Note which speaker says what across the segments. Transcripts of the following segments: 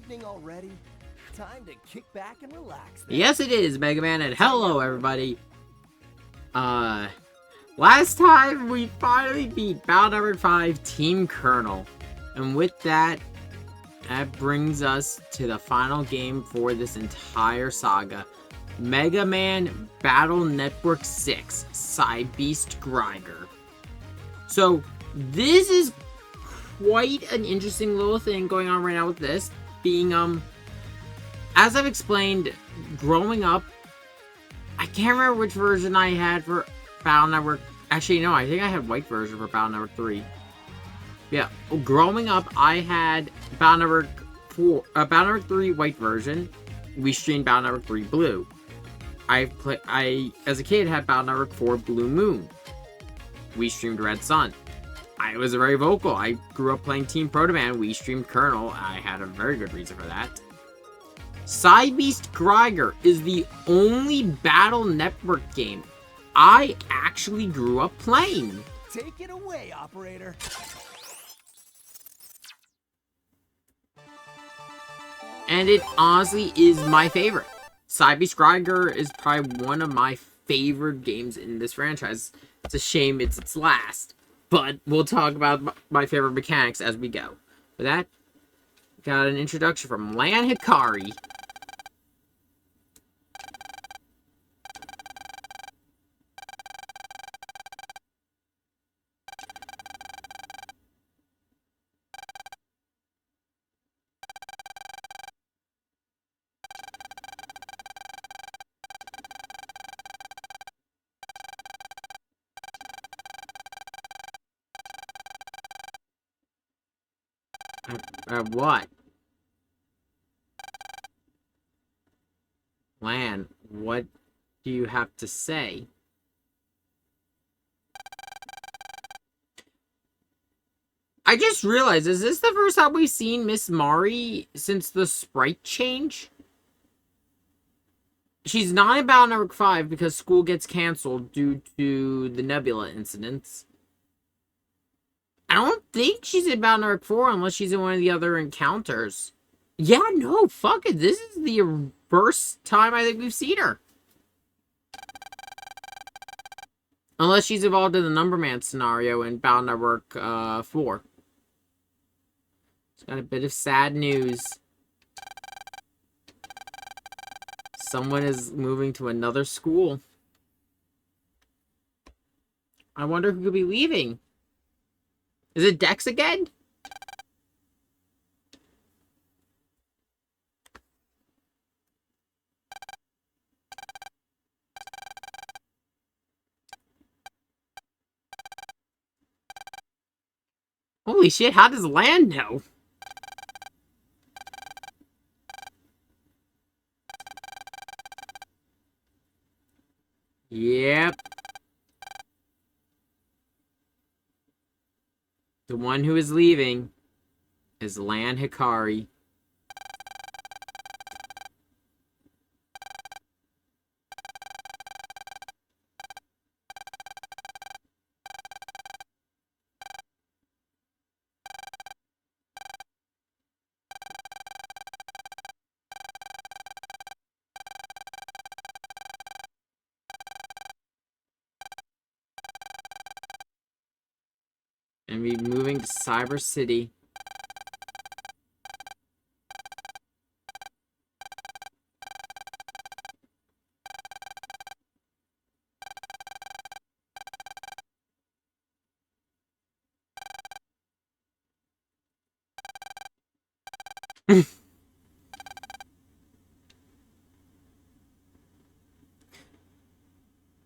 Speaker 1: evening already? Time to kick back and relax then.
Speaker 2: Yes, it is, Megaman, and hello, everybody. Last time we finally beat Battle Number 5 Team Colonel. And with that, that brings us to the final game for this entire saga. Mega Man Battle Network 6, Beast Greiger. So, this is quite an interesting little thing going on right now with this. Being, as I've explained, growing up, I can't remember which version I had for Battle Network. Actually, no, I think I had white version for Battle Network 3. Yeah, growing up, I had Battle Network 4, Battle Network 3 white version. We streamed Battle Network 3 blue. I as a kid had Battle Network 4 Blue Moon. We streamed Red Sun. I was very vocal. I grew up playing Team Proto Man. We streamed Colonel. I had a very good reason for that. Beast Greiger is the only Battle Network game I actually grew up playing.
Speaker 1: Take it away, operator.
Speaker 2: And it honestly is my favorite. Beast Greiger is probably one of my favorite games in this franchise. It's a shame it's its last. But we'll talk about my favorite mechanics as we go. With that, got an introduction from Lan Hikari. What? Lan, what do you have to say? I just realized, is this the first time we've seen Miss Mari since the sprite change? She's not in Battle Network 5 because school gets canceled due to the Nebula incidents. I don't think she's in Battle Network 4 unless she's in one of the other encounters. Yeah, no, fuck it. This is the first time I think we've seen her. Unless she's involved in the Numberman scenario in Battle Network 4. It's got a bit of sad news. Someone is moving to another school. I wonder who could be leaving. Is it Dex again? Holy shit, how does Lan know? Yep. The one who is leaving is Lan Hikari. And be moving to Cyber City.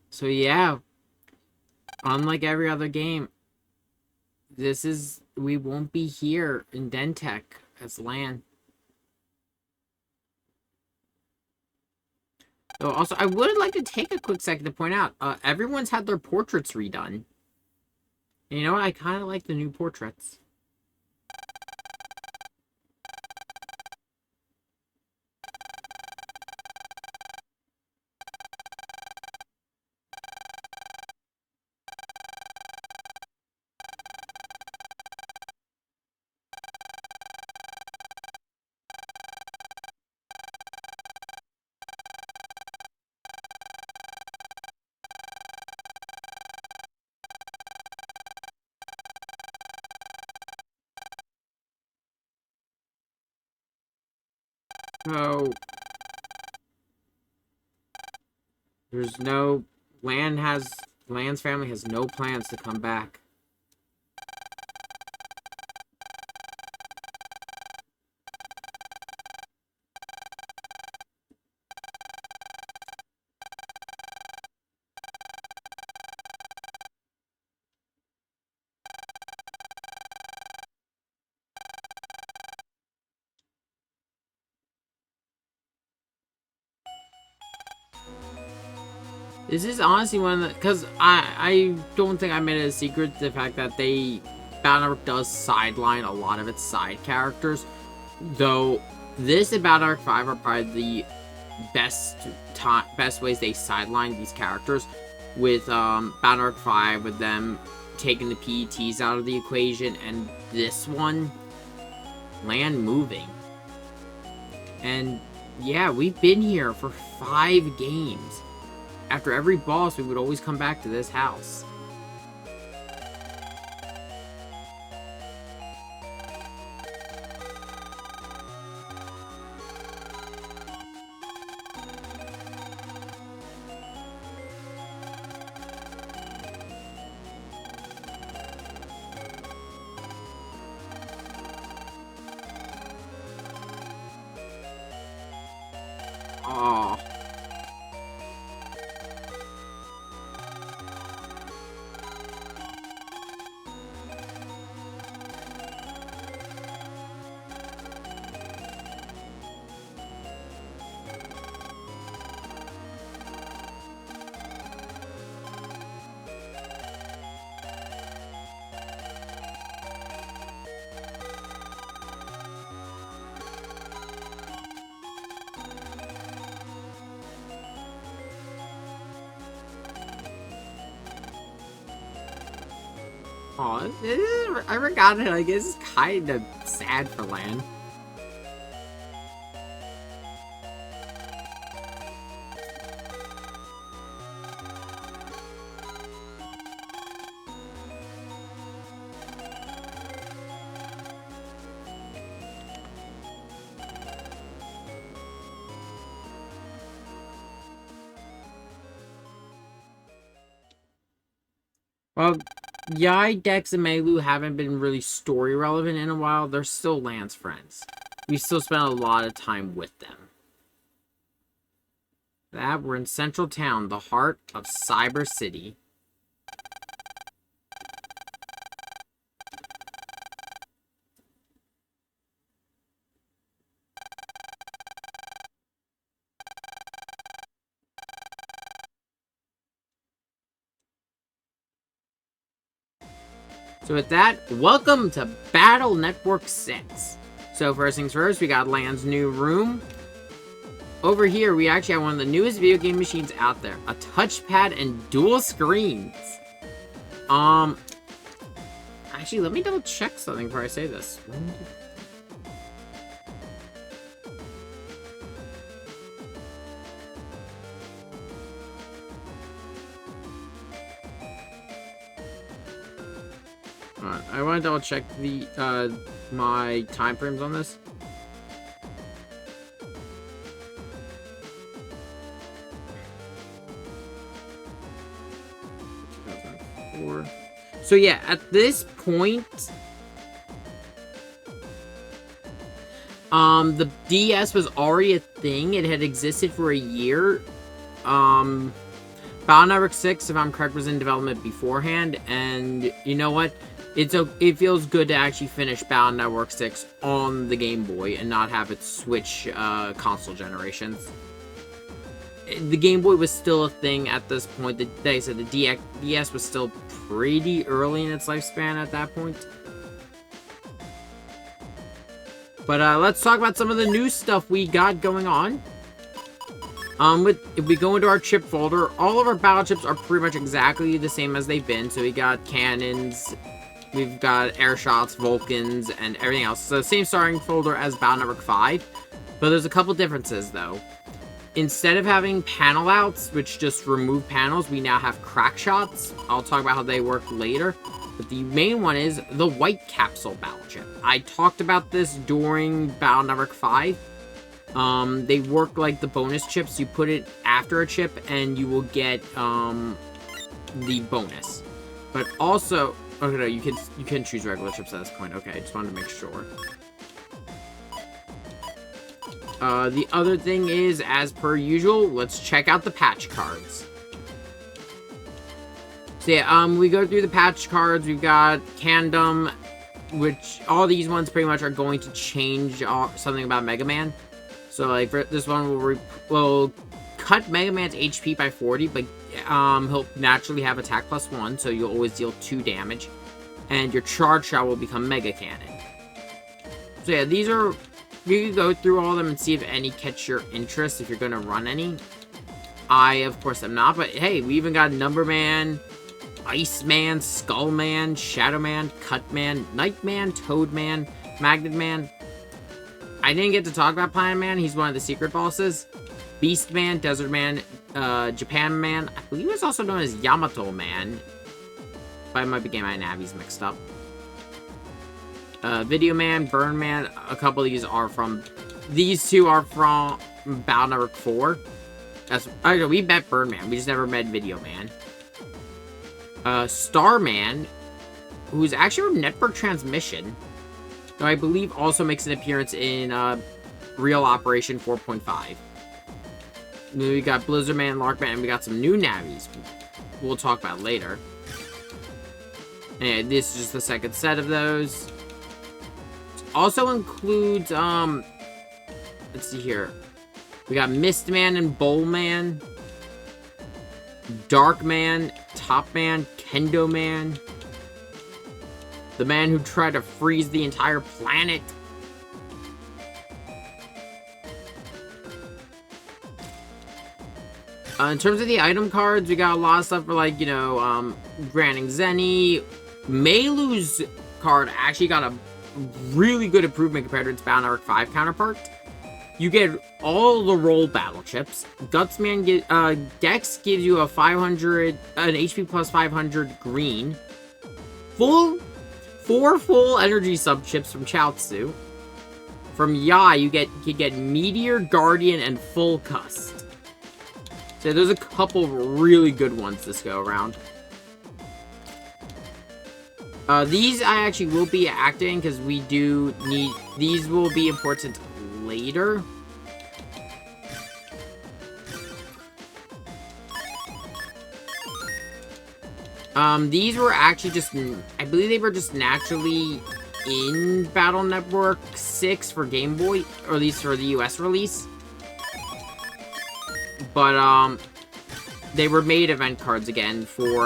Speaker 2: So yeah, unlike every other game, we won't be here in Dentech as Lan. So also, I would like to take a quick second to point out, everyone's had their portraits redone. And you know what? I kind of like the new portraits. So there's no Land's family has no plans to come back. This is honestly one of the... Because I don't think I made it a secret, the fact that Battle Network does sideline a lot of its side characters. Though, this and Battle Network 5 are probably the best ways they sideline these characters. With Battle Network 5, with them taking the PETs out of the equation, and this one, Land moving. And, yeah, we've been here for 5 games. After every boss, we would always come back to this house. Oh. Oh, I forgot it. Like, this is kind of sad for Lan. Well, Yai, Dex, and Melu haven't been really story relevant in a while. They're still Lan's friends. We still spend a lot of time with them. We're in Central Town, the heart of Cyber City. So with that, welcome to Battle Network 6. So first things first, we got Lan's new room. Over here, we actually have one of the newest video game machines out there. A touchpad and dual screens. Actually, let me double check something before I say this. I want to double check the my time frames on this. So yeah, at this point, the DS was already a thing. It had existed for a year. Battle Network 6, if I'm correct, was in development beforehand, and you know what? It feels good to actually finish Battle Network 6 on the Game Boy and not have it switch console generations. The Game Boy was still a thing at this point. Like I said, the DS was still pretty early in its lifespan at that point. But let's talk about some of the new stuff we got going on. If we go into our chip folder, all of our battle chips are pretty much exactly the same as they've been. So we got cannons, we've got air shots, Vulcans, and everything else. So same starting folder as Battle Network 5. But there's a couple differences though. Instead of having panel outs, which just remove panels, we now have crack shots. I'll talk about how they work later. But the main one is the white capsule battle chip. I talked about this during Battle Network 5. They work like the bonus chips. You put it after a chip, and you will get the bonus. But also, okay, no, you can choose regular chips at this point. Okay, I just wanted to make sure. The other thing is, as per usual, let's check out the patch cards. So yeah, we go through the patch cards. We've got Candom, which all these ones pretty much are going to change something about Megaman. So like for this one, we'll cut Megaman's HP by 40, but he'll naturally have attack +1, so you'll always deal 2 damage. And your charge shot will become Mega Cannon. So yeah, these are... You can go through all of them and see if any catch your interest, if you're going to run any. I, of course, am not, but hey, we even got Numberman, Iceman, Skullman, Shadowman, Cutman, Nightman, Toadman, Magnetman. I didn't get to talk about Planet Man. He's one of the secret bosses. Beastman, Desert Man, Japan Man. I believe he's also known as Yamato Man. But I might be getting my navies mixed up. Video Man, Burn Man. A couple of these are from... These two are from Battle Network 4. That's... I know, we met Burn Man. We just never met Video Man. Starman, who's actually from Network Transmission. Though I believe also makes an appearance in Real Operation 4.5. We got Blizzard Man, Larkman, and we got some new navies. We'll talk about later. And this is just the second set of those. Also includes, let's see here. We got Mistman and Bowlman. Darkman, Topman, Kendo Man. The man who tried to freeze the entire planet. In terms of the item cards, we got a lot of stuff for, like, you know, granting Zenny. Meilu's card actually got a really good improvement compared to its Battle Network 5 counterpart. You get all the roll battle chips. Gutsman, Dex gives you a 500, an HP plus 500 green. 4 full energy sub chips from Chaozu. From Yai, you get Meteor, Guardian, and Full Cust. So there's a couple really good ones this go around. These I actually will be acting because we do need... These will be important later. These were actually just... I believe they were just naturally in Battle Network 6 for Game Boy, or at least for the US release. But, they were made event cards again for,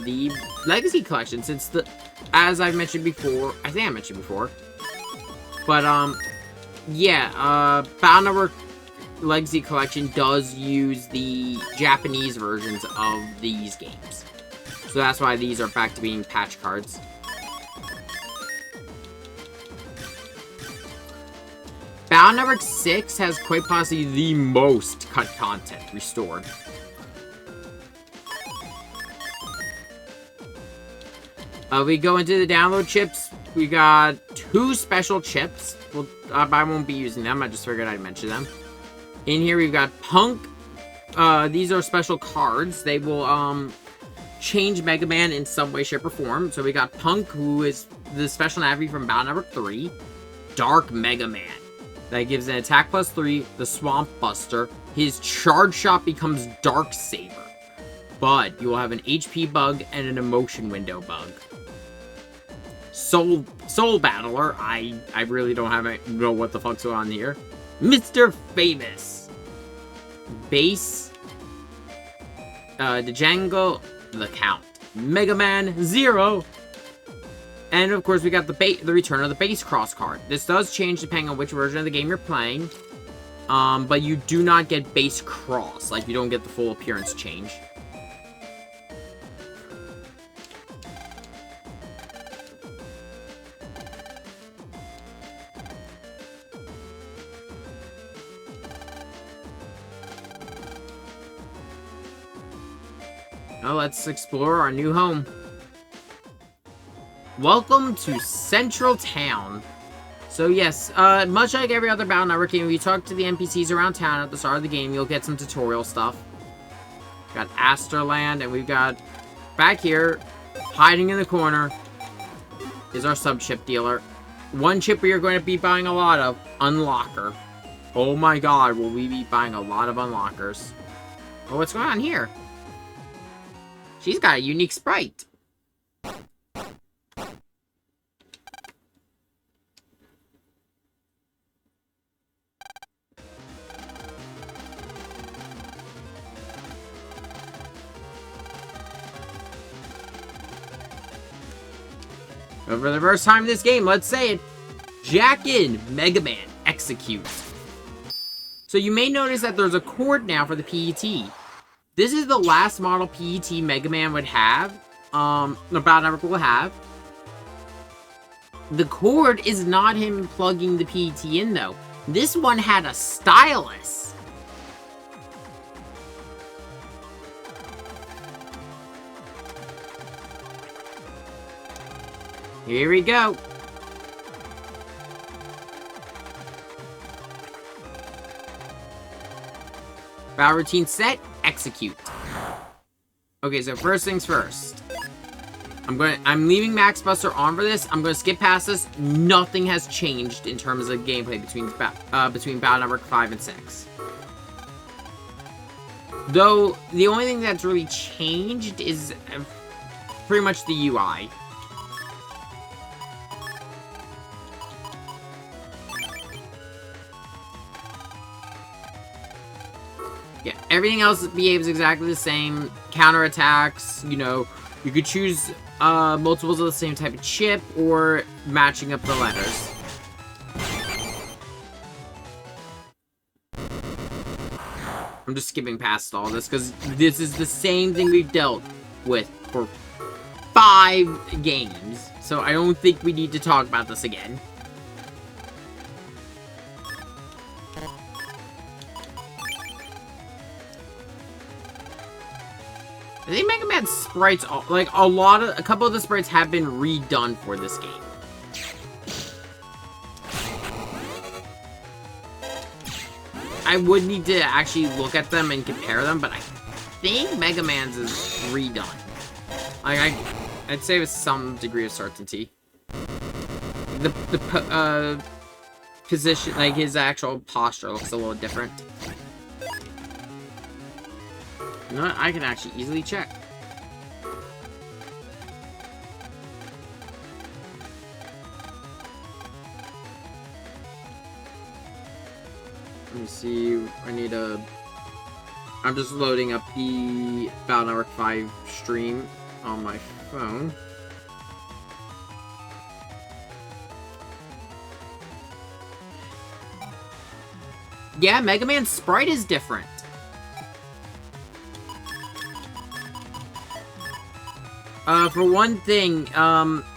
Speaker 2: the Legacy Collection, since the... As I've mentioned before, I think I mentioned before. But, yeah, Battle Network Legacy Collection does use the Japanese versions of these games. So that's why these are back to being patch cards. Battle Network 6 has quite possibly the most cut content restored. We go into the download chips. We got 2 special chips. Well, I won't be using them. I just figured I'd mention them. In here, we've got Punk. These are special cards. They will, change Mega Man in some way, shape, or form. So we got Punk, who is the special navi from Battle Network 3. Dark Mega Man. That gives an attack plus 3. The Swamp Buster. His charge shot becomes Dark Saber. But you will have an HP bug and an emotion window bug. Soul Battler. I really don't know what the fuck's going on here. Mr. Famous. Base. Django. The Count. Mega Man 0. And of course we got the return of the Base Cross card. This does change depending on which version of the game you're playing. But you do not get Base Cross. Like, you don't get the full appearance change. Now let's explore our new home. Welcome to Central Town. So yes, much like every other Battle Network game, if you talk to the NPCs around town at the start of the game, you'll get some tutorial stuff. Got Asterland, and we've got back here, hiding in the corner, is our sub-chip dealer. One chip we are going to be buying a lot of, Unlocker. Oh my god, will we be buying a lot of Unlockers. Oh, what's going on here? She's got a unique sprite. But for the first time in this game, let's say it. Jack in, Megaman, execute. So you may notice that there's a cord now for the PET. This is the last model PET Megaman would have. The Battle Network will have. The cord is not him plugging the PET in, though. This one had a stylus. Here we go. Battle routine set, execute. Okay, so first things first. I'm leaving Max Buster on for this. I'm gonna skip past this. Nothing has changed in terms of gameplay between Battle Network 5 and 6. Though the only thing that's really changed is pretty much the UI. Yeah, everything else behaves exactly the same. Counterattacks, you know, you could choose multiples of the same type of chip or matching up the letters. I'm just skipping past all this because this is the same thing we've dealt with for 5 games. So I don't think we need to talk about this again. I think Mega Man sprites, like, a couple of the sprites have been redone for this game. I would need to actually look at them and compare them, but I think Mega Man's is redone. Like, I'd say with some degree of certainty. The position, like, his actual posture looks a little different. You know what? I can actually easily check. Let me see. I'm just loading up the Battle Network 5 stream on my phone. Yeah, Mega Man's sprite is different. For one thing,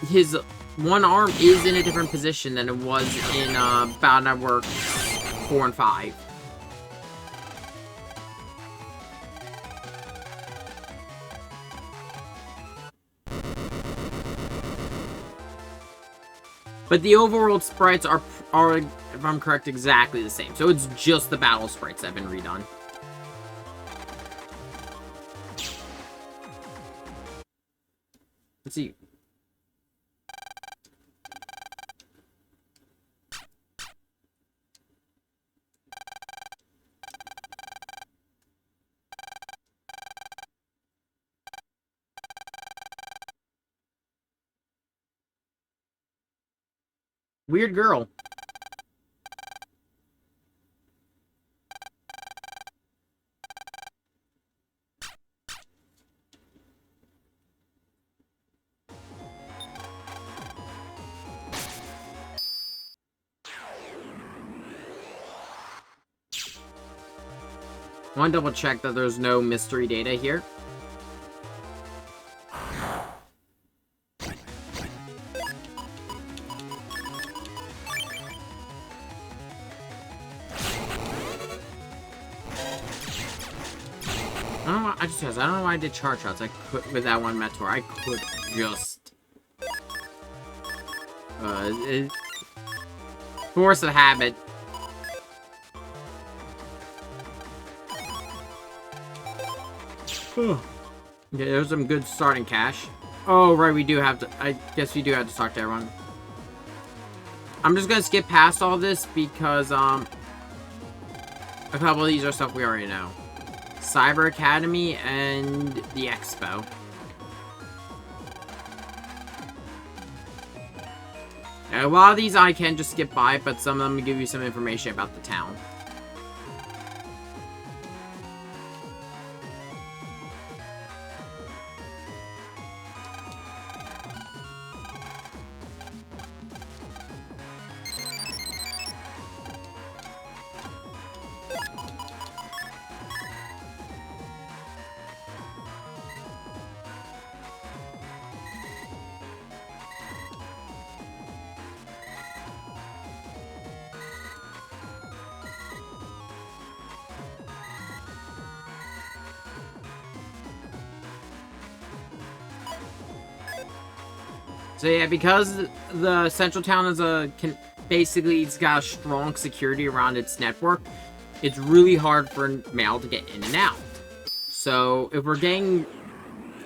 Speaker 2: his one arm is in a different position than it was in Battle Network 4 and 5. But the overworld sprites are, if I'm correct, exactly the same. So it's just the battle sprites that have been redone. Let's see. Weird girl. I want to double check that there's no mystery data here. I don't know why I did charge shots. I could, with that one Meteor, I could just Force of habit. Okay, there's some good starting cash. Oh, right, we do have to... I guess we do have to talk to everyone. I'm just gonna skip past all this because, a couple of these are stuff we already know. Cyber Academy and the Expo. A lot of these I can just skip by, but some of them give you some information about the town. So yeah, because the central town is basically it's got a strong security around its network, it's really hard for mail to get in and out. So if we're getting,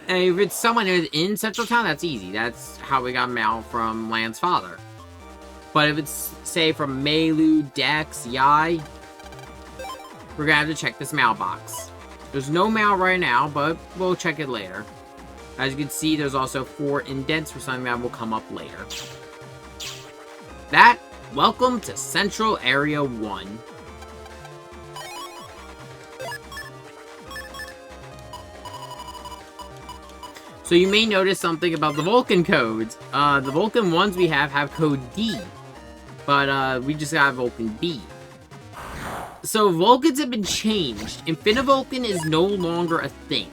Speaker 2: if it's someone in central town, that's easy. That's how we got mail from Lan's father. But if it's, say, from Meilu, Dex, Yai, we're gonna have to check this mailbox. There's no mail right now, but we'll check it later. As you can see, there's also 4 indents for something that will come up later. Welcome to Central Area 1. So you may notice something about the Vulcan codes. The Vulcan ones we have code D, but we just got Vulcan B. So Vulcans have been changed. Infinivulcan is no longer a thing.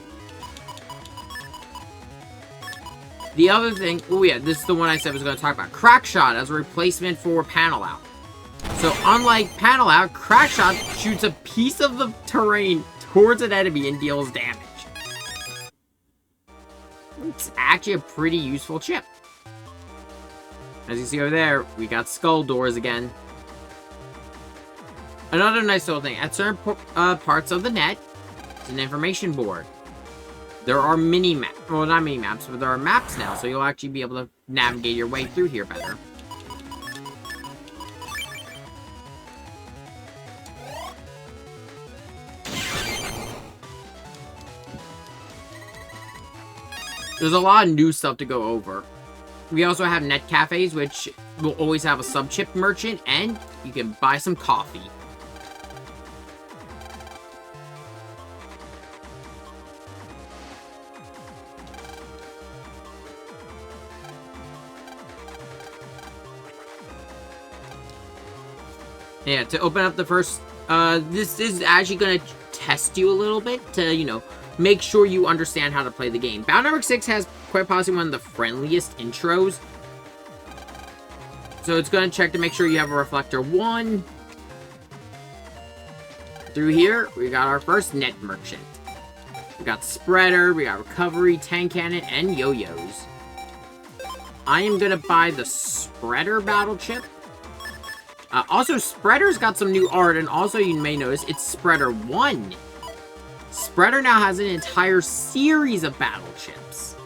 Speaker 2: The other thing, oh yeah, this is the one I said I was going to talk about. Crackshot as a replacement for Panel Out. So unlike Panel Out, Crackshot shoots a piece of the terrain towards an enemy and deals damage. It's actually a pretty useful chip. As you see over there, we got skull doors again. Another nice little thing, at certain parts of the net, it's an information board. There are mini-maps, well, not mini-maps, but there are maps now, so you'll actually be able to navigate your way through here better. There's a lot of new stuff to go over. We also have net cafes, which will always have a sub-chip merchant, and you can buy some coffee. Yeah, to open up the first, this is actually going to test you a little bit to, you know, make sure you understand how to play the game. Battle Network 6 has quite possibly one of the friendliest intros. So it's going to check to make sure you have a Reflector 1. Through here, we got our first net merchant. We got Spreader, we got Recovery, Tank Cannon, and Yo-Yos. I am going to buy the Spreader battle chip. Also, Spreader's got some new art, and also you may notice it's Spreader 1. Spreader now has an entire series of battle chips.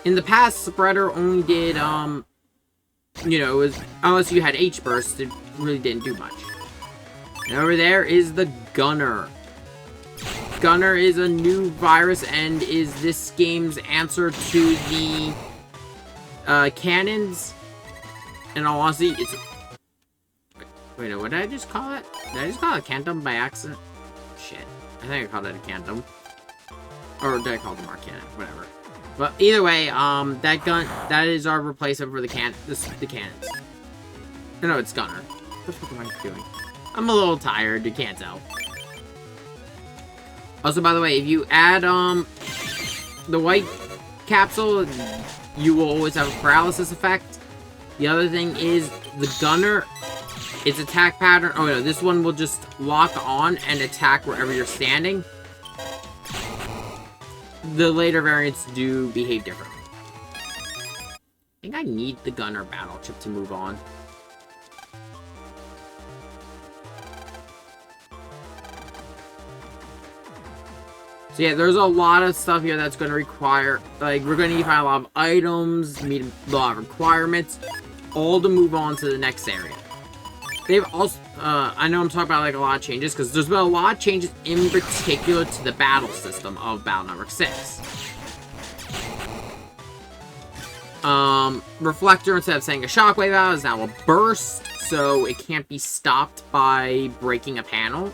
Speaker 2: In the past, Spreader only did, you know, unless you had H-Burst, it really didn't do much. And over there is the Gunner. Gunner is a new virus and is this game's answer to the cannons. In all honesty, it's... Wait, what did I just call it? Did I just call it a Cantum by accident? Shit. I think I called it a Cantum. Or did I call it a Mark Cannon? Whatever. But either way, that is our replacement for the cannons. No, it's Gunner. What the fuck am I doing? I'm a little tired, you can't tell. Also, by the way, if you add, the white capsule, you will always have a paralysis effect. The other thing is, the Gunner, its attack pattern, oh no, this one will just lock on and attack wherever you're standing. The later variants do behave differently. think I need the gunner battle chip to move on. So yeah, there's a lot of stuff here that's going to require, like, we're going to need to find a lot of items, meet a lot of requirements, all to move on to the next area. They've also, I know I'm talking about, like, a lot of changes, because there's been a lot of changes in particular to the battle system of Battle Network 6. Reflector, instead of saying a shockwave out, is now a burst, so it can't be stopped by breaking a panel.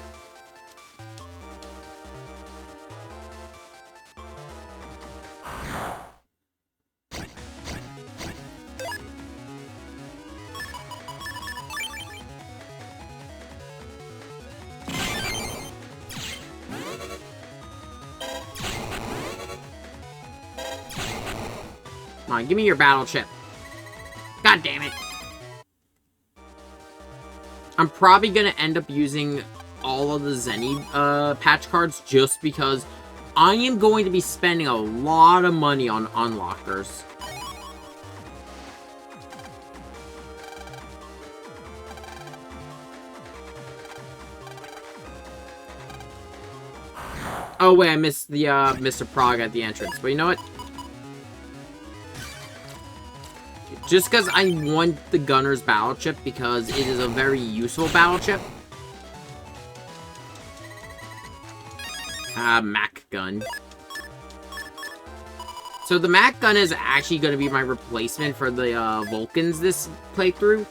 Speaker 2: Come on, give me your battle chip. God damn it. I'm probably going to end up using all of the Zenny patch cards just because I am going to be spending a lot of money on unlockers. Oh wait, I missed the Mr. Prague at the entrance. But you know what? Just because I want the Gunner's battle chip because it is a very useful battle chip. Mac gun. So the Mac gun is actually going to be my replacement for the Vulcans this playthrough.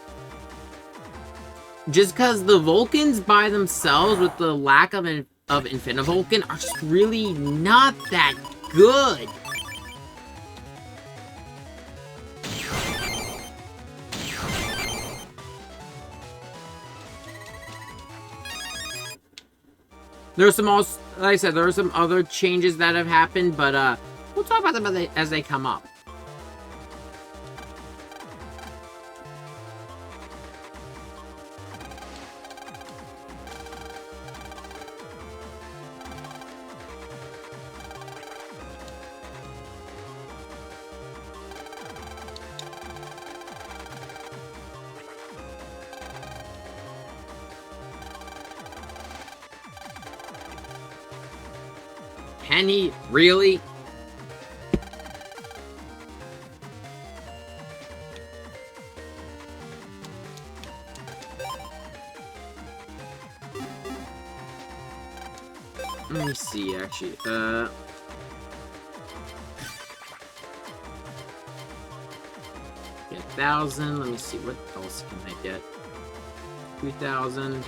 Speaker 2: Just because the Vulcans by themselves, with the lack of Infinivulcan, are just really not that good. There's some also, like I said, there are some other changes that have happened, but we'll talk about them as they come up. Can he? Really? Let me see, actually. Get 1,000. Let me see, what else can I get? 2,000.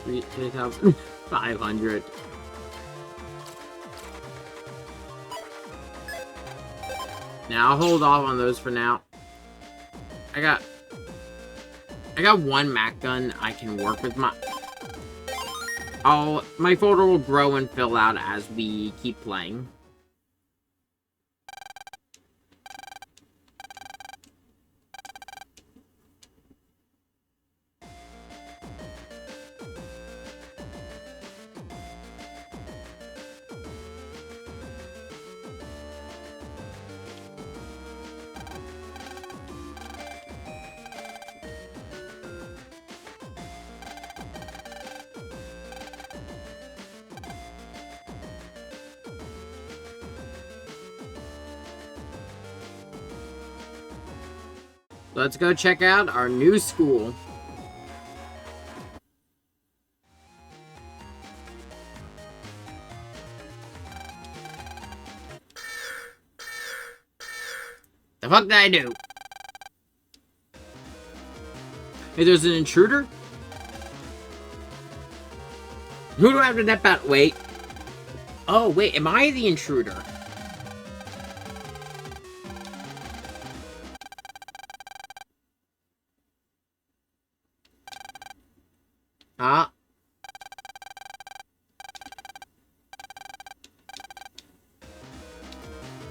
Speaker 2: 3,500. Now I'll hold off on those for now. I got one Mac gun I can work with. My folder will grow and fill out as we keep playing. Let's go check out our new school. The fuck did I do? Hey, there's an intruder? Who do I have to net bat? Wait. Oh, wait, am I the intruder?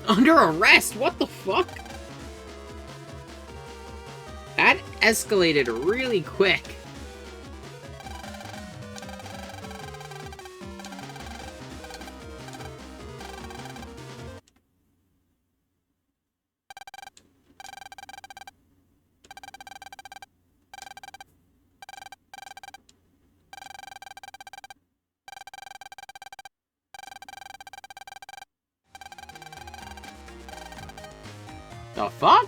Speaker 2: Under arrest? What the fuck? That escalated really quick. The fuck?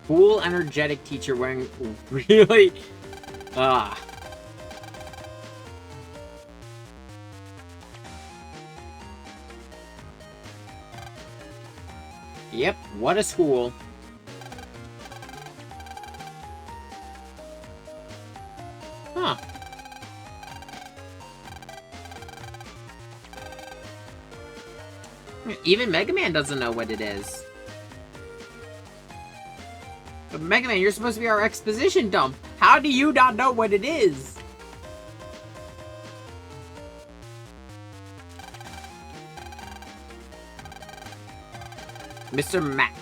Speaker 2: Cool, energetic teacher wearing really... Ah. Yep, what a school. Huh. Even Megaman doesn't know what it is. But Megaman, you're supposed to be our exposition dump. How do you not know what it is? Mr. Mac.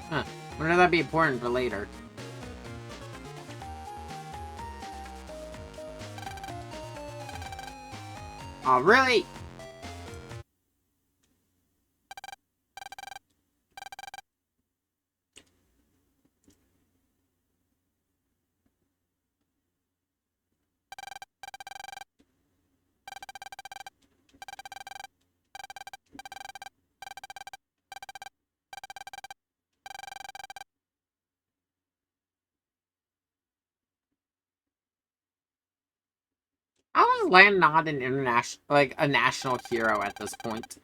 Speaker 2: Huh. Wouldn't that be important for later? Oh, really? How is Lan not an international, like, a national hero at this point?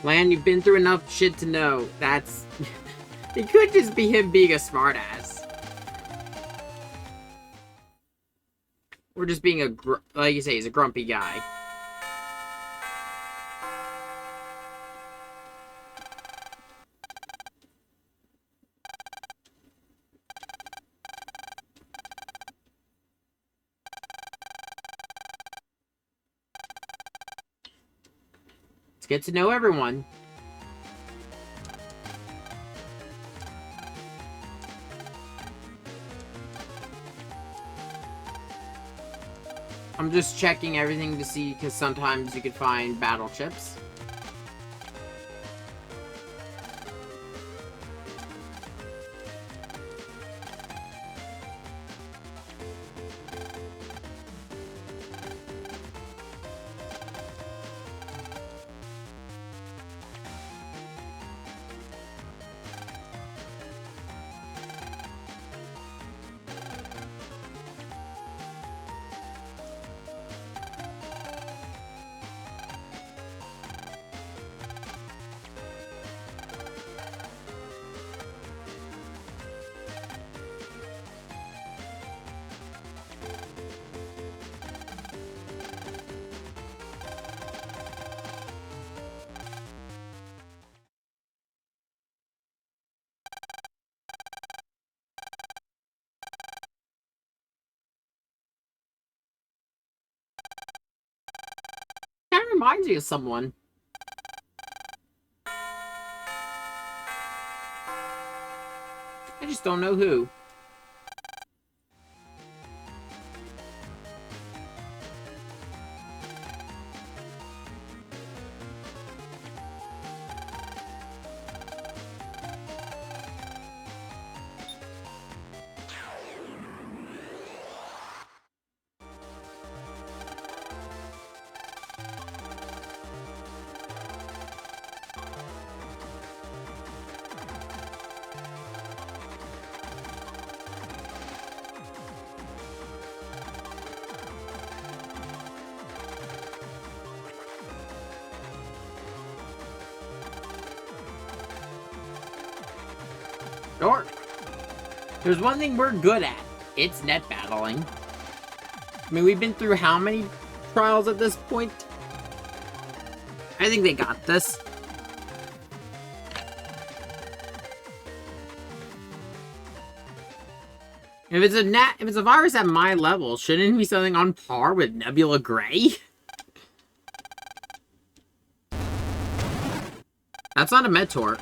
Speaker 2: Lan, you've been through enough shit to know that's... It could just be him being a smartass. Or just being a... Like you say, he's a grumpy guy. Let's get to know everyone. I'm just checking everything to see, because sometimes you could find battle chips. Kind of reminds me of someone. I just don't know who. Or, there's one thing we're good at. It's net battling. I mean, we've been through how many trials at this point? I think they got this. If it's a virus at my level, shouldn't it be something on par with Nebula Gray? That's not a Mentor.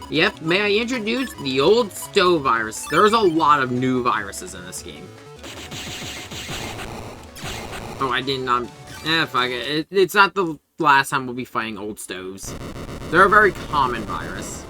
Speaker 2: Yep, may I introduce the old stove virus? There's a lot of new viruses in this game. Oh, I did not... fuck it. It's not the last time we'll be fighting old stoves. They're a very common virus.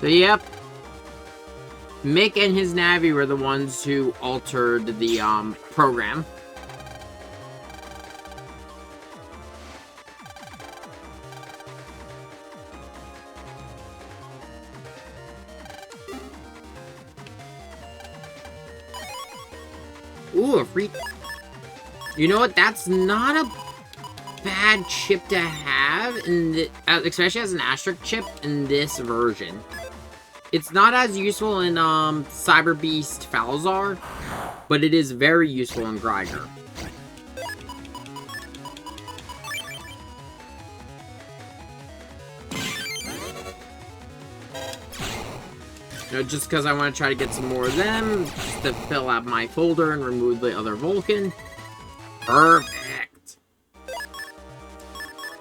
Speaker 2: So, yep. Mick and his Navi were the ones who altered the, program. Ooh, a free... You know what? That's not a bad chip to have, in the, especially as an asterisk chip in this version. It's not as useful in Cyber Beast Falzar, but it is very useful in Greiger. You know, just because I want to try to get some more of them, just to fill out my folder and remove the other Vulcan. Perfect.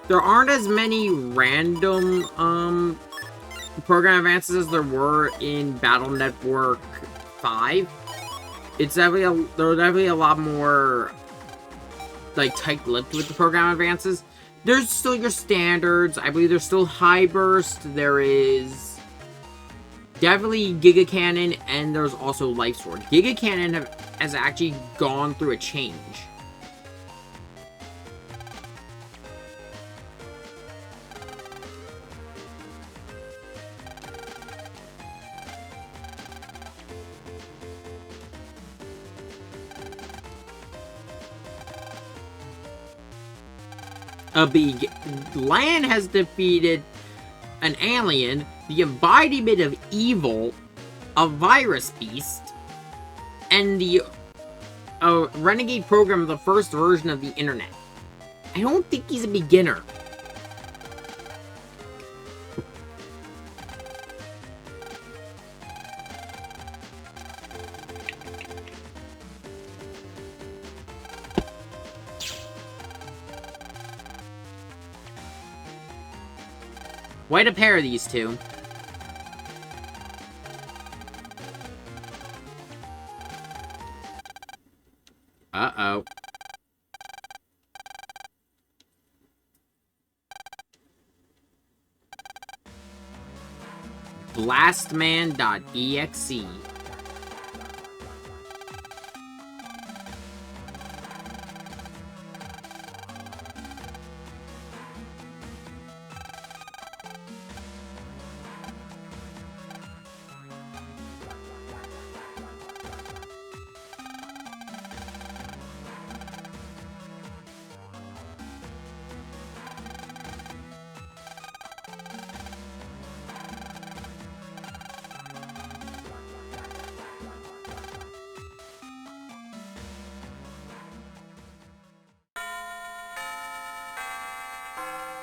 Speaker 2: There aren't as many random, program advances as there were in Battle Network 5. It's definitely there are definitely a lot more, like, tight-lipped with the program advances. There's still your standards. I believe there's still High Burst. There is definitely Giga Cannon, and there's also Life Sword. Giga Cannon has actually gone through a change. Lan has defeated an alien, the embodiment of evil, a virus beast, and the renegade program of the first version of the internet. I don't think he's a beginner. Why to pair these two? Uh-oh. Blastman.exe.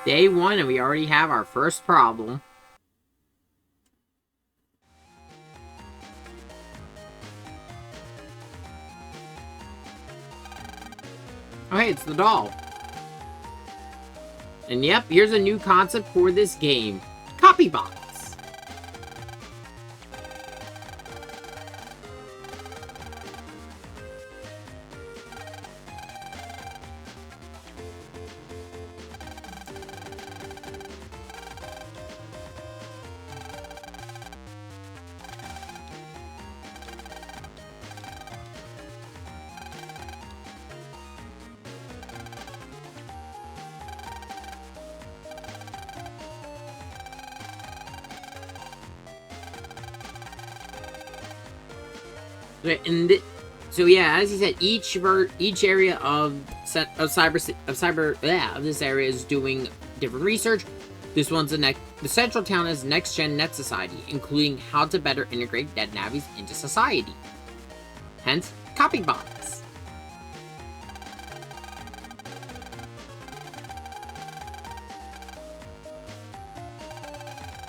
Speaker 2: Day 1, and we already have our first problem. Oh, hey, it's the doll. And yep, here's a new concept for this game. Copy box. So yeah, as he said, each area of this area is doing different research. This one's the central town is next-gen net society, including how to better integrate dead navies into society. Hence, copy bots.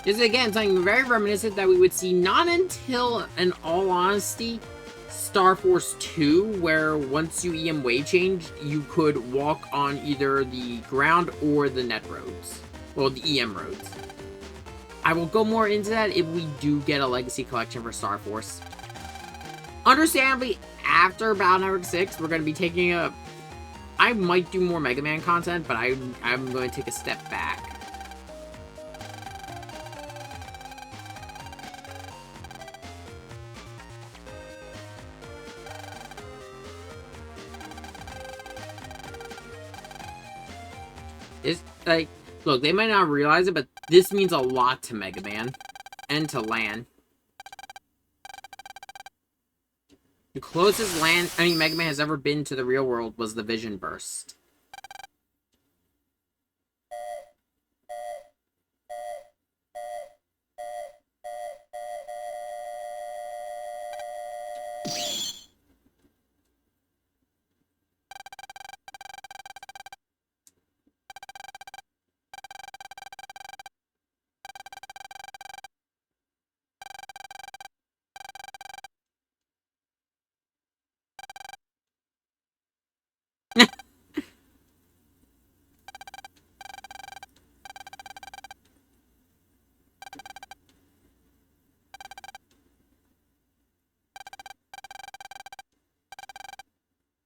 Speaker 2: This is again something very reminiscent that we would see not until, in all honesty, Star Force 2, where once you EM wave change, you could walk on either the ground or the net roads. Well, the EM roads. I will go more into that if we do get a Legacy Collection for Star Force. Understandably, after Battle Network 6, we're going to be taking a... I might do more Mega Man content, but I'm going to take a step back. It's like, look, they might not realize it, but this means a lot to Mega Man and to Lan. The closest Mega Man has ever been to the real world was the Vision Burst.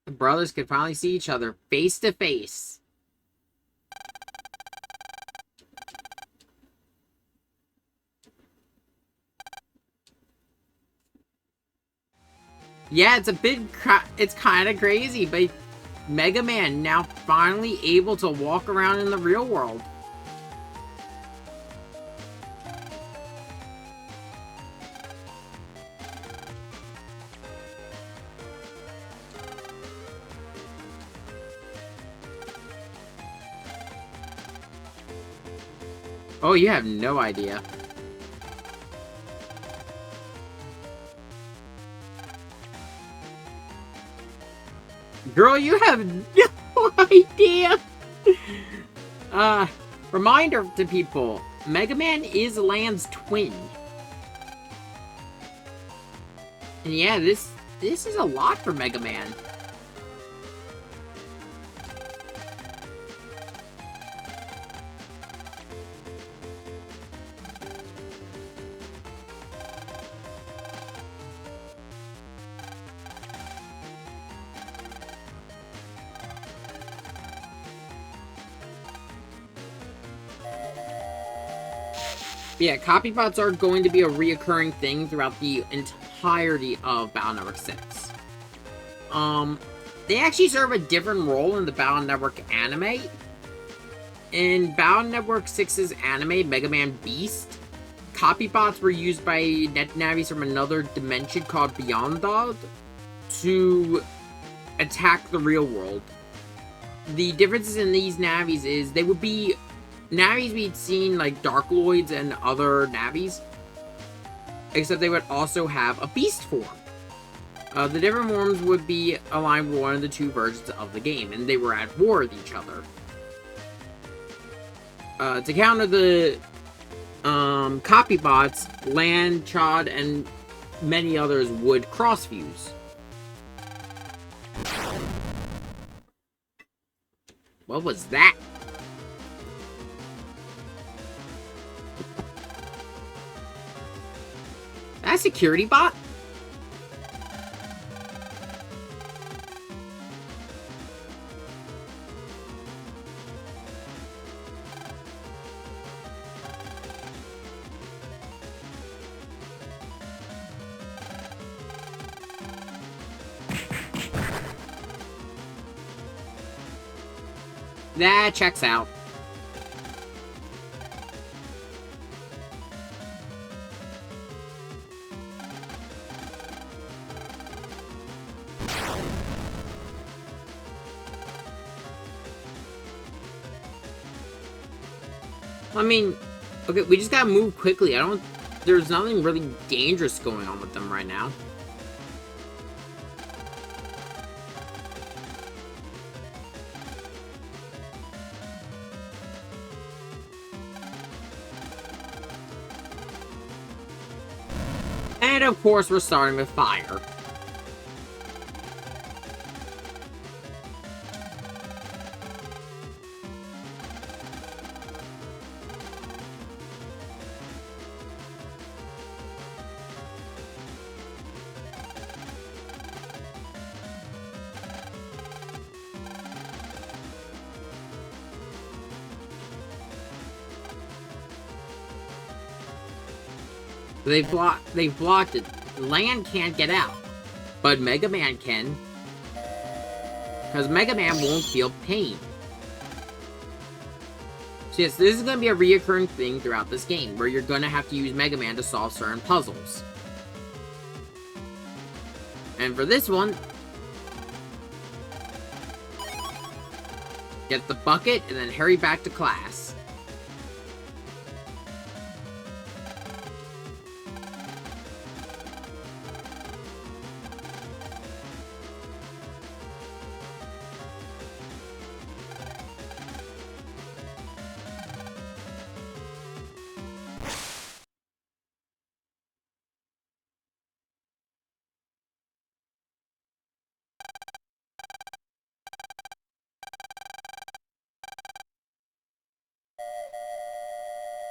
Speaker 2: The brothers could finally see each other face to face. Yeah, it's kind of crazy, but Mega Man now finally able to walk around in the real world. Oh, you have no idea. Girl, you have no idea! Reminder to people, Mega Man is Lan's twin. And yeah, this is a lot for Mega Man. Yeah, copy bots are going to be a reoccurring thing throughout the entirety of Battle Network 6. They actually serve a different role in the Battle Network anime. In Battle Network 6's anime, Mega Man Beast, copy bots were used by net navies from another dimension called Beyondod to attack the real world. The differences in these navies is they would be navies we'd seen like Darkloids and other navies, except they would also have a beast form. The different forms would be aligned with one of the two versions of the game, and they were at war with each other. To counter the copy bots, Lan, Chad, and many others would cross-fuse. What was that? That security bot? That checks out. I mean, okay, we just gotta move quickly. There's nothing really dangerous going on with them right now. And of course, we're starting with fire. They've blocked it. Land can't get out. But Mega Man can. Because Mega Man won't feel pain. So yes, this is going to be a reoccurring thing throughout this game, where you're going to have to use Mega Man to solve certain puzzles. And for this one, get the bucket and then hurry back to class.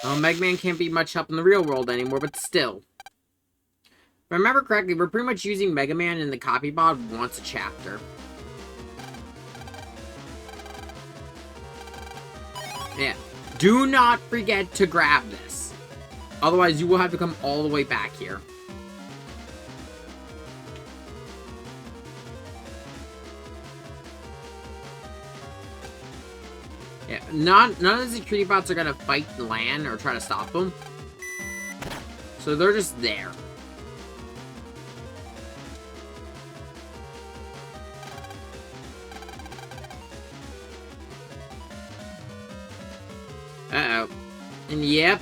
Speaker 2: Well, Mega Man can't be much help in the real world anymore, but still. If I remember correctly, we're pretty much using Mega Man in the copy mod once a chapter. Yeah. Do not forget to grab this. Otherwise, you will have to come all the way back here. Yeah, none of the security bots are gonna fight Lan or try to stop them. So they're just there. Uh-oh. And yep.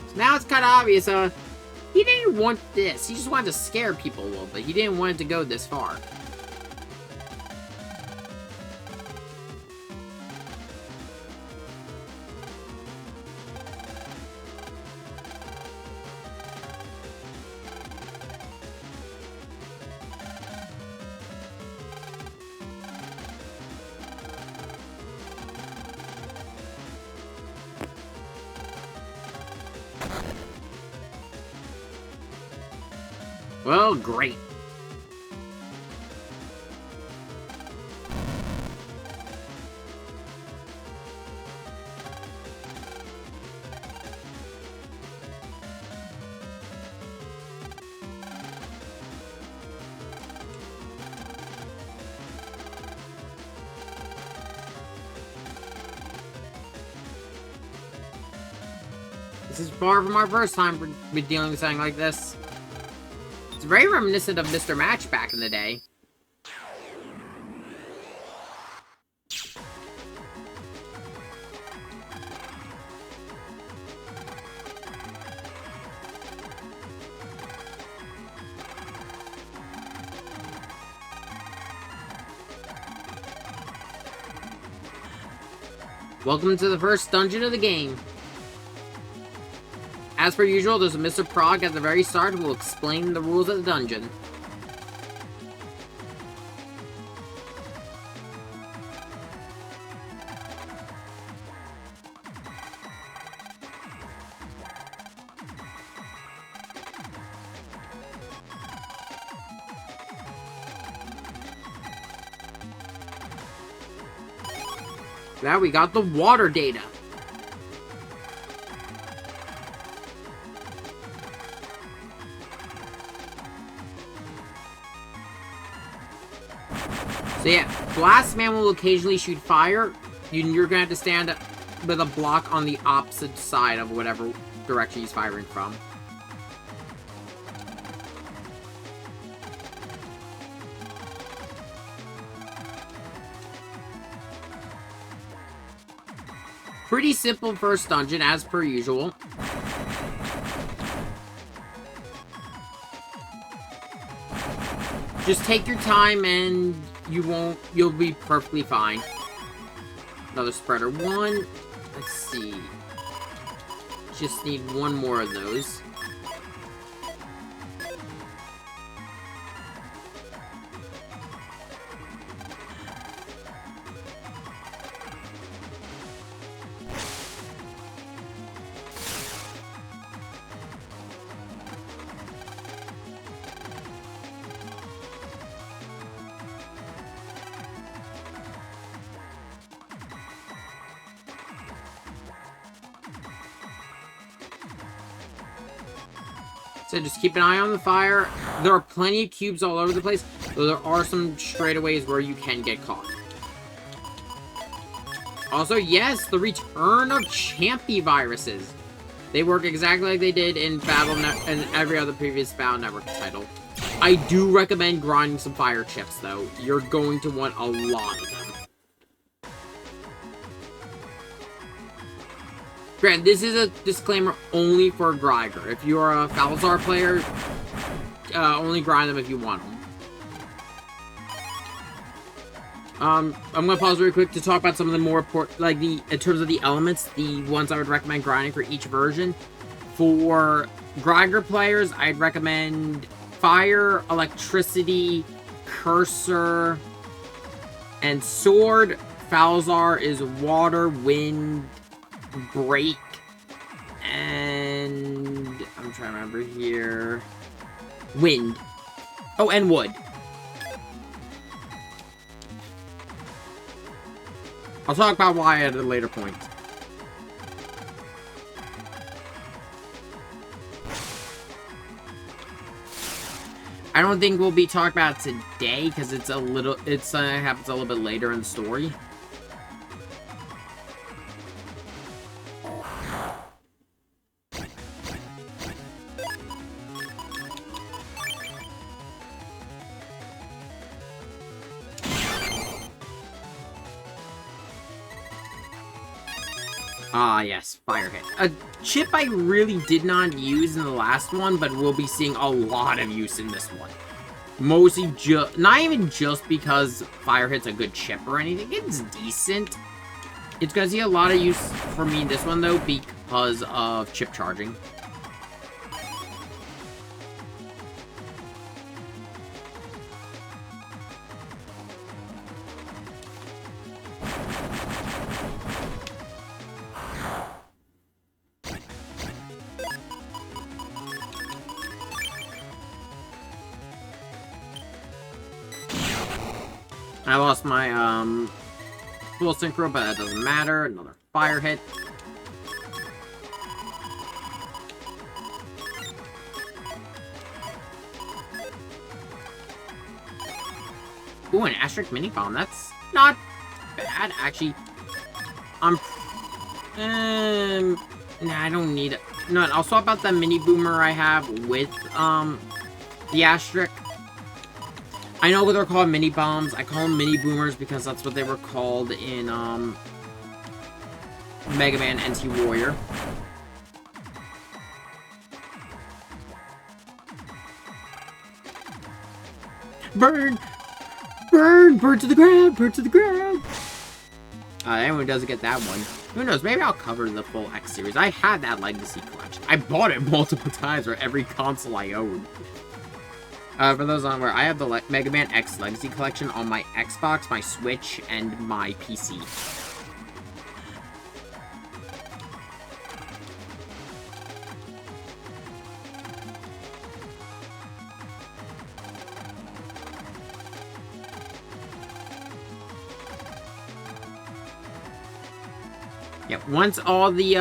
Speaker 2: So now it's kind of obvious, he didn't want this. He just wanted to scare people a little bit. He didn't want it to go this far. Well, great. This is far from our first time with dealing with something like this. It's very reminiscent of Mr. Match back in the day. Welcome to the first dungeon of the game. As per usual, there's a Mr. Prog at the very start who will explain the rules of the dungeon. Now we got the water data. So yeah, Blast Man will occasionally shoot fire. You're gonna have to stand with a block on the opposite side of whatever direction he's firing from. Pretty simple first dungeon, as per usual. Just take your time and you'll be perfectly fine. Another spreader one. Let's see. Just need one more of those. So just keep an eye on the fire. There are plenty of cubes all over the place, though there are some straightaways where you can get caught. Also, yes, the return of Champy viruses. They work exactly like they did in Battle and every other previous Battle Network title. I do recommend grinding some fire chips, though. You're going to want a lot of them. Grant, this is a disclaimer only for Greiger. If you are a Falzar player, only grind them if you want them. I'm gonna pause really quick to talk about some of the more important, like in terms of the elements, the ones I would recommend grinding for each version. For Greiger players, I'd recommend fire, electricity, cursor, and sword. Falzar is water, wind, break, and I'm trying to remember here. Wind. Oh, and wood. I'll talk about why at a later point. I don't think we'll be talking about it today because it happens a little bit later in the story. Ah, yes, fire hit. A chip I really did not use in the last one, but we'll be seeing a lot of use in this one. Mostly not even just because fire hit's a good chip or anything. It's decent. It's gonna see a lot of use for me in this one, though, because of chip charging. I lost my, full synchro, but that doesn't matter. Another fire hit. Ooh, an asterisk mini bomb. That's not bad, actually. Nah, I don't need it. No, I'll swap out the mini boomer I have with, the asterisk. I know what they're called, mini bombs. I call them mini boomers because that's what they were called in, Megaman NT Warrior. Burn! Burn! Burn to the ground! Burn to the ground! Anyone who doesn't get that one. Who knows? Maybe I'll cover the full X series. I had that Legacy collection. I bought it multiple times for every console I owned. For those unaware, I have the Mega Man X Legacy Collection on my Xbox, my Switch, and my PC. Yep, once all the,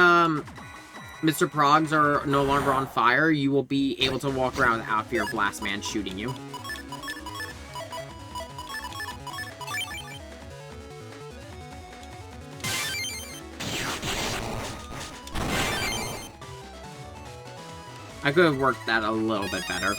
Speaker 2: Mr. Progs are no longer on fire, you will be able to walk around without fear of Blast Man shooting you. I could have worked that a little bit better.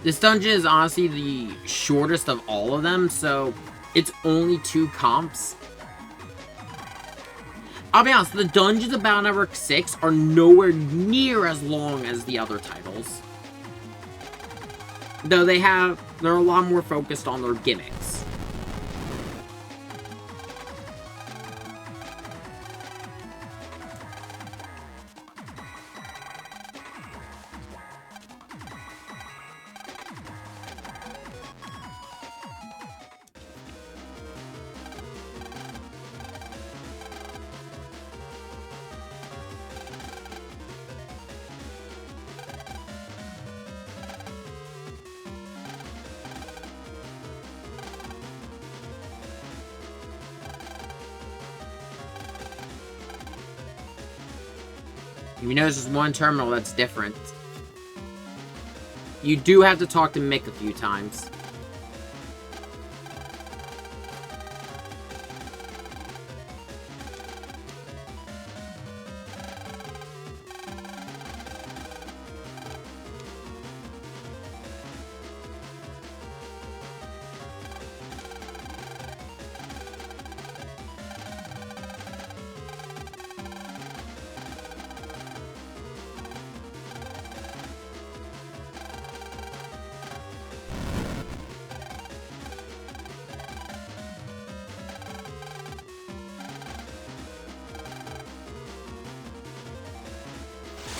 Speaker 2: This dungeon is honestly the shortest of all of them, so it's only 2 comps. I'll be honest, the dungeons of Battle Network 6 are nowhere near as long as the other titles. Though they're a lot more focused on their gimmicks. You know, there's just one terminal that's different. You do have to talk to Mick a few times.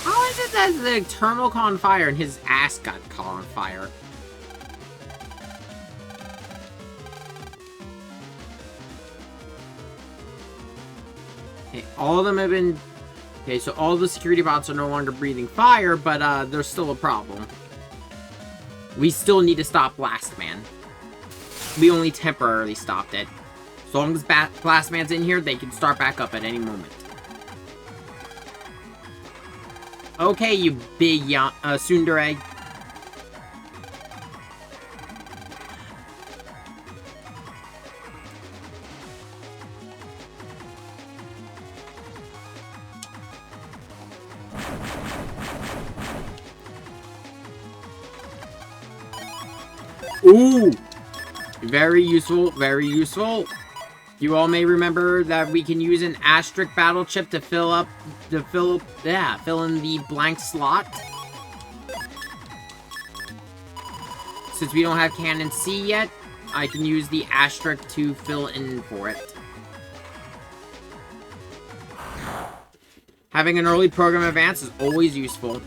Speaker 2: How is it that the terminal caught on fire and his ass got caught on fire? Okay, all of them have been... Okay, so all the security bots are no longer breathing fire, but there's still a problem. We still need to stop Blast Man. We only temporarily stopped it. As long as Blast Man's in here, they can start back up at any moment. Okay, you big tsundere. Ooh! Very useful, very useful. You all may remember that we can use an asterisk battle chip to fill in the blank slot. Since we don't have Cannon C yet, I can use the asterisk to fill in for it. Having an early program advance is always useful.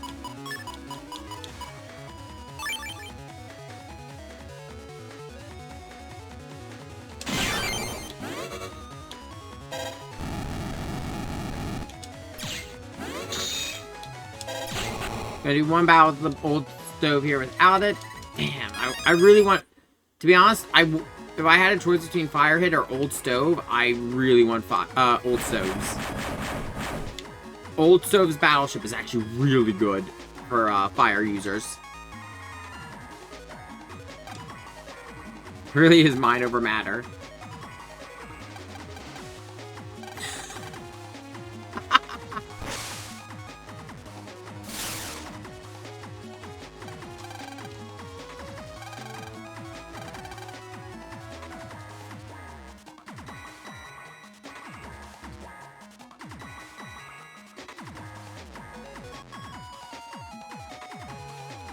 Speaker 2: Gonna do one battle with the old stove here without it. Damn, I really want... To be honest, if I had a choice between Firehit or Old Stove, I really want Old Stoves. Old Stove's battleship is actually really good for fire users. Really is mind over matter.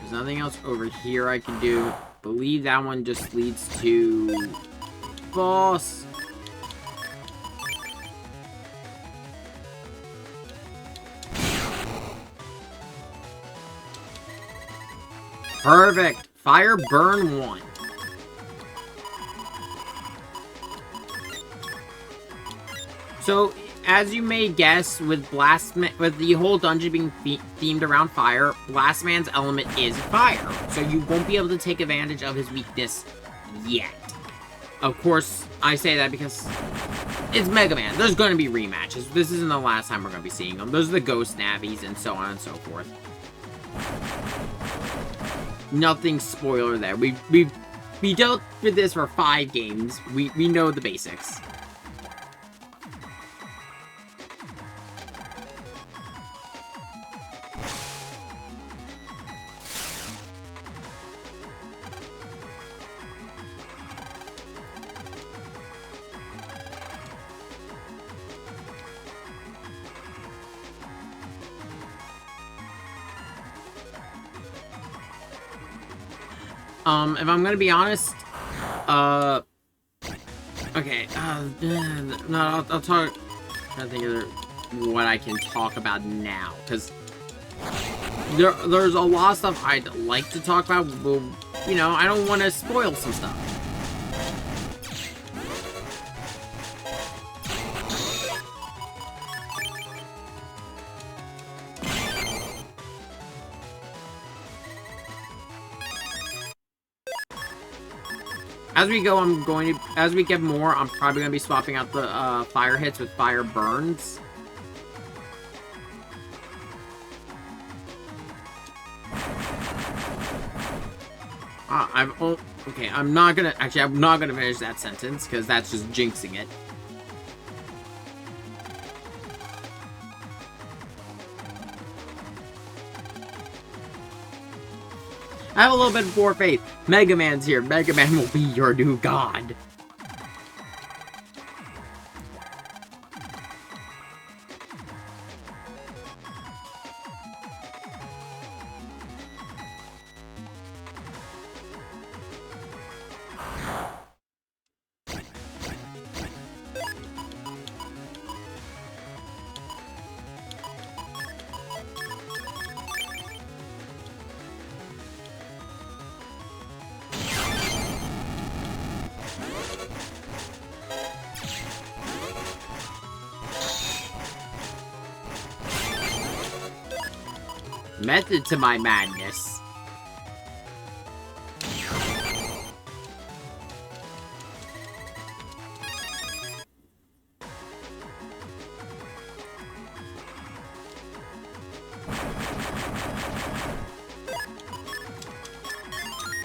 Speaker 2: There's nothing else over here I can do. Believe that one just leads to... boss. Perfect. Fire burn 1. So, as you may guess, with the whole dungeon being themed around fire, Blastman's element is fire. So you won't be able to take advantage of his weakness yet. Of course, I say that because it's Megaman. There's going to be rematches. This isn't the last time we're going to be seeing them. Those are the ghost navies and so on and so forth. Nothing spoiler there. We dealt with this for 5 games. We know the basics. If I'm gonna be honest, okay, no, I'll talk. I think of what I can talk about now, because there's a lot of stuff I'd like to talk about, but, you know, I don't want to spoil some stuff. As we go, as we get more, I'm probably going to be swapping out the fire hits with fire burns. Okay, I'm not gonna finish that sentence, because that's just jinxing it. I have a little bit more faith. Mega Man's here. Mega Man will be your new god. Method to my madness.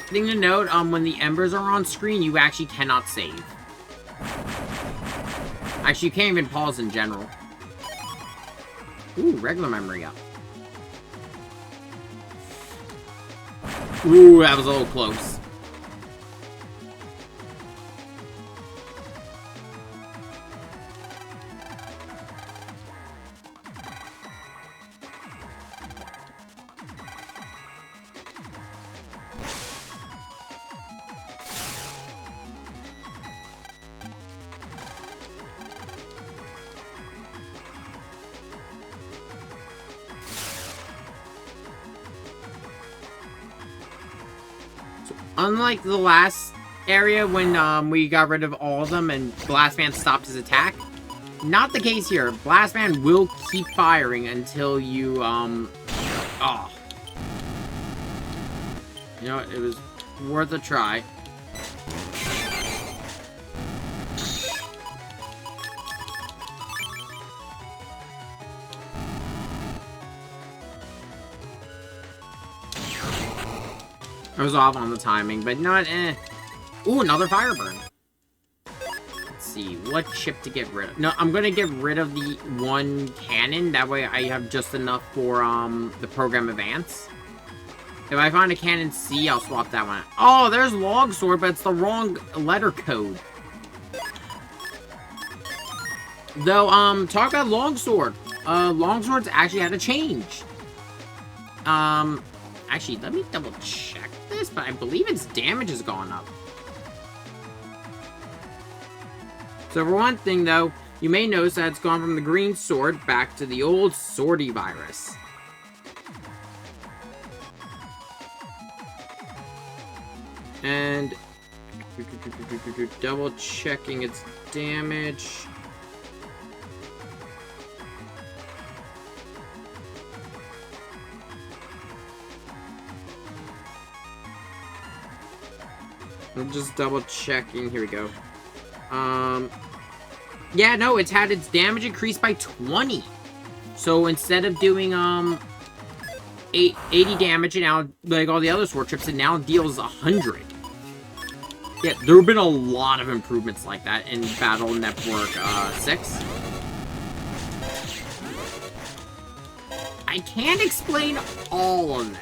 Speaker 2: Thing to note, when the embers are on screen, you actually cannot save. Actually, you can't even pause in general. Ooh, regular memory up. Ooh, that was a little close. Unlike the last area when we got rid of all of them and Blastman stopped his attack, not the case here. Blastman will keep firing until you, oh. You know what? It was worth a try. I was off on the timing, but not Ooh, another fire burn. Let's see, what chip to get rid of? No, I'm gonna get rid of the one cannon. That way I have just enough for the program advance. If I find a cannon C, I'll swap that one out. Oh, there's Longsword, but it's the wrong letter code. Though, talk about Longsword. Longsword's actually had a change. Actually, let me double check this, but I believe its damage has gone up. So for one thing, though, you may notice that it's gone from the green sword back to the old swordy virus. And double checking its damage. I'm just double checking. Here we go. Yeah, no, it's had its damage increased by 20. So instead of doing 80 damage and now like all the other sword trips, it now deals 100. Yeah, there have been a lot of improvements like that in Battle Network 6. I can't explain all of them.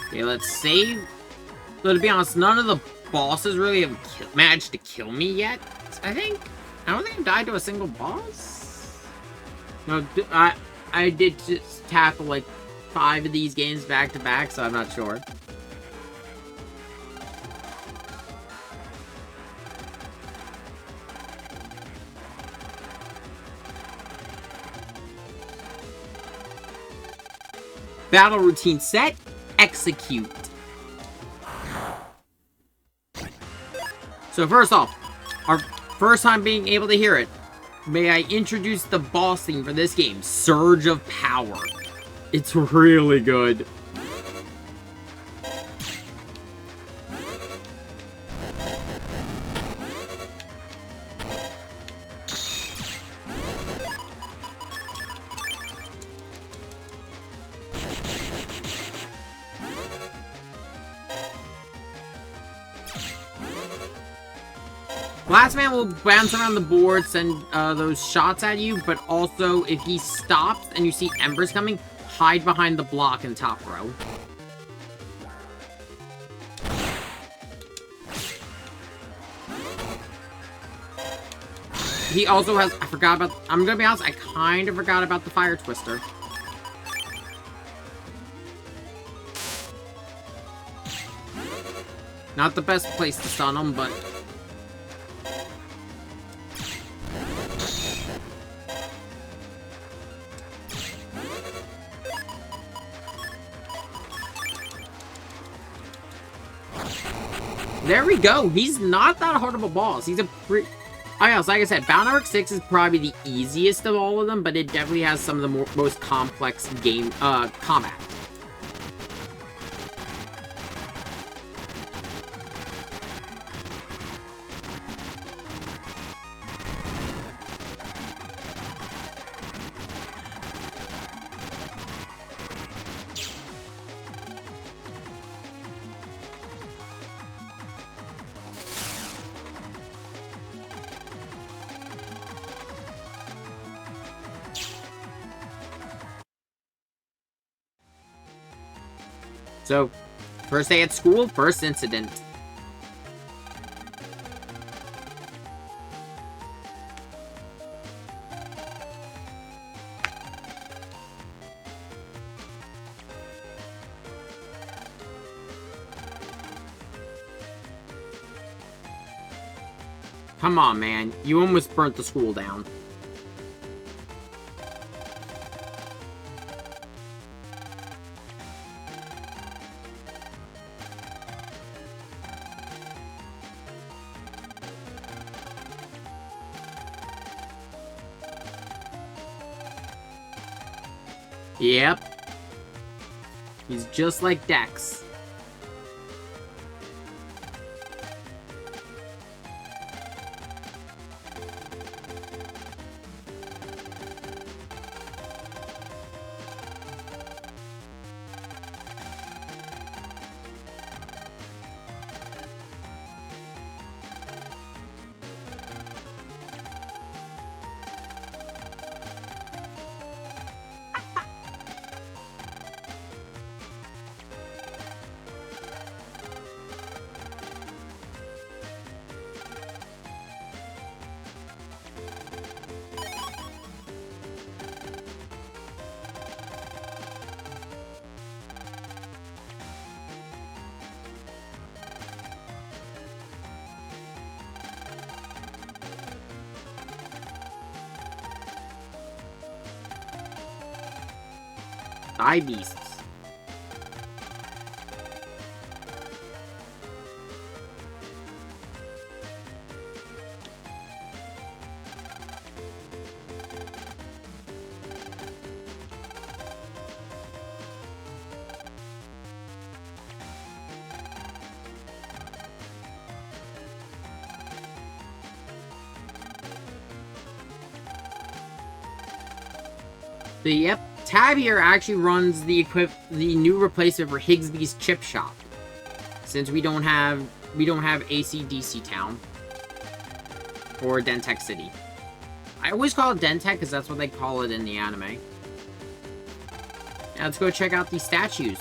Speaker 2: Okay, let's save. So to be honest, none of the bosses really have managed to kill me yet. I don't think I've died to a single boss. No, I did just tackle like 5 of these games back to back, so I'm not sure. Battle routine set, execute. So first off, our first time being able to hear it, may I introduce the boss theme for this game, Surge of Power. It's really good. Last man will bounce around the board, send those shots at you, but also if he stops and you see embers coming, hide behind the block in top row. He also has, I'm gonna be honest, I kind of forgot about the Fire Twister. Not the best place to stun him, but... There we go. He's not that hard of a boss. He's a pretty... like I said, Battle Network 6 is probably the easiest of all of them, but it definitely has some of the most complex game combat. So, first day at school, first incident. Come on, man. You almost burnt the school down. Yep. He's just like Dex. Eye beasts. So, yep, Tab here actually runs the new replacement for Higsby's Chip Shop, since we don't have AC/DC Town or Dentech City. I always call it Dentech because that's what they call it in the anime. Now let's go check out these statues.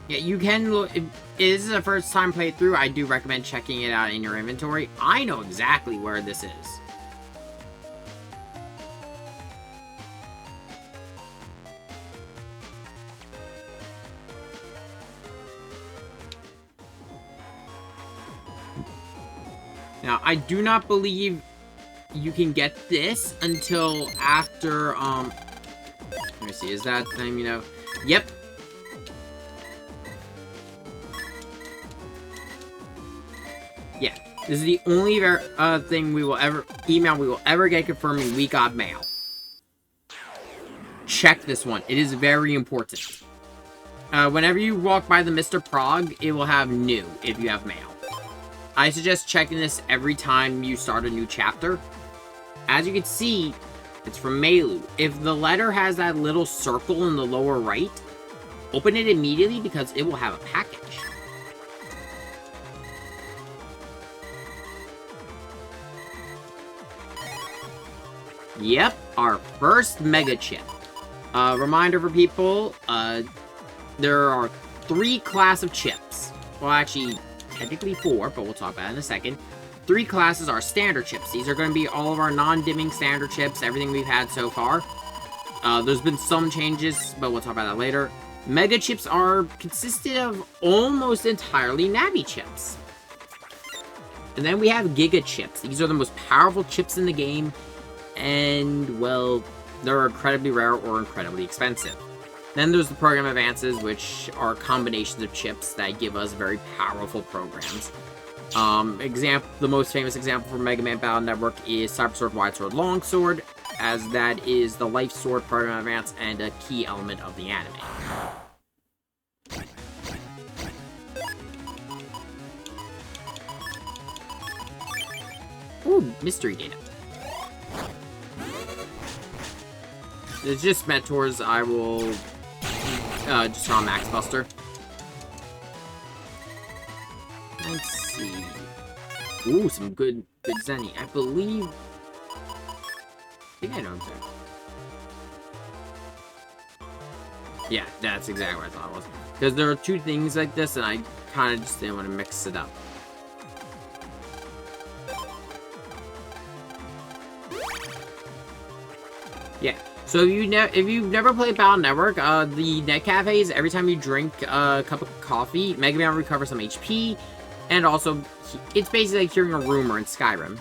Speaker 2: Yeah, you can look. If this is a first time playthrough, I do recommend checking it out in your inventory. I know exactly where this is. Now, I do not believe you can get this until after, let me see, is that thing, you know? Yep. Yeah, this is the only thing we will ever, email we will ever get confirming we got mail. Check this one. It is very important. Whenever you walk by the Mr. Prog, it will have new if you have mail. I suggest checking this every time you start a new chapter. As you can see, it's from Melu. If the letter has that little circle in the lower right, open it immediately because it will have a package. Yep, our first Mega Chip. Reminder for people, there are 3 class of chips. Well, actually, technically 4, but we'll talk about it in a second. 3 classes are standard chips. These are going to be all of our non-dimming standard chips, everything we've had so far. There's been some changes, but we'll talk about that later. Mega chips are consisted of almost entirely Navi chips. And then we have Giga chips. These are the most powerful chips in the game, and, well, they're incredibly rare or incredibly expensive. Then there's the program advances, which are combinations of chips that give us very powerful programs. The most famous example for Megaman Battle Network is Cyber Sword, Wide Sword, Long Sword, as that is the Life Sword program advance and a key element of the anime. Ooh, mystery data. It's just Mentors. I will just draw Max Buster. Let's see. Ooh, some good Zenny. I think I know him there. Yeah, that's exactly what I thought it was. Because there are 2 things like this, and I kind of just didn't want to mix it up. Yeah. So if you've never played Battle Network, the net cafes, every time you drink a cup of coffee, Mega Man recovers some HP, and also, it's basically like hearing a rumor in Skyrim.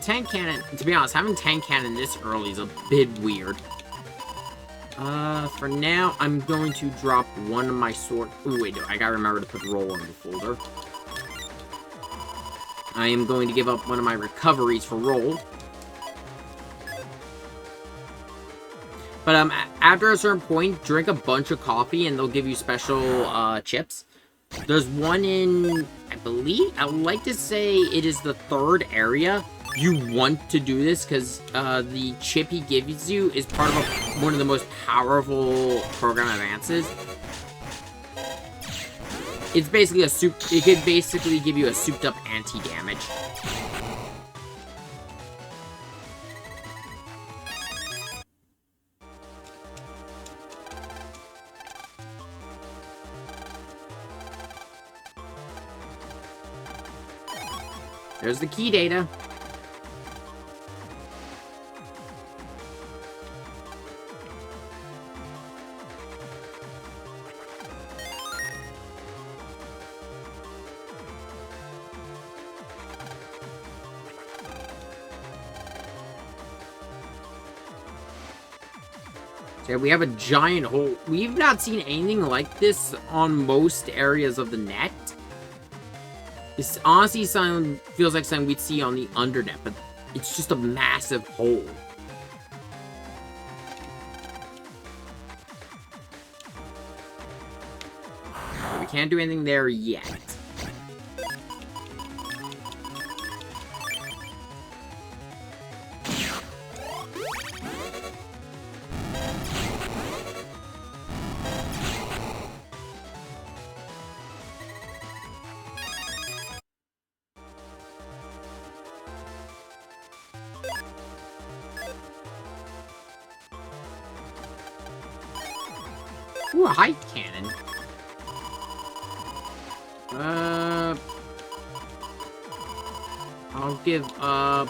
Speaker 2: Tank Cannon, to be honest, having Tank Cannon this early is a bit weird. For now, I'm going to drop one of my sword. Ooh, wait, no, I gotta remember to put roll in the folder. I am going to give up one of my recoveries for roll. But after a certain point, drink a bunch of coffee and they'll give you special chips. There's one in, I believe, I would like to say it is the 3rd area. You want to do this because the chip he gives you is part of one of the most powerful program advances. It's basically it could basically give you a souped up anti-damage. There's the key data. So we have a giant hole. We've not seen anything like this on most areas of the net. This honestly feels like something we'd see on the undernet, but it's just a massive hole. We can't do anything there yet. Ooh, a height cannon. I'll give up...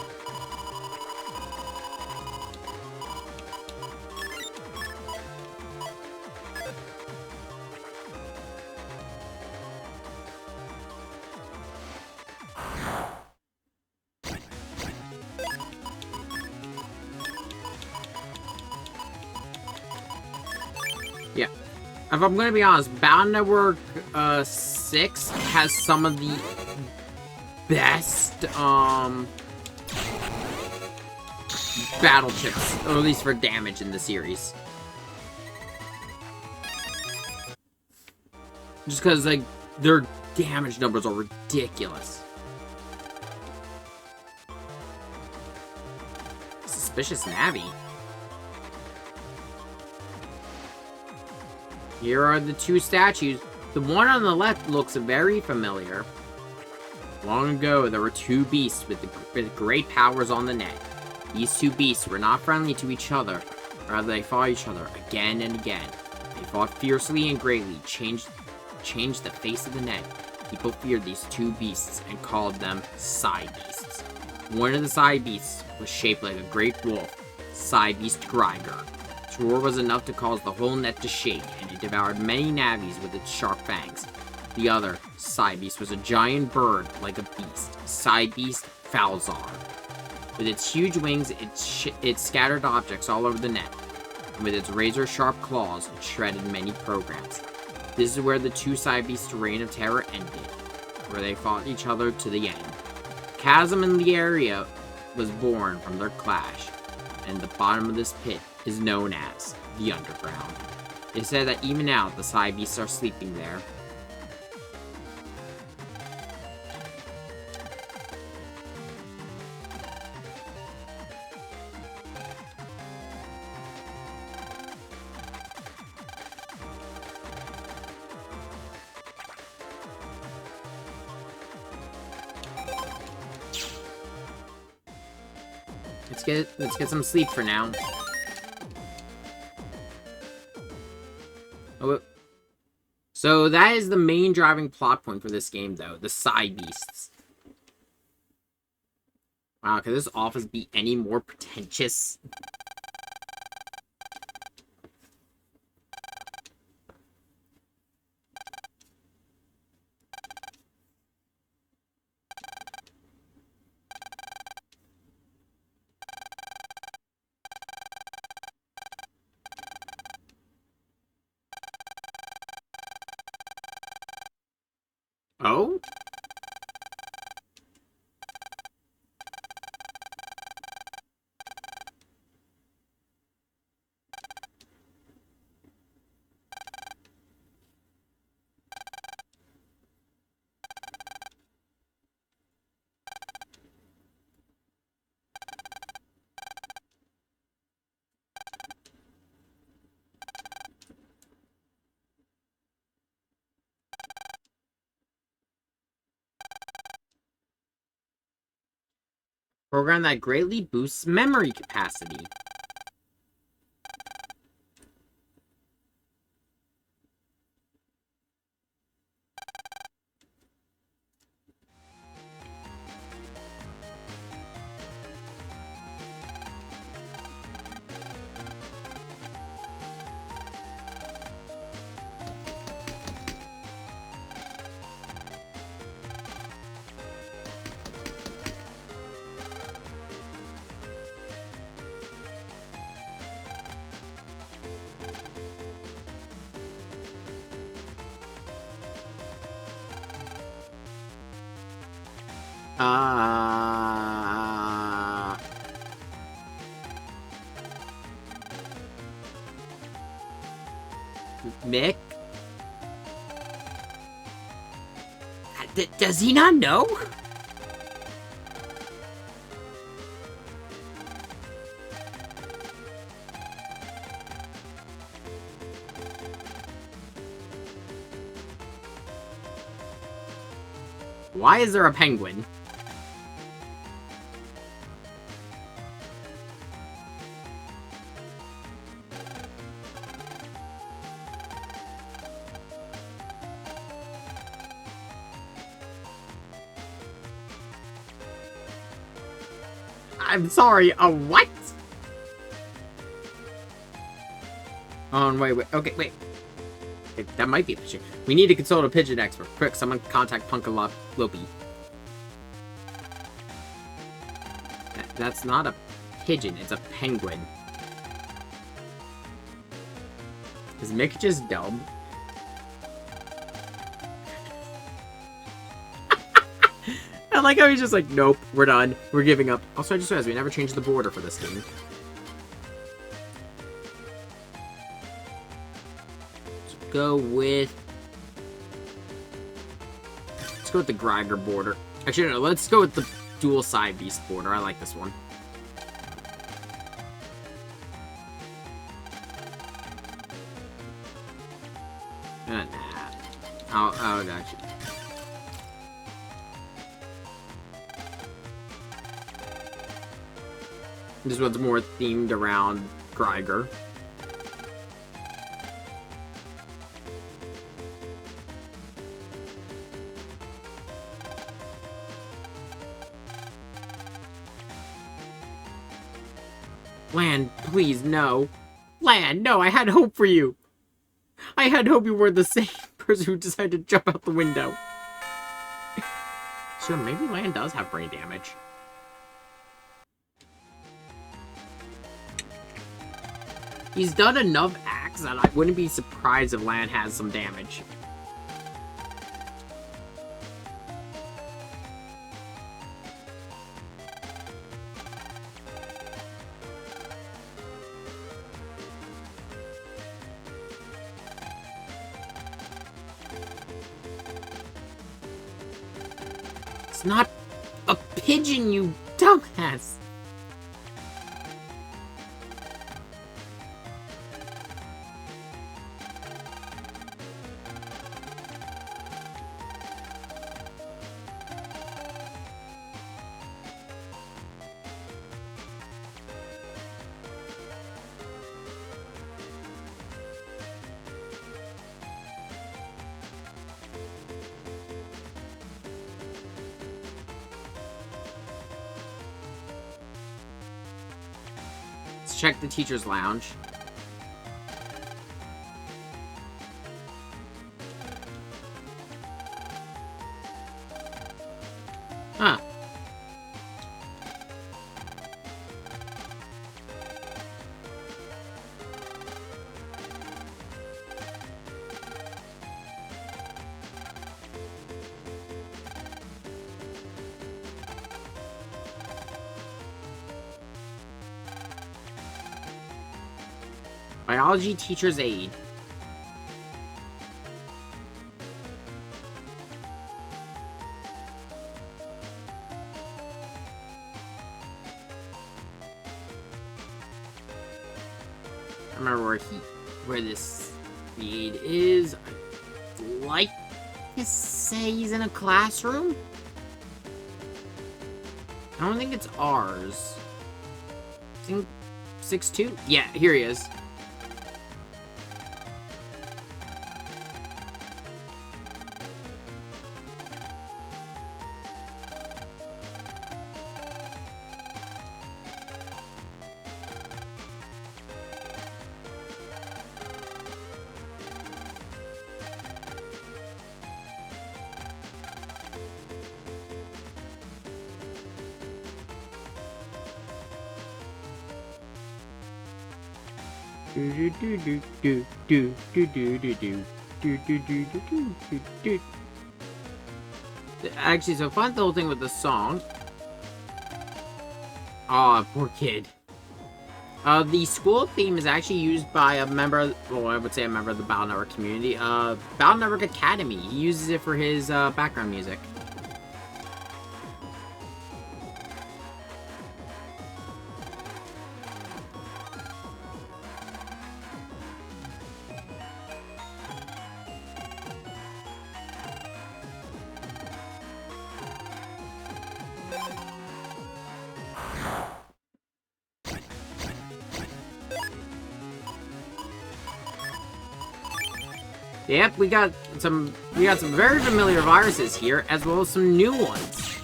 Speaker 2: Yeah. If I'm gonna be honest, Battle Network 6 has some of the best battle chips, or at least for damage in the series. Just because, like, their damage numbers are ridiculous. Suspicious Navi. Here are the two statues. The one on the left looks very familiar. Long ago, there were two beasts with great powers on the net. These two beasts were not friendly to each other, rather they fought each other again and again. They fought fiercely and greatly, changed the face of the net. People feared these two beasts and called them side beasts. One of the side beasts was shaped like a great wolf, Side Beast Greiger. Its roar was enough to cause the whole net to shake, and it devoured many navies with its sharp fangs. The other, Side Beast, was a giant bird, like a beast, Side Beast Falzar. With its huge wings, it scattered objects all over the net, and with its razor-sharp claws, it shredded many programs. This is where the two Side Beasts' reign of terror ended, where they fought each other to the end. A chasm in the area was born from their clash, and the bottom of this pit is known as the Underground. It said that even now, the Side Beasts are sleeping there. Let's get some sleep for now. Oh, so that is the main driving plot point for this game, though. The Side Beasts. Wow, could this office be any more pretentious? Oh? Program that greatly boosts memory capacity. Mick? Does he not know? Why is there a penguin? I'm sorry, a what? Oh, wait. Okay, wait. That might be a pigeon. We need to consult a pigeon expert. Quick, someone contact Punkalopi. That's not a pigeon, it's a penguin. Is Mick just dumb? I like how he's just like, nope, we're done. We're giving up. Also, I just realized we never changed the border for this game. Let's go with the Greiger border. Actually, no, let's go with the dual side beast border. I like this one. Oh, gotcha. This one's more themed around Greiger. Lan, please, no. Lan, no, I had hope for you. I had hope you were the same person who decided to jump out the window. Sure, maybe Lan does have brain damage. He's done enough acts that I wouldn't be surprised if Lan has some damage. It's not a pigeon, you dumbass! Let's check the teacher's lounge. Huh. Biology teacher's aide. I remember where this aide is. I'd like to say he's in a classroom. I don't think it's ours. I think 6-2? Yeah, here he is. Actually, so fun the whole thing with the song. Aw, poor kid. The school theme is actually used by a member, well, I would say a member of the Battle Network community, Battle Network Academy. He uses it for his background music. Yep, we got some very familiar viruses here, as well as some new ones.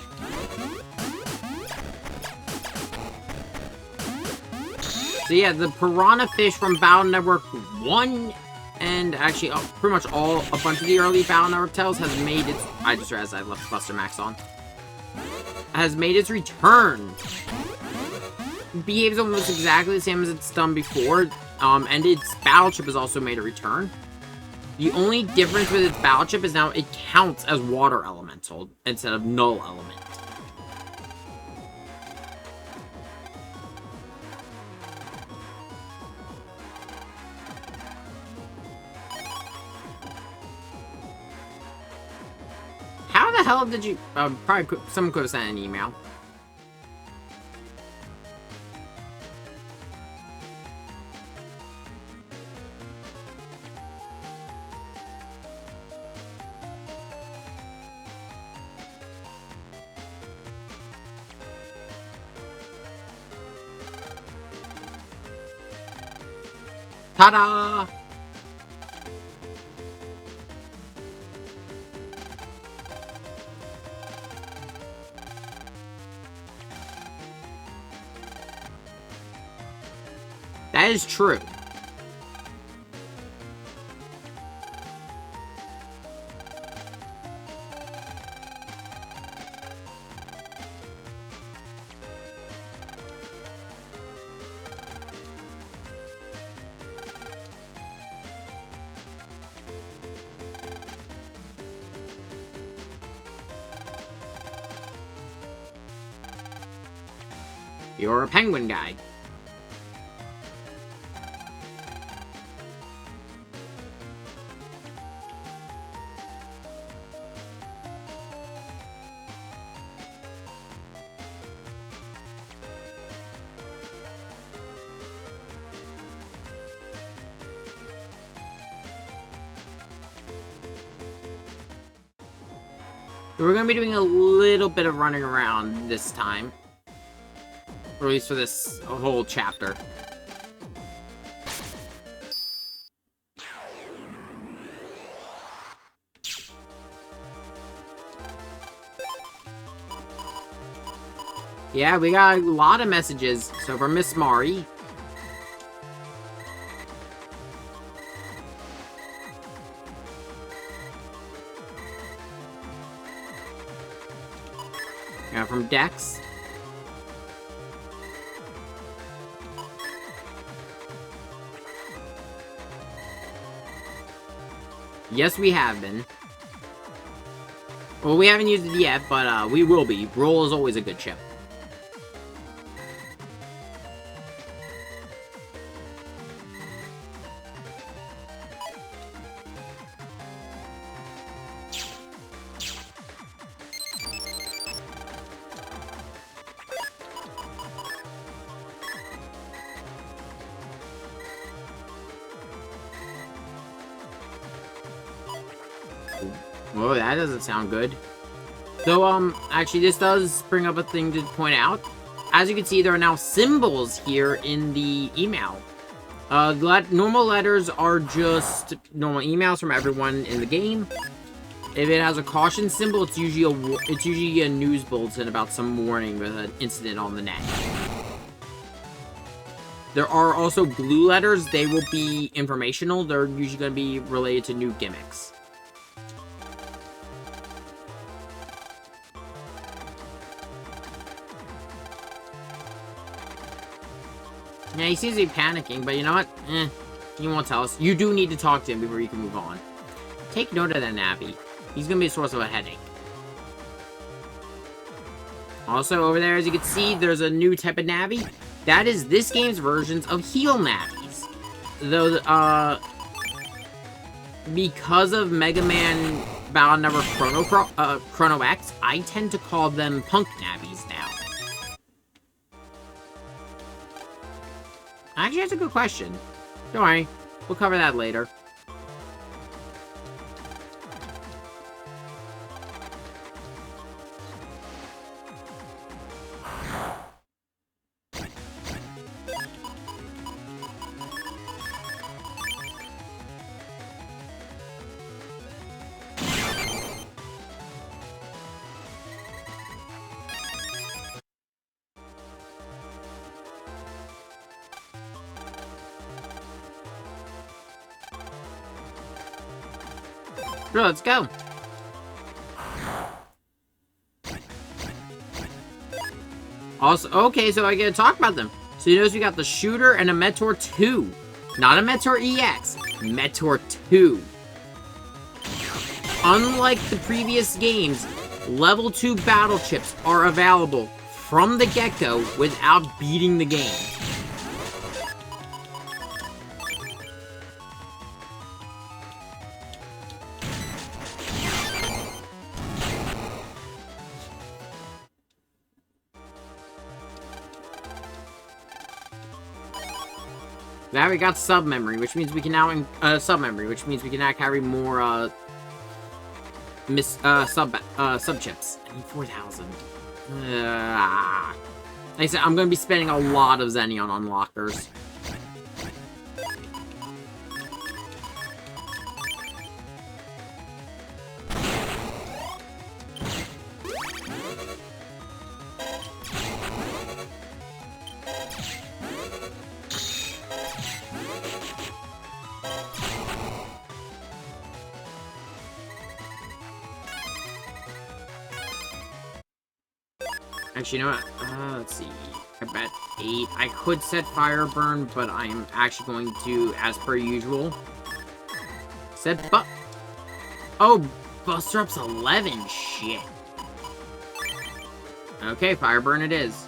Speaker 2: So yeah, the piranha fish from Battle Network 1, and actually pretty much a bunch of the early Battle Network titles has made its... I just realized I left Buster Max on. Has made its return. Behaves almost exactly the same as it's done before, and its battleship has also made a return. The only difference with its battleship is now it counts as water elemental instead of null element. How the hell did you... someone could have sent an email. Ta-da! That is true. You're a penguin guy. We're going to be doing a little bit of running around this time. Or at least for this whole chapter. Yeah, we got a lot of messages. So from Miss Mari. From Dex. Yes, we have been. Well, we haven't used it yet, but we will be. Roll is always a good ship. Whoa, that doesn't sound good. So, actually, this does bring up a thing to point out. As you can see, there are now symbols here in the email. Normal letters are just normal emails from everyone in the game. If it has a caution symbol, it's usually a news bulletin about some warning with an incident on the net. There are also blue letters. They will be informational. They're usually going to be related to new gimmicks. Yeah, he seems to be panicking, but you know what? He won't tell us. You do need to talk to him before you can move on. Take note of that Navi. He's going to be a source of a headache. Also, over there, as you can see, there's a new type of Navi. That is this game's versions of heal Navis. Though, because of Megaman Battle Network Chrono X, I tend to call them Punk Navis now. Actually, that's a good question. Don't worry. We'll cover that later. Sure, let's go. Also, okay, so I gotta talk about them. So you notice we got the Shooter and a Meteor 2. Not a Meteor EX. Meteor 2. Unlike the previous games, level 2 battle chips are available from the get-go without beating the game. Now we got sub-memory, which means we can now carry more sub chips. I need 4,000. Like I said, I'm gonna be spending a lot of Xenion on lockers. Actually, you know what? Let's see. I bet 8. I could set Fire Burn, but I'm actually going to, as per usual, set Oh, Buster Up's 11. Shit. Okay, Fire Burn it is.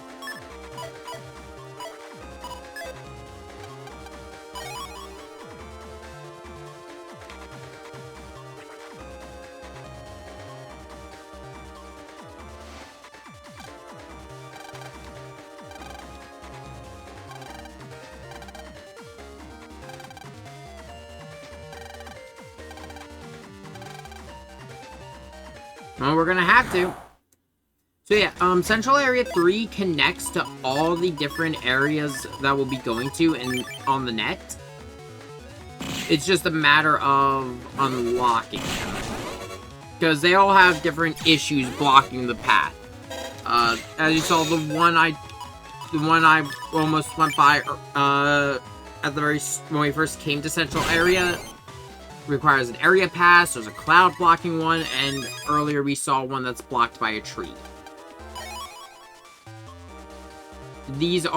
Speaker 2: Well, we're gonna have to. So yeah, Central Area 3 connects to all the different areas that we'll be going to on the net. It's just a matter of unlocking them. Because they all have different issues blocking the path. As you saw, the one I almost went by, when we first came to Central Area, requires an area pass. There's a cloud blocking one, and earlier we saw one that's blocked by a tree. These are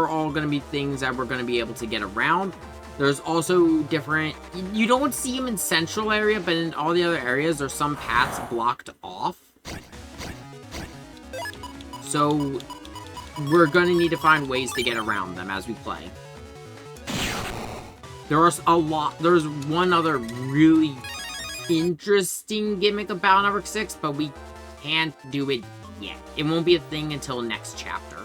Speaker 2: all going to be things that we're going to be able to get around. There's also different, you don't see them in Central Area, but in all the other areas there's some paths blocked off. So we're going to need to find ways to get around them as we play. There's one other really interesting gimmick of Battle Network 6, but we can't do it yet. It won't be a thing until next chapter.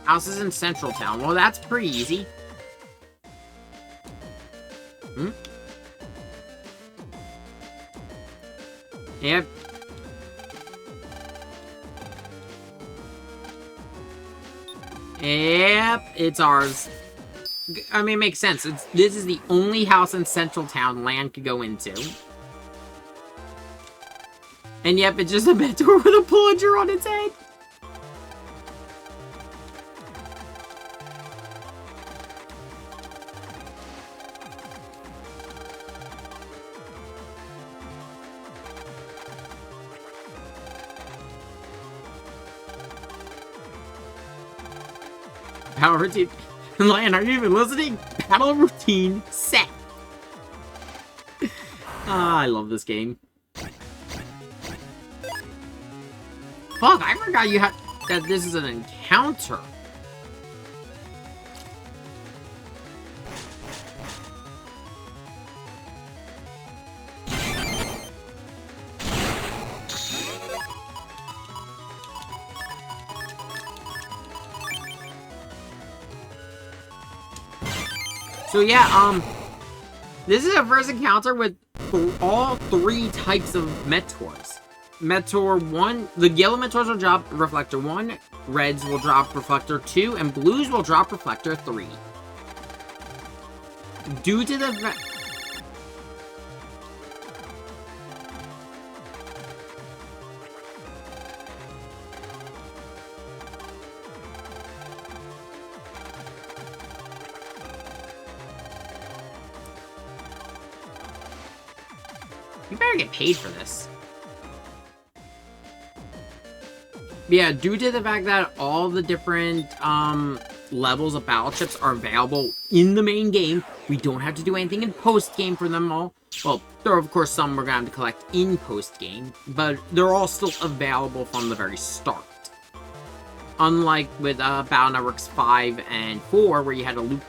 Speaker 2: House is in Central Town. Well, that's pretty easy. Yep. Yep, it's ours. I mean, it makes sense. This is the only house in Central Town land could go into. And yep, it's just a mentor with a plunger on its head. Battle routine. Lion, are you even listening? Battle routine set. I love this game. Fuck, I forgot that this is an encounter. So yeah, this is our first encounter with all three types of Metors. Meteor 1, the yellow Metors will drop Reflector 1, reds will drop Reflector 2, and blues will drop Reflector 3. Due to the... You better get paid for this. Yeah, due to the fact that all the different levels of battleships are available in the main game, we don't have to do anything in post-game for them all. Well, there are of course some we're going to have to collect in post-game, but they're all still available from the very start. Unlike with Battle Networks 5 and 4, where you had to loop,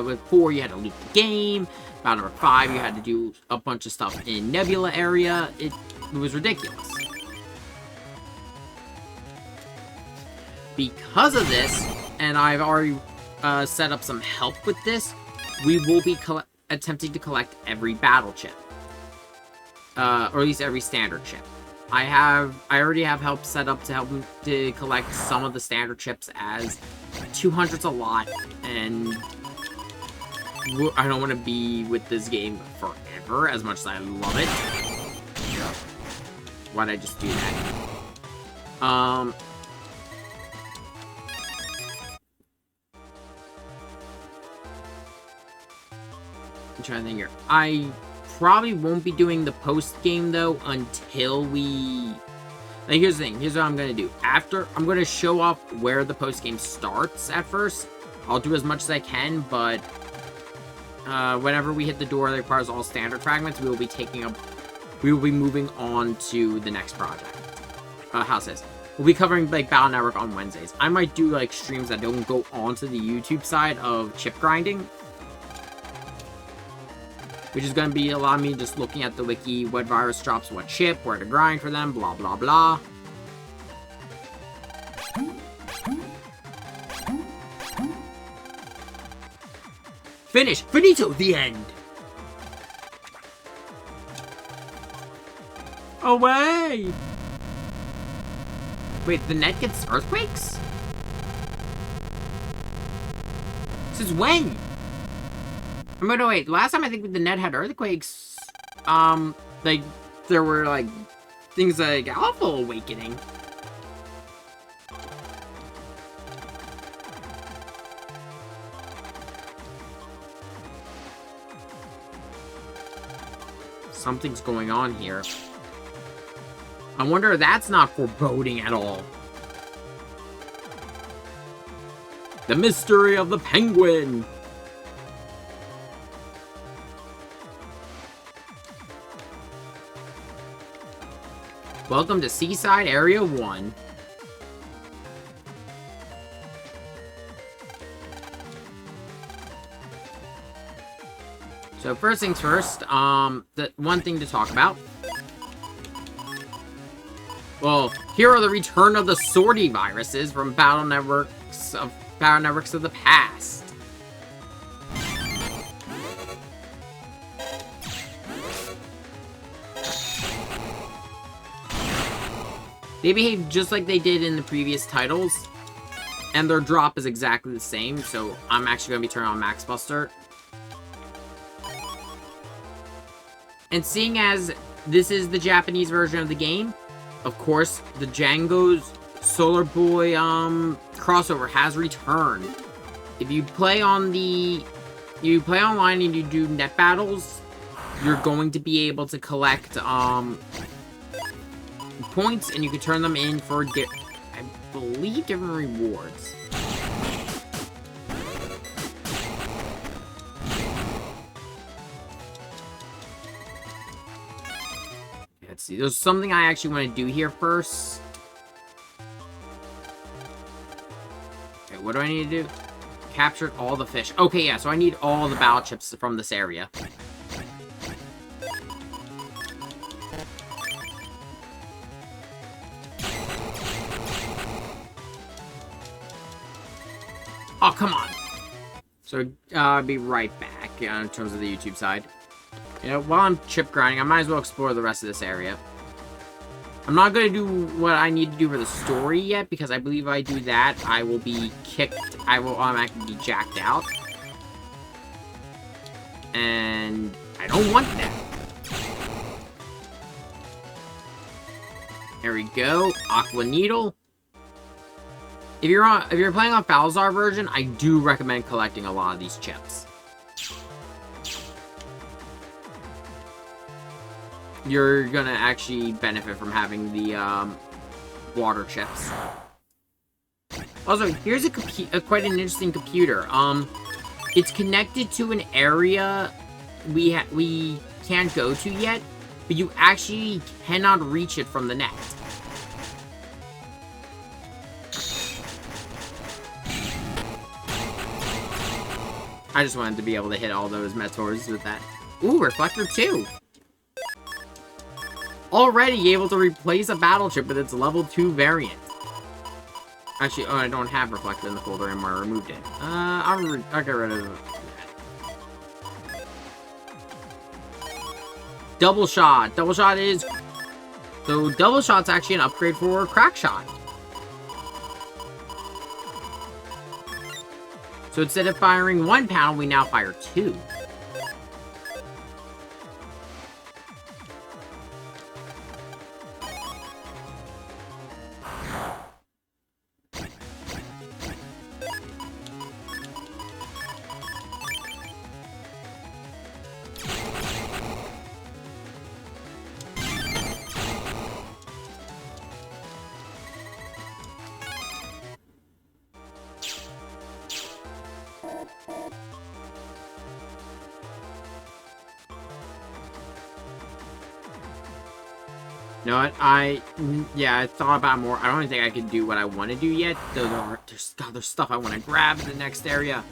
Speaker 2: with 4 you had to loop the game, Battle Network 5 you had to do a bunch of stuff in Nebula area, it was ridiculous. Because of this, and I've already set up some help with this, we will be attempting to collect every battle chip. Or at least every standard chip. I already have help set up to help to collect some of the standard chips, as 200's a lot, and I don't want to be with this game forever, as much as I love it. Why'd I just do that? I'm trying to think here. I probably won't be doing the post-game, though, until we... Like, here's the thing. Here's what I'm going to do. After, I'm going to show off where the post-game starts at first. I'll do as much as I can, but... whenever we hit the door that requires all standard fragments, we will be taking up... We will be moving on to the next project. How's this? We'll be covering, like, Battle Network on Wednesdays. I might do, like, streams that don't go onto the YouTube side of chip grinding, which is going to be a lot of me just looking at the wiki, what virus drops what chip, where to grind for them, blah, blah, blah. Finish! Finito! The end! Away! Wait, the net gets earthquakes? Since when? I'm gonna wait. Last time I think the net had earthquakes, like, there were, like, things like Alpha Awakening. Something's going on here. I wonder if that's not foreboding at all. The mystery of the penguin! Welcome to Seaside Area 1. So first things first, the one thing to talk about. Well, here are the return of the sortie viruses from Battle Networks of the past. They behave just like they did in the previous titles, and their drop is exactly the same, so I'm actually going to be turning on Max Buster. And seeing as this is the Japanese version of the game, of course, the Django's Solar Boy crossover has returned. If you play on online and you do net battles, you're going to be able to collect points, and you can turn them in for, I believe, different rewards. Let's see. There's something I actually want to do here first. Okay, what do I need to do? Captured all the fish. Okay, yeah, so I need all the battle chips from this area. Oh, come on. So, I'll be right back in terms of the YouTube side. You know, while I'm chip grinding, I might as well explore the rest of this area. I'm not going to do what I need to do for the story yet, because I believe if I do that, I will be kicked. I will automatically be jacked out. And I don't want that. There we go. Aqua Needle. If you're playing on Falzar version, I do recommend collecting a lot of these chips. You're gonna actually benefit from having the water chips. Also, here's quite an interesting computer. It's connected to an area we can't go to yet, but you actually cannot reach it from the net. I just wanted to be able to hit all those Metors with that. Ooh, Reflector 2! Already able to replace a battle chip with its level 2 variant. Actually, oh, I don't have Reflector in the folder anymore. I removed it. I'll get rid of it. Double Shot. Double Shot is... So, Double Shot's actually an upgrade for Crack Shot. So, instead of firing 1 panel, we now fire 2. You know what? I thought about more. I don't think I can do what I want to do yet. There's stuff I want to grab in the next area.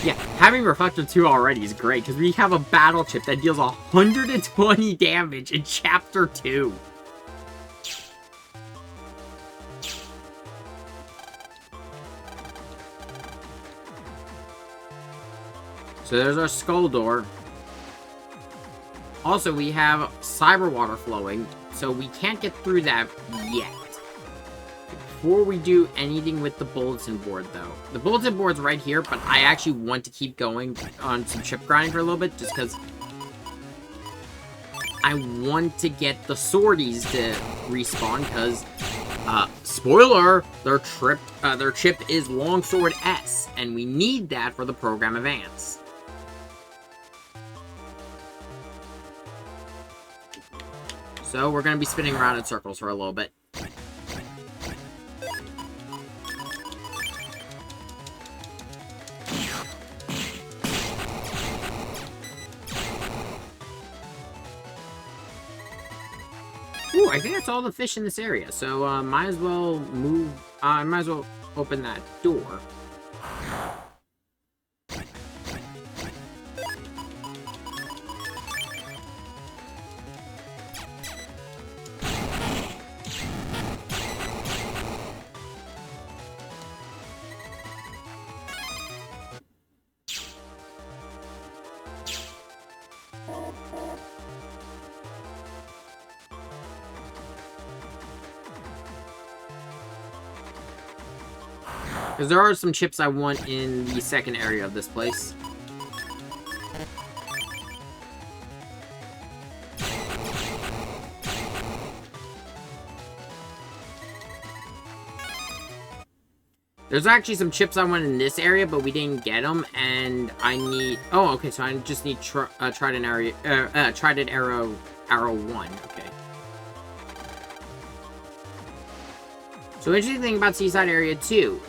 Speaker 2: Yeah, having Reflector 2 already is great, because we have a battle chip that deals 120 damage in Chapter 2. So there's our skull door. Also, we have cyber water flowing, so we can't get through that yet. Before we do anything with the bulletin board, though. The bulletin board's right here, but I actually want to keep going on some chip grinding for a little bit, just because I want to get the sorties to respawn, because, spoiler, their chip is Longsword S, and we need that for the program Advance. So we're going to be spinning around in circles for a little bit. Ooh, I think that's all the fish in this area. So might as well move. I might as well open that door. Because there are some chips I want in the second area of this place. There's actually some chips I want in this area, but we didn't get them, and I need... Oh, okay, so I just need Trident Arrow 1. Okay. So interesting thing about Seaside Area 2,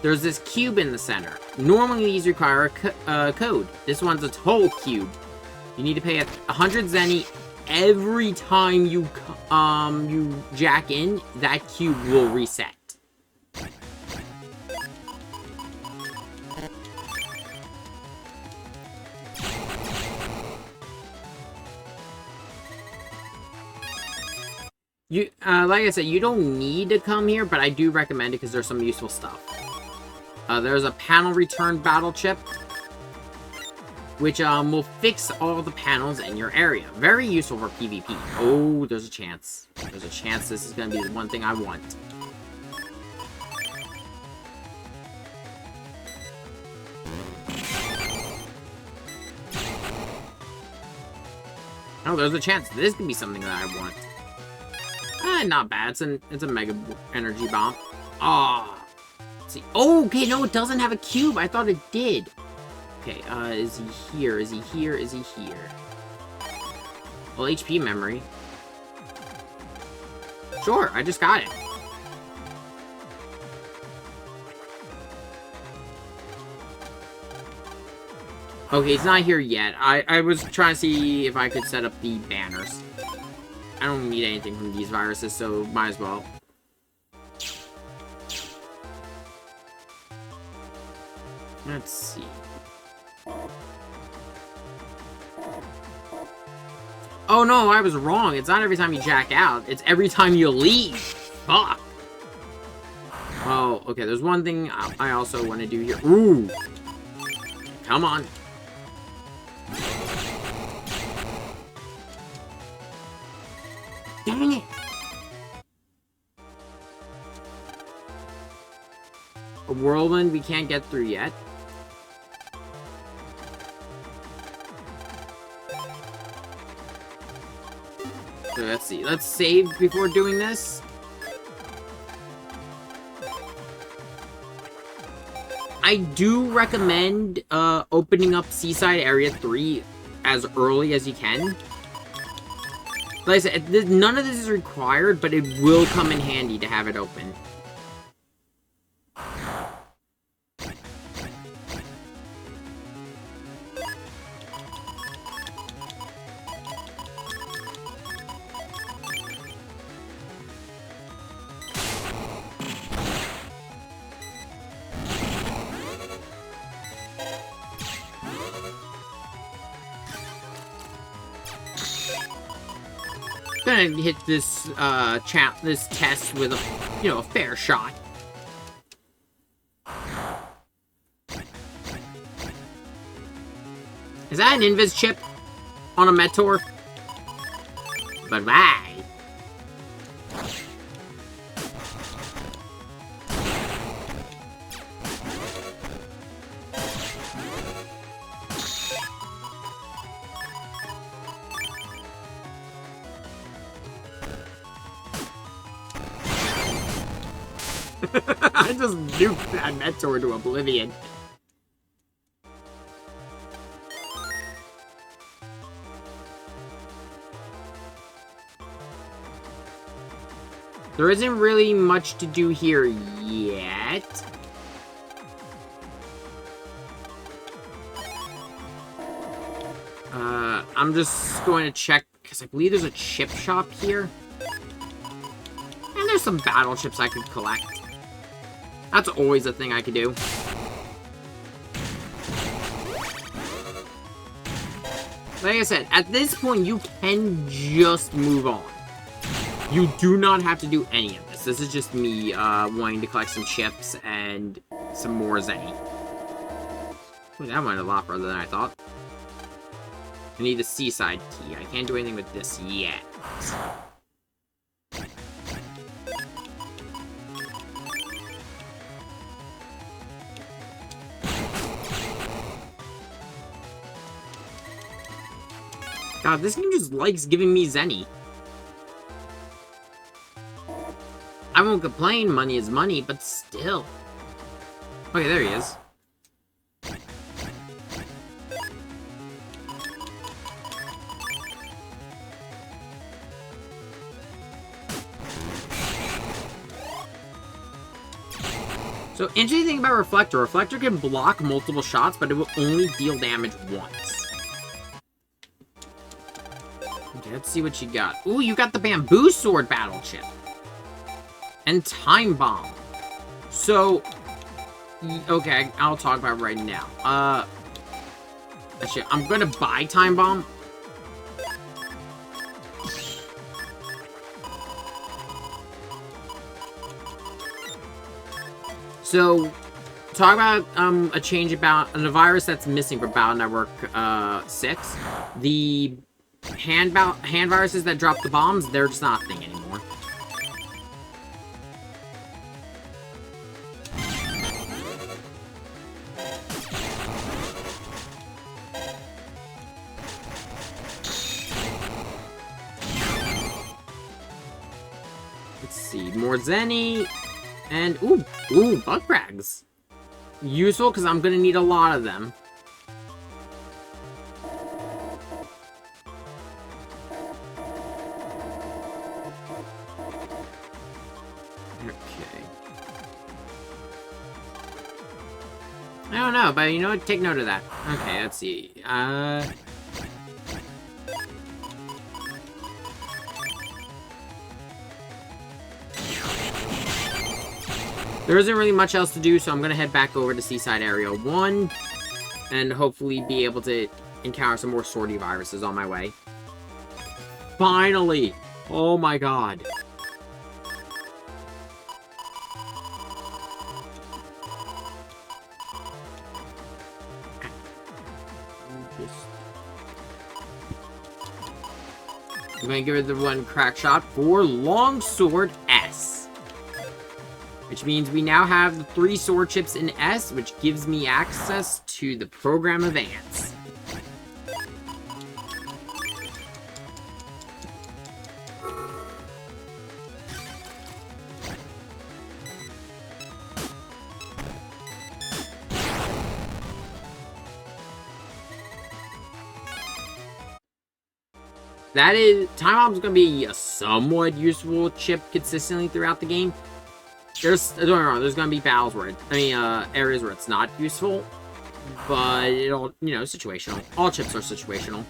Speaker 2: there's this cube in the center. Normally these require a code. This one's a whole cube. You need to pay 100 zenny every time you jack in. That cube will reset. You, like I said, you don't need to come here, but I do recommend it because there's some useful stuff. There's a panel return battle chip, which will fix all the panels in your area. Very useful for PvP. Oh, there's a chance. There's a chance this is going to be the one thing I want. Oh, there's a chance this could be something that I want. Not bad. It's a Mega Energy Bomb. Ah. See. Oh, okay, no, it doesn't have a cube. I thought it did. Okay, is he here? Is he here? Is he here? Well, HP memory. Sure, I just got it. Okay, he's not here yet. I was trying to see if I could set up the banners. I don't need anything from these viruses, so might as well. Let's see. Oh no, I was wrong. It's not every time you jack out. It's every time you leave. Fuck. Oh, okay. There's one thing I also want to do here. Ooh. Come on. Dang it. A whirlwind we can't get through yet. So let's see. Let's save before doing this. I do recommend opening up Seaside Area 3 as early as you can. Like I said, none of this is required, but it will come in handy to have it open. Gonna hit this this test with a fair shot. Is that an invis chip on a Meteor? Bye-bye. I just nuked that Meteor to oblivion. There isn't really much to do here yet. I'm just going to check, because I believe there's a chip shop here. And there's some battle chips I could collect. That's always a thing I could do. Like I said, at this point, you can just move on. You do not have to do any of this. This is just me wanting to collect some chips and some more Zenny. Ooh, that went a lot further than I thought. I need the Seaside key. I can't do anything with this yet. God, this game just likes giving me Zenny. I won't complain, money is money, but still. Okay, there he is. So, interesting thing about Reflector. Reflector can block multiple shots, but it will only deal damage once. Okay, let's see what you got. Ooh, you got the Bamboo Sword battle chip. And Time Bomb. So, okay, I'll talk about it right now. Actually, I'm gonna buy Time Bomb. So, talk about a change about a virus that's missing from Battle Network 6. The hand viruses that drop the bombs, they're just not a thing anymore. Let's see, more Zenny, and ooh, bug frags. Useful because I'm gonna need a lot of them. Okay. I don't know, but you know what? Take note of that. Okay, let's see. There isn't really much else to do, so I'm gonna head back over to Seaside Area 1 and hopefully be able to encounter some more sortie viruses on my way. Finally! Oh my god. I'm gonna give it the one crack shot for Longsword S. Which means we now have the 3 sword chips in S, which gives me access to the program of ants. That is, Time Bomb's gonna be a somewhat useful chip consistently throughout the game. Don't get me wrong, there's gonna be battles where areas where it's not useful, but it'll, situational. All chips are situational.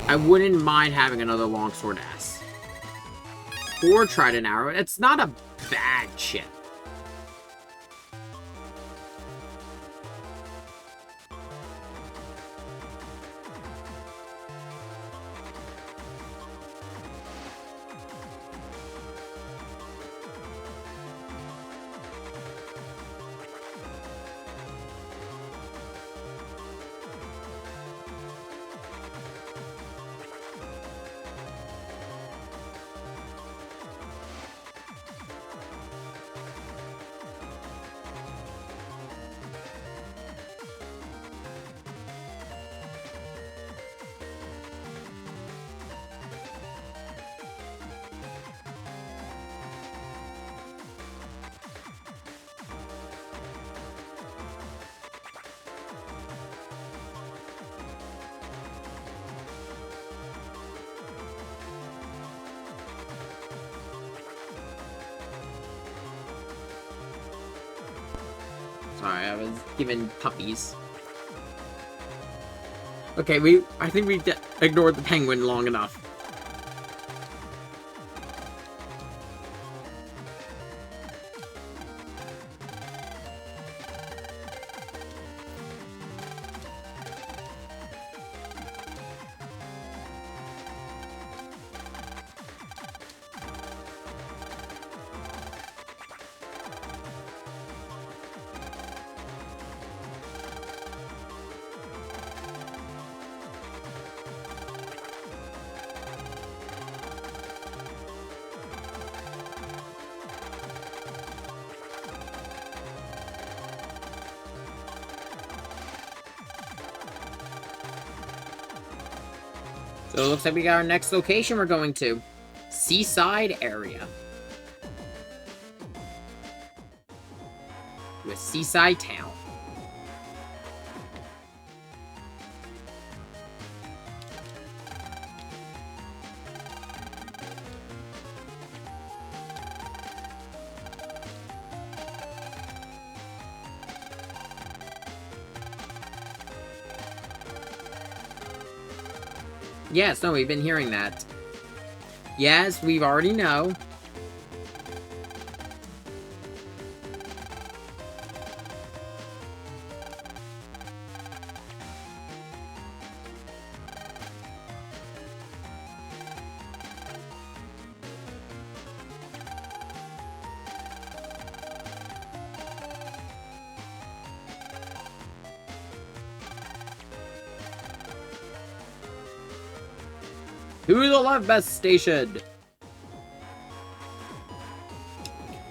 Speaker 2: I wouldn't mind having another Longsword S. Or Trident Arrow. It's not a bad chip. Sorry, I was given puppies. Okay, I think we ignored the penguin long enough. So it looks like we got our next location we're going to. Seaside Area. To a seaside town. Yes, no, we've been hearing that. Yes, we've already know. To the left bus station!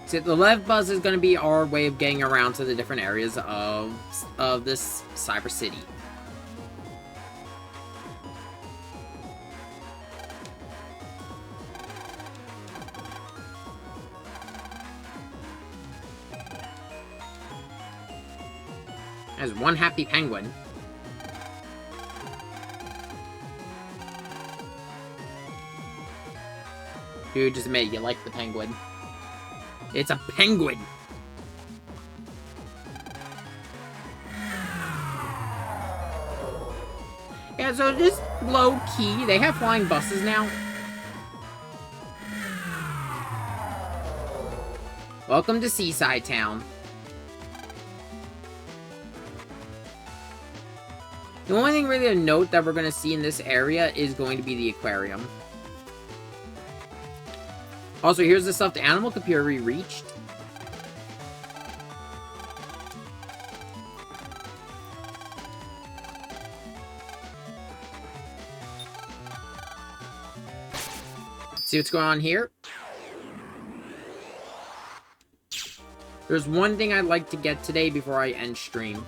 Speaker 2: So the left bus is going to be our way of getting around to the different areas of this Cyber City. There's one happy penguin. Dude, just admit you like the penguin. It's a penguin! Yeah, so just low-key. They have flying buses now. Welcome to Seaside Town. The only thing really to note that we're going to see in this area is going to be the aquarium. Also, here's the stuffed animal computer we reached. See what's going on here? There's one thing I'd like to get today before I end stream.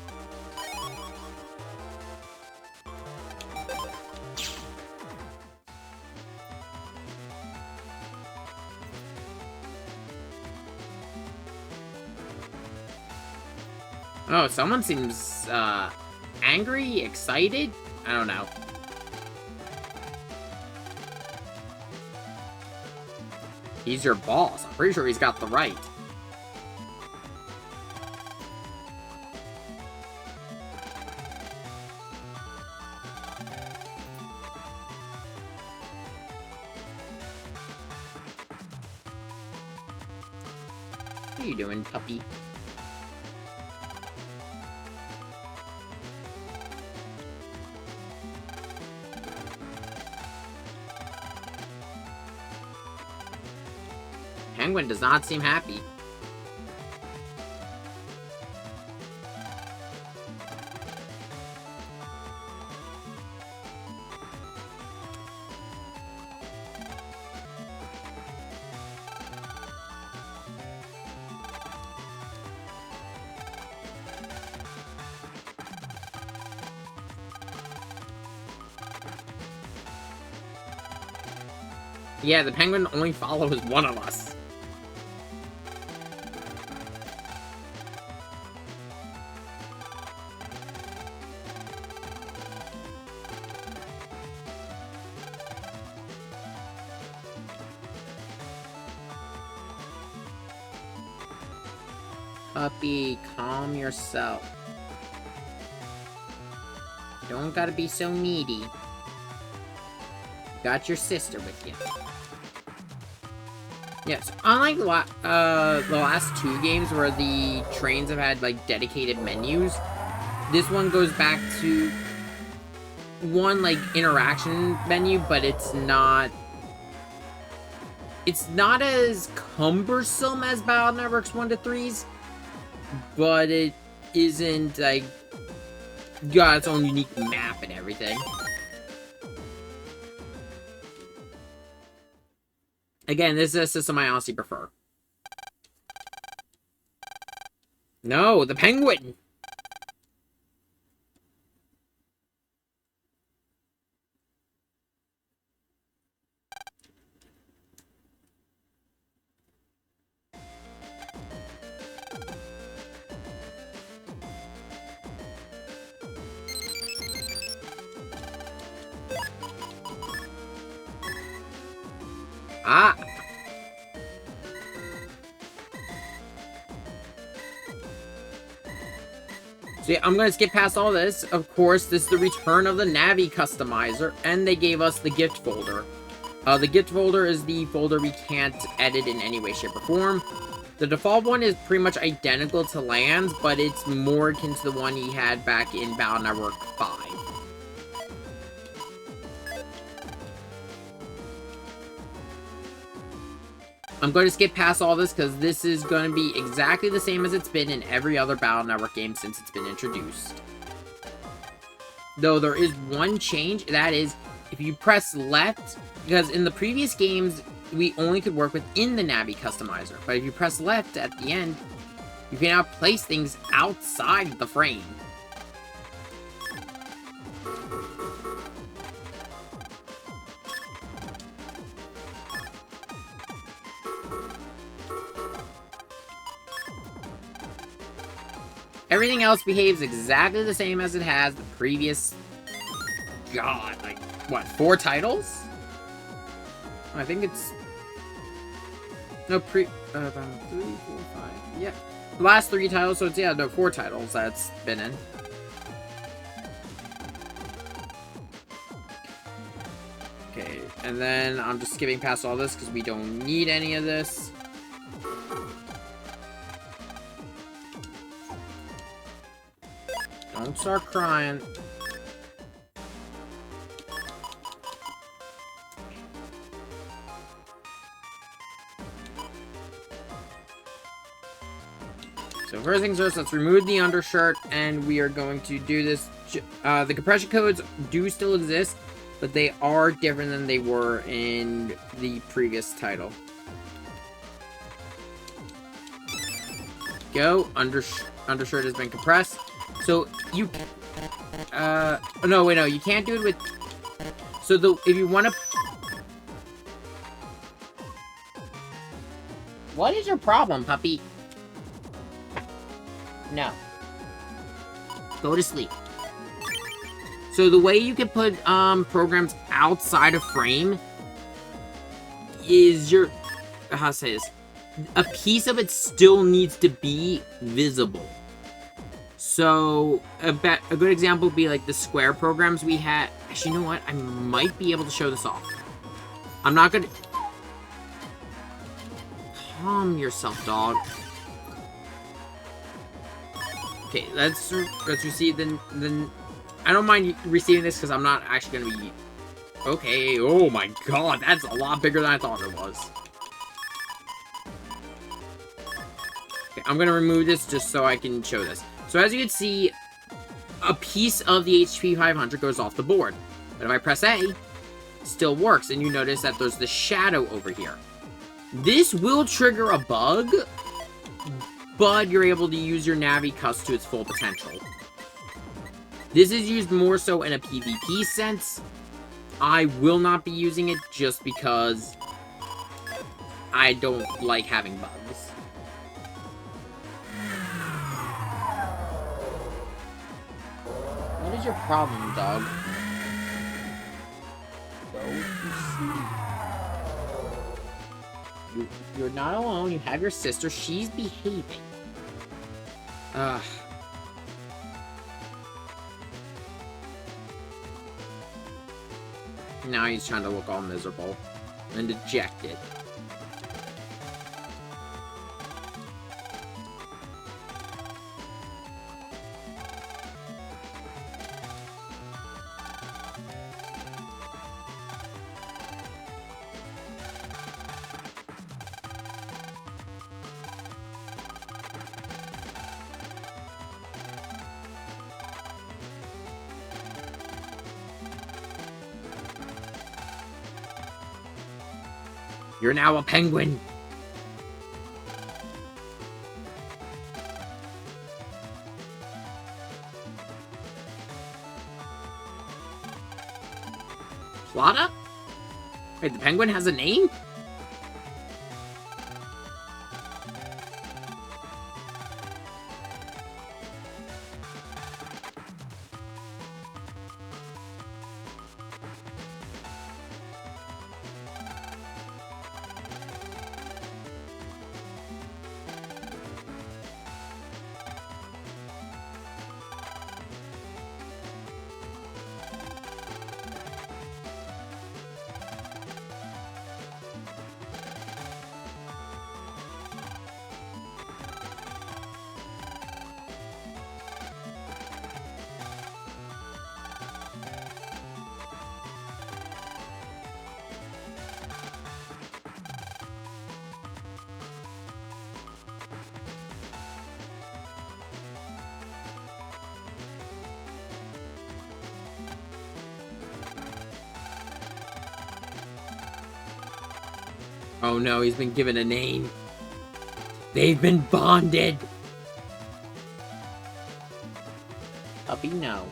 Speaker 2: Oh, someone seems, angry, excited? I don't know. He's your boss. I'm pretty sure he's got the right. What are you doing, puppy? Penguin does not seem happy. Yeah, the penguin only follows one of us. Puppy, calm yourself. Don't gotta be so needy. Got your sister with you. Yes, unlike the last two games where the trains have had, like, dedicated menus, this one goes back to one, like, interaction menu, but it's not as cumbersome as Battle Networks 1 to 3's, but it isn't, like, got its own unique map and everything. Again, this is a system I honestly prefer. No, the penguin! Ah! So yeah, I'm gonna skip past all this. Of course, this is the return of the Navi customizer, and they gave us the gift folder. The gift folder is the folder we can't edit in any way, shape, or form. The default one is pretty much identical to Land's, but it's more akin to the one he had back in Battle Network 5. I'm going to skip past all this because this is going to be exactly the same as it's been in every other Battle Network game since it's been introduced. Though there is one change, that is, if you press left, because in the previous games, we only could work within the Navi customizer. But if you press left at the end, you can now place things outside the frame. Everything else behaves exactly the same as it has the previous... God, like, what, 4 titles? I think it's... No, 3, 4, 5, yeah. The last 3 titles, so it's, yeah, no, 4 titles that's been in. Okay, and then I'm just skipping past all this because we don't need any of this. Don't start crying. So first things first, let's remove the undershirt, and we are going to do this. The compression codes do still exist, but they are different than they were in the previous title. Go. Undershirt has been compressed. So you... no, wait, no. You can't do it with... So if you want to... What is your problem, puppy? No. Go to sleep. So the way you can put programs outside of frame is your... How to say this? A piece of it still needs to be visible. So a good example would be like the square programs we had. Actually, you know what? I might be able to show this off. I'm not gonna... Calm yourself, dog. Okay, let's receive then I don't mind receiving this because I'm not actually gonna be... Okay, oh my god, that's a lot bigger than I thought it was. Okay, I'm gonna remove this just so I can show this. So as you can see, a piece of the HP 500 goes off the board. But if I press A, it still works, and you notice that there's the shadow over here. This will trigger a bug, but you're able to use your Navi Cust to its full potential. This is used more so in a PvP sense. I will not be using it just because I don't like having bugs. What is your problem, dog? Go to sleep. You're not alone. You have your sister. She's behaving. Ugh. Now he's trying to look all miserable and dejected. You're now a penguin. Plata? Wait, the penguin has a name? Oh no, he's been given a name. They've been bonded. Puppy, no.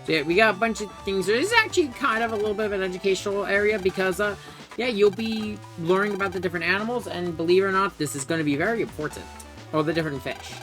Speaker 2: So yeah, we got a bunch of things. This is actually kind of a little bit of an educational area because, yeah, you'll be learning about the different animals, and believe it or not, this is going to be very important. Oh, the different fish.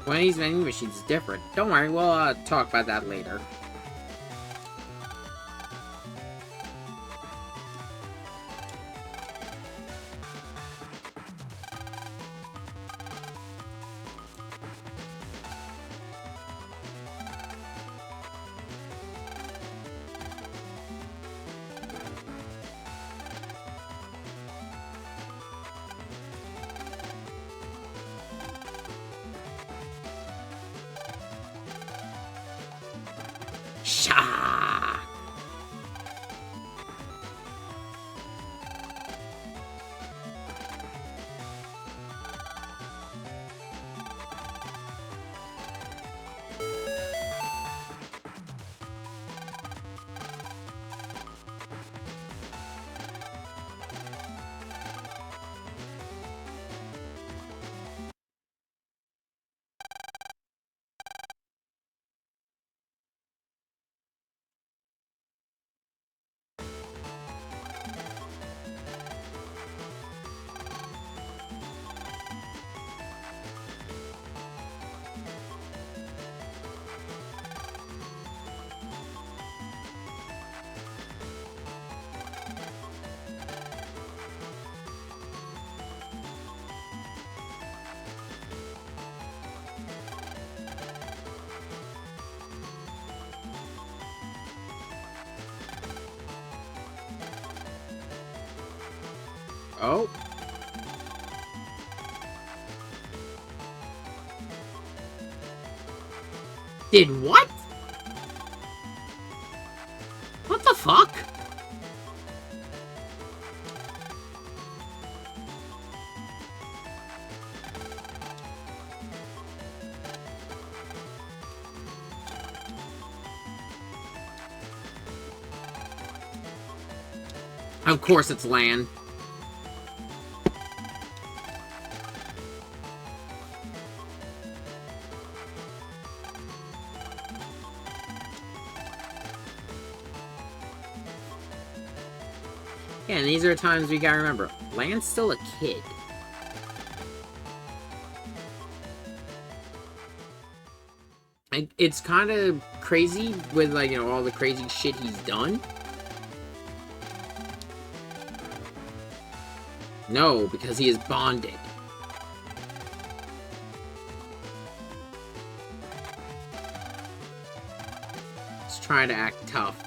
Speaker 2: One of these vending machines is different. Don't worry, we'll talk about that later. Sha! Oh. Did what? What the fuck? Of course it's Lan. Yeah, and these are times we gotta remember, Lan's still a kid. It's kind of crazy with, like, you know, all the crazy shit he's done. No, because he is bonded. He's trying to act tough.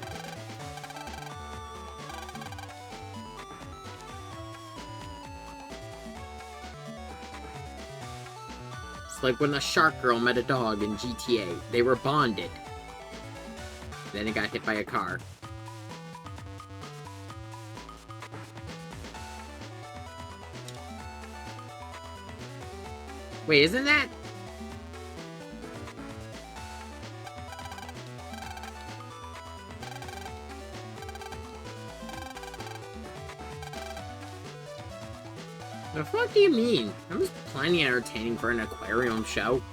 Speaker 2: It's like when the shark girl met a dog in GTA. They were bonded. Then it got hit by a car. Wait, isn't that? The fuck do you mean? I'm just plenty entertaining for an aquarium show.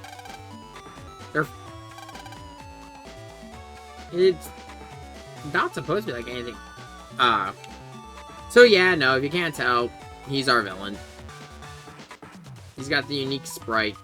Speaker 2: not supposed to be like anything. So yeah, no, if you can't tell, he's our villain. He's got the unique sprite.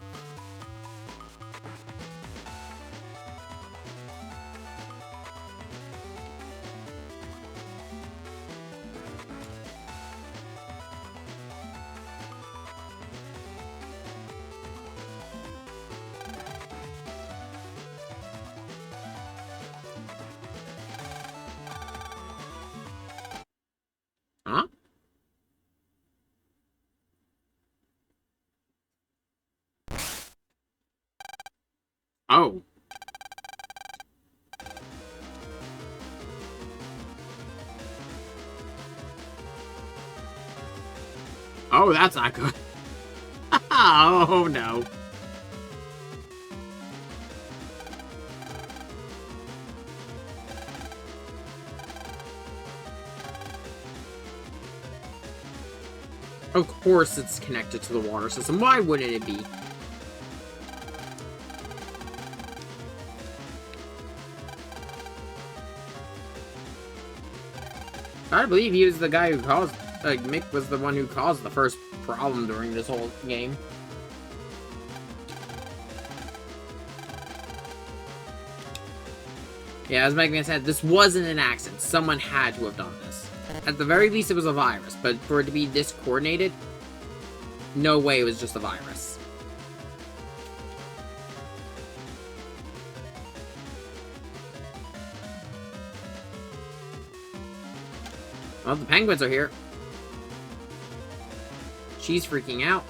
Speaker 2: Huh? Oh. Oh, that's not good. Oh, no. Of course it's connected to the water system. Why wouldn't it be? I believe he was the guy who caused... Mick was the one who caused the first problem during this whole game. Yeah, as Megaman said, this wasn't an accident. Someone had to have done this. At the very least, it was a virus. But for it to be this coordinated, no way it was just a virus. Well, the penguins are here. She's freaking out.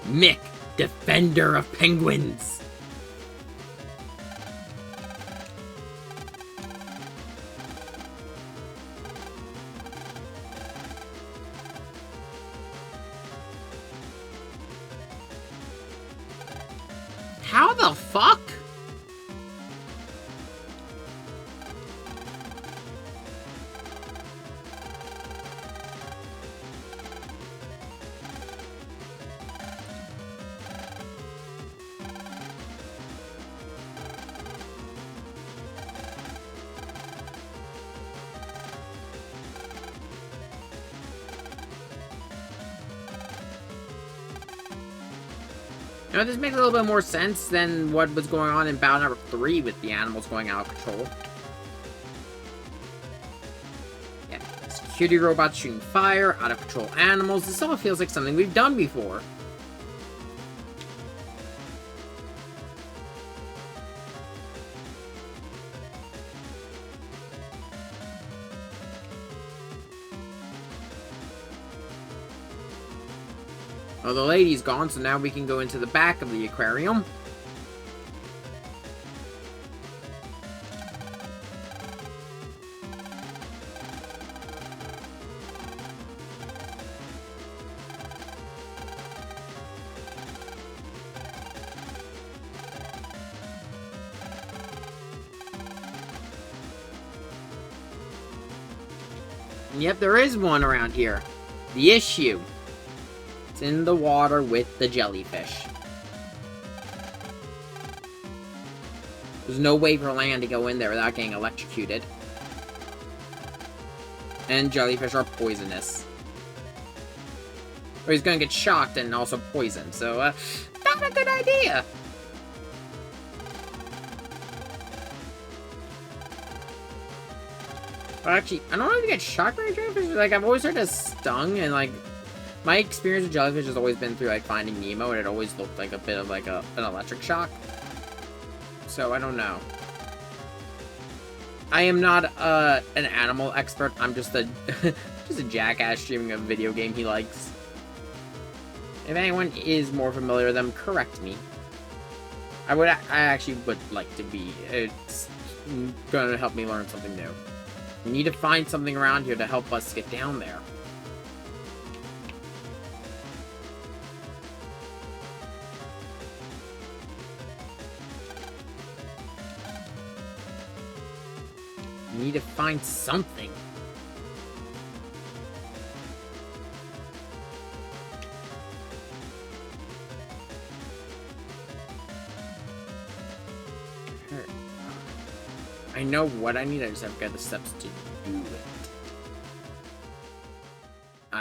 Speaker 2: Mick, defender of penguins. How the fuck? You know, this makes a little bit more sense than what was going on in battle number 3 with the animals going out of control. Yeah, security robots shooting fire, out of control animals. This all feels like something we've done before. Well, the lady's gone, so now we can go into the back of the aquarium. And yep, there is one around here. The issue. It's in the water with the jellyfish. There's no way for land to go in there without getting electrocuted. And jellyfish are poisonous. Or he's gonna get shocked and also poisoned, so, not a good idea! Well, actually, I don't know if you get shocked by jellyfish. Like, I've always heard it's stung, and, like, my experience with jellyfish has always been through, like, Finding Nemo, and it always looked like a bit of, like, an electric shock. So, I don't know. I am not, an animal expert. I'm just a, just a jackass streaming a video game he likes. If anyone is more familiar with them, correct me. I actually would like to be. It's gonna help me learn something new. We need to find something around here to help us get down there. We need to find something. I know what I need, I just haven't got the steps to do it.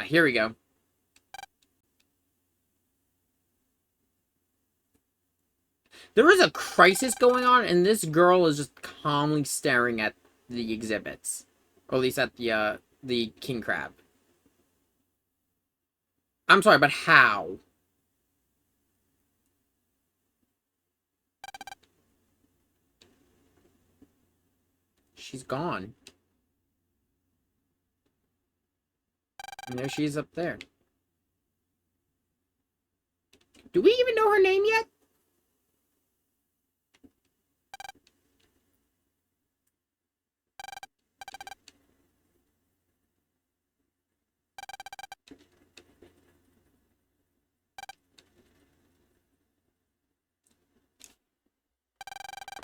Speaker 2: Here we go. There is a crisis going on, and this girl is just calmly staring at the exhibits. Or at least at the king crab. I'm sorry, but how? She's gone. And there she is up there. Do we even know her name yet?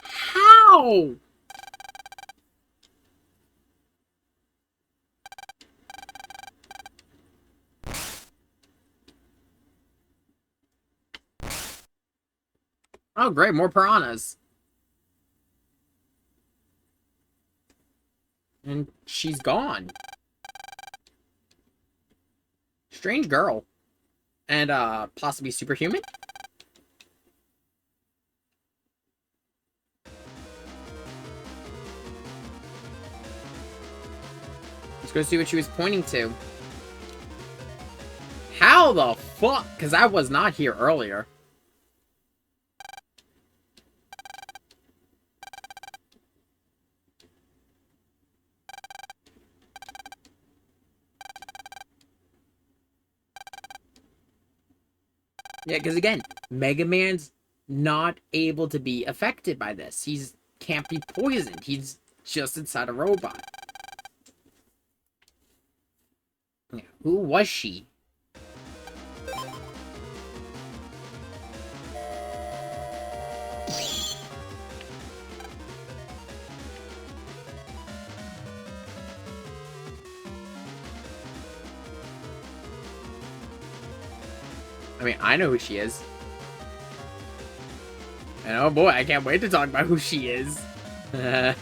Speaker 2: How? Oh, great, more piranhas. And she's gone. Strange girl. And, possibly superhuman? Let's go see what she was pointing to. How the fuck? Because I was not here earlier. Yeah, because again, Mega Man's not able to be affected by this. He's can't be poisoned. He's just inside a robot. Yeah, who was she? I mean, I know who she is. And oh boy, I can't wait to talk about who she is. Okay.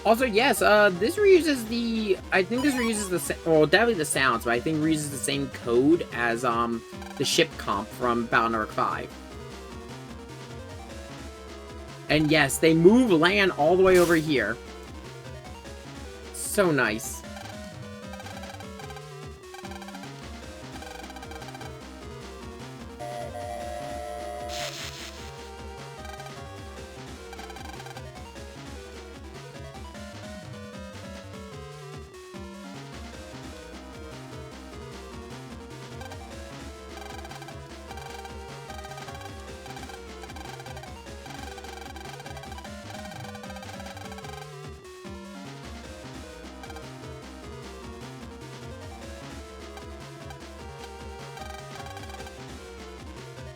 Speaker 2: Also, yes, this reuses the... I think this reuses the... Well, definitely the sounds, but I think reuses the same code as, the ship comp from Battle Network 5. And yes, they move land all the way over here. So nice.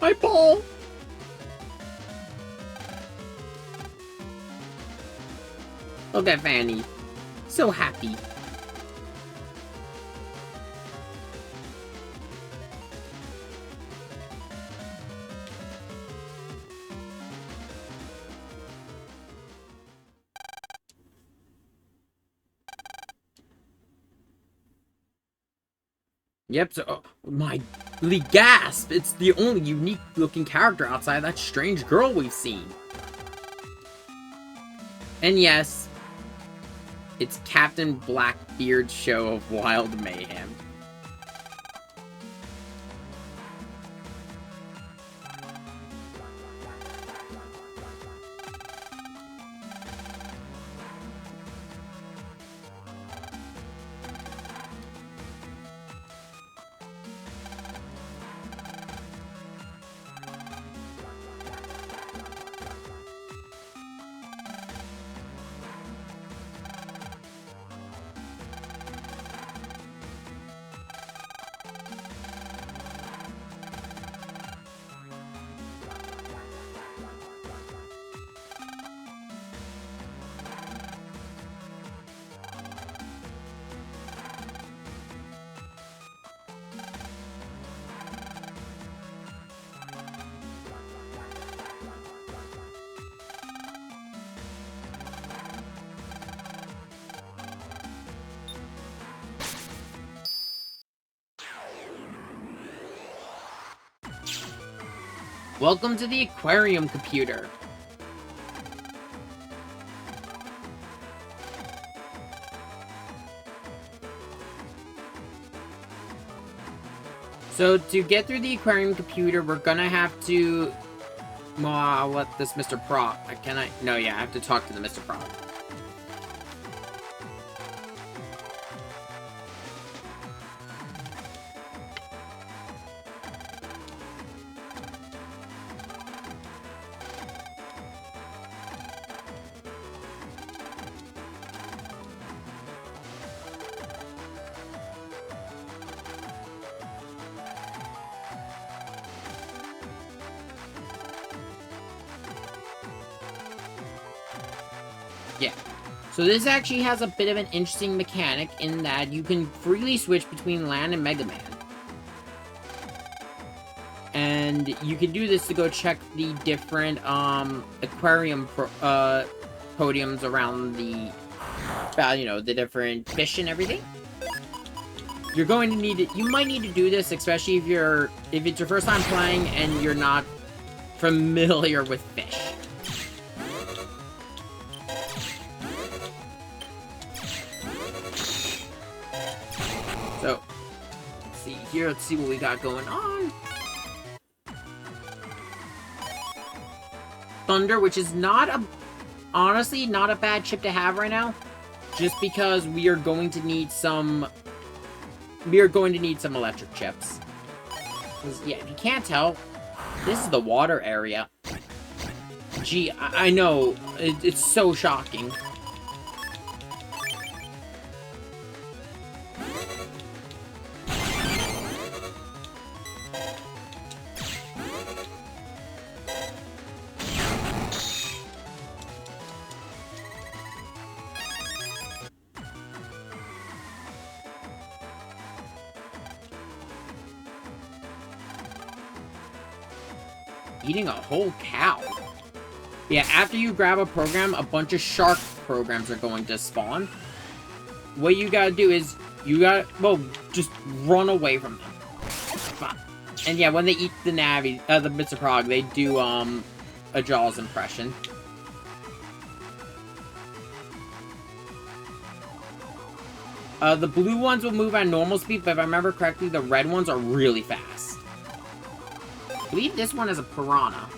Speaker 2: My ball! Look at Vanny. So happy. Yep, so, oh, my gasp! It's the only unique looking character outside of that strange girl we've seen. And yes, it's Captain Blackbeard's show of wild mayhem. Welcome to the aquarium computer. So to get through the aquarium computer, we're gonna have to... Well, I'll let this Mr. Prop... Can I? No, yeah, I have to talk to the Mr. Prop. Yeah. So this actually has a bit of an interesting mechanic in that you can freely switch between land and Megaman. And you can do this to go check the different aquarium podiums around the, you know, the different fish and everything. You're going to need it. You might need to do this, especially if it's your first time playing and you're not familiar with fish. So, let's see here. Let's see what we got going on. Thunder, which is honestly, not a bad chip to have right now. Just because we are going to need some electric chips. Yeah, if you can't tell, this is the water area. Gee, I know. It's so shocking. Eating a whole cow. Yeah, after you grab a program, a bunch of shark programs are going to spawn. What you gotta do is, just run away from them. And yeah, when they eat the Mr. Prog, they do, a Jaws impression. The blue ones will move at normal speed, but if I remember correctly, the red ones are really fast. I believe this one is a piranha.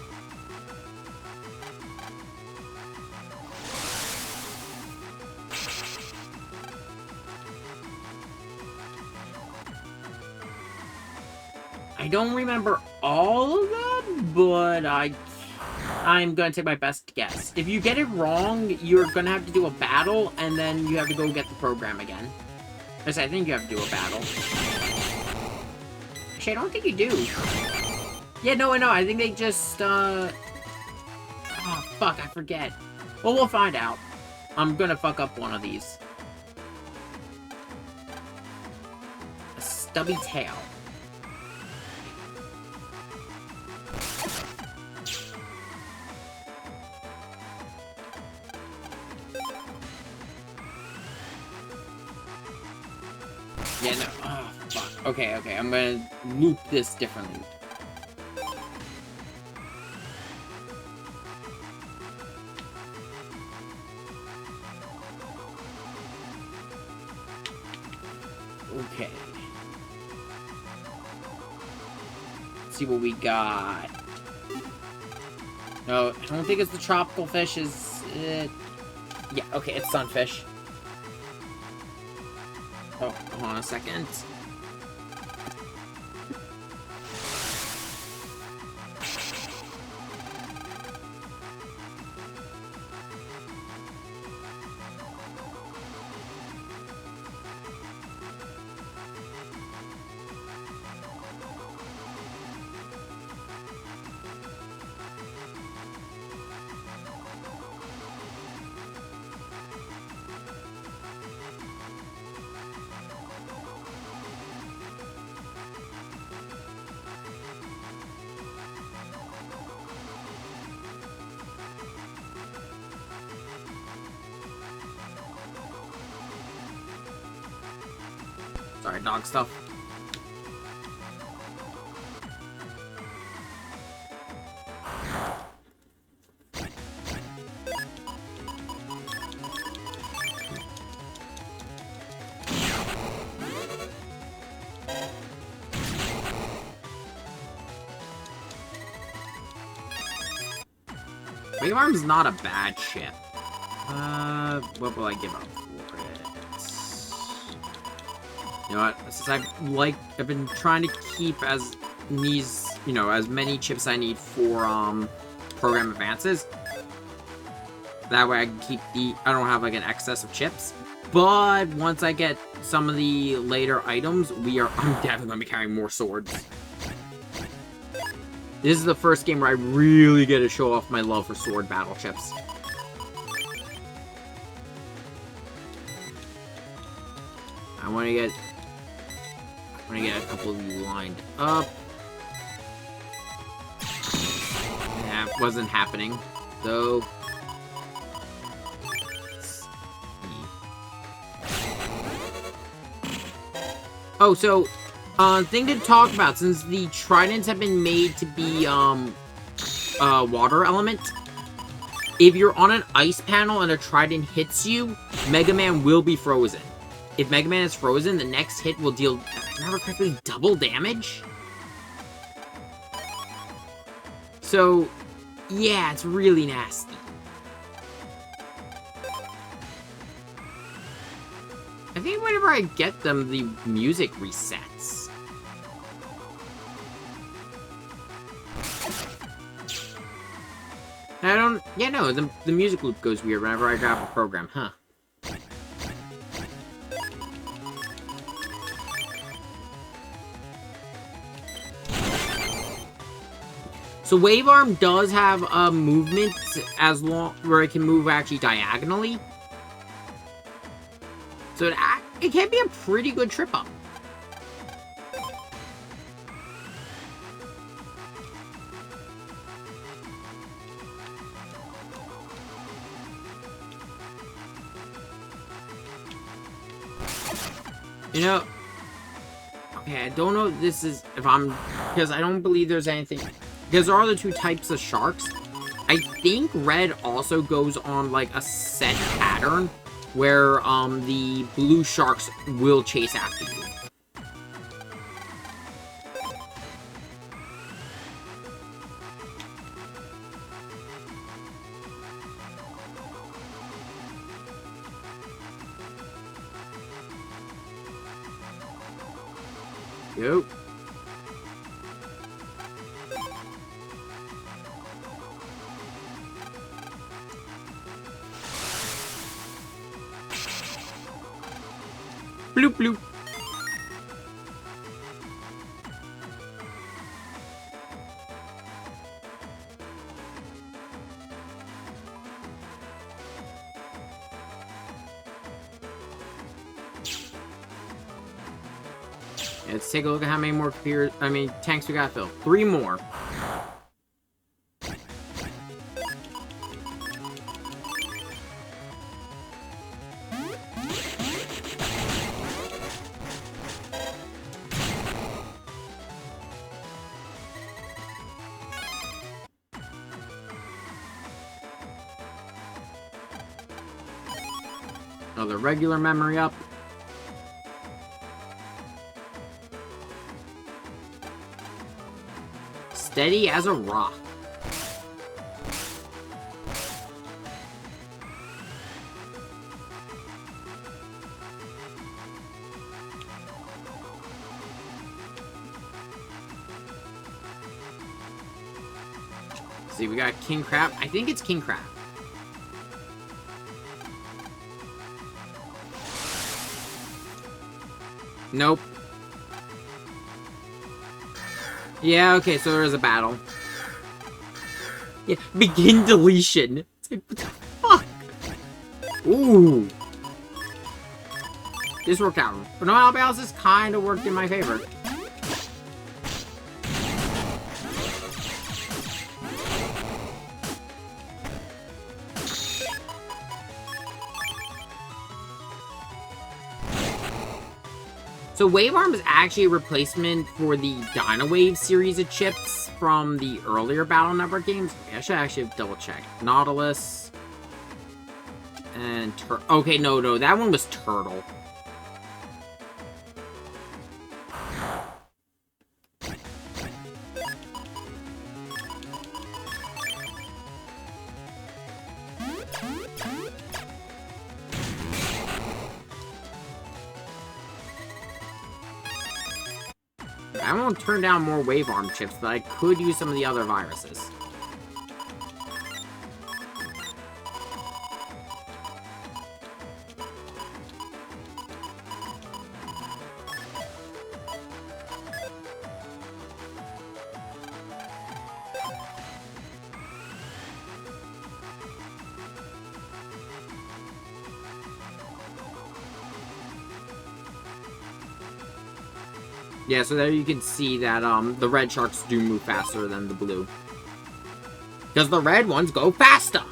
Speaker 2: I don't remember all of that, but I'm gonna take my best guess. If you get it wrong, you're gonna have to do a battle, and then you have to go get the program again. I think you have to do a battle. Actually, I don't think you do. Yeah, no, I think they just, oh, fuck, I forget. Well, we'll find out. I'm gonna fuck up one of these. A stubby tail. Yeah, no, oh, fuck. Okay, I'm gonna loop this differently. Okay. Let's see what we got. No, I don't think it's the tropical fish. Is it? Yeah, okay, it's sunfish. Oh, hold on a second. Sorry, dog stuff. Wave Arm's not a bad chip. What will I give up for it? You know what? Since I've been trying to keep as many chips I need for program advances. That way I can I don't have like an excess of chips. But once I get some of the later items, I'm definitely gonna be carrying more swords. This is the first game where I really get to show off my love for sword battle chips. I want to get a couple of you lined up. Yeah, it wasn't happening. So oh, so thing to talk about, since the tridents have been made to be water element, if you're on an ice panel and a trident hits you, Mega Man will be frozen. If Mega Man is frozen, the next hit will deal, if I remember correctly, double damage? So, yeah, it's really nasty. I think whenever I get them, the music resets. The music loop goes weird whenever I grab a program, huh? So Wave Arm does have a movement where it can move actually diagonally. So it can be a pretty good trip up. Okay, I don't know if this is, because I don't believe there's anything, because there are the two types of sharks. I think red also goes on, like, a set pattern, where, the blue sharks will chase after you. Go. Bloop, bloop. Let's take a look at how many more tanks we got filled. 3 more. Another regular memory up. Steady as a rock. See, we got King Crab. I think it's King Crab. Nope. Yeah, okay, so there is a battle. Yeah, begin deletion. It's like, what the fuck? Ooh. This worked out. But no, I'll be honest, this kind of worked in my favor. So Wave Arm is actually a replacement for the Dino Wave series of chips from the earlier Battle Network games. Okay, I should actually double check. Nautilus. And okay, no, that one was Turtle. I won't turn down more wave arm chips, but I could use some of the other viruses. Yeah, so there you can see that the red sharks do move faster than the blue. Because the red ones go faster!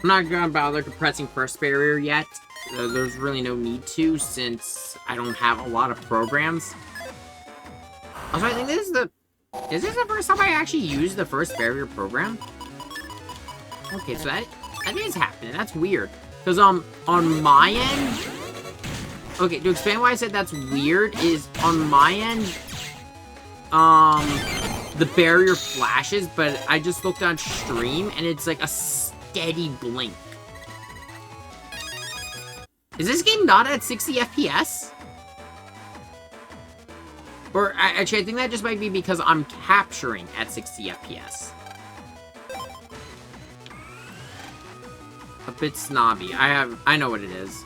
Speaker 2: I'm not gonna bother compressing first barrier yet. There's really no need to, since I don't have a lot of programs. Also, I think this is the... Is this the first time I actually used the first barrier program? Okay, so that is happening. That's weird. Because, on my end... Okay, to explain why I said that's weird, is on my end... The barrier flashes, but I just looked on stream, and it's like a steady blink. Is this game not at 60 FPS? Or, actually, I think that just might be because I'm capturing at 60 FPS. A bit snobby. I know what it is.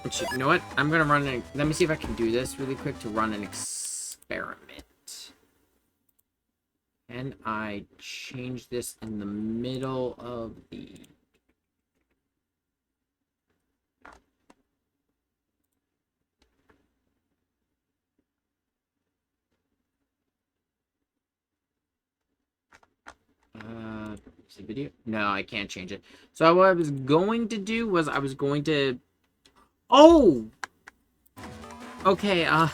Speaker 2: Actually, you know what? I'm gonna run an... Let me see if I can do this really quick to run an experiment. Can I change this in the middle of the... see video? No, I can't change it. So what I was going to do was I was going to... Oh! Okay, I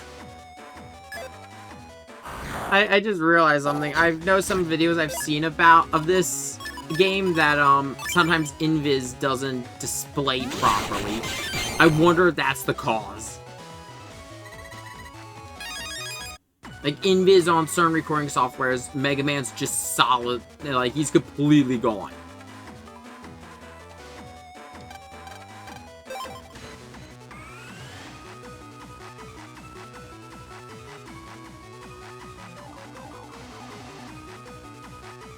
Speaker 2: just realized something. I know some videos I've seen of this game that, sometimes Invis doesn't display properly. I wonder if that's the cause. Like, Invis on certain recording softwares, Megaman's just solid. Like, he's completely gone.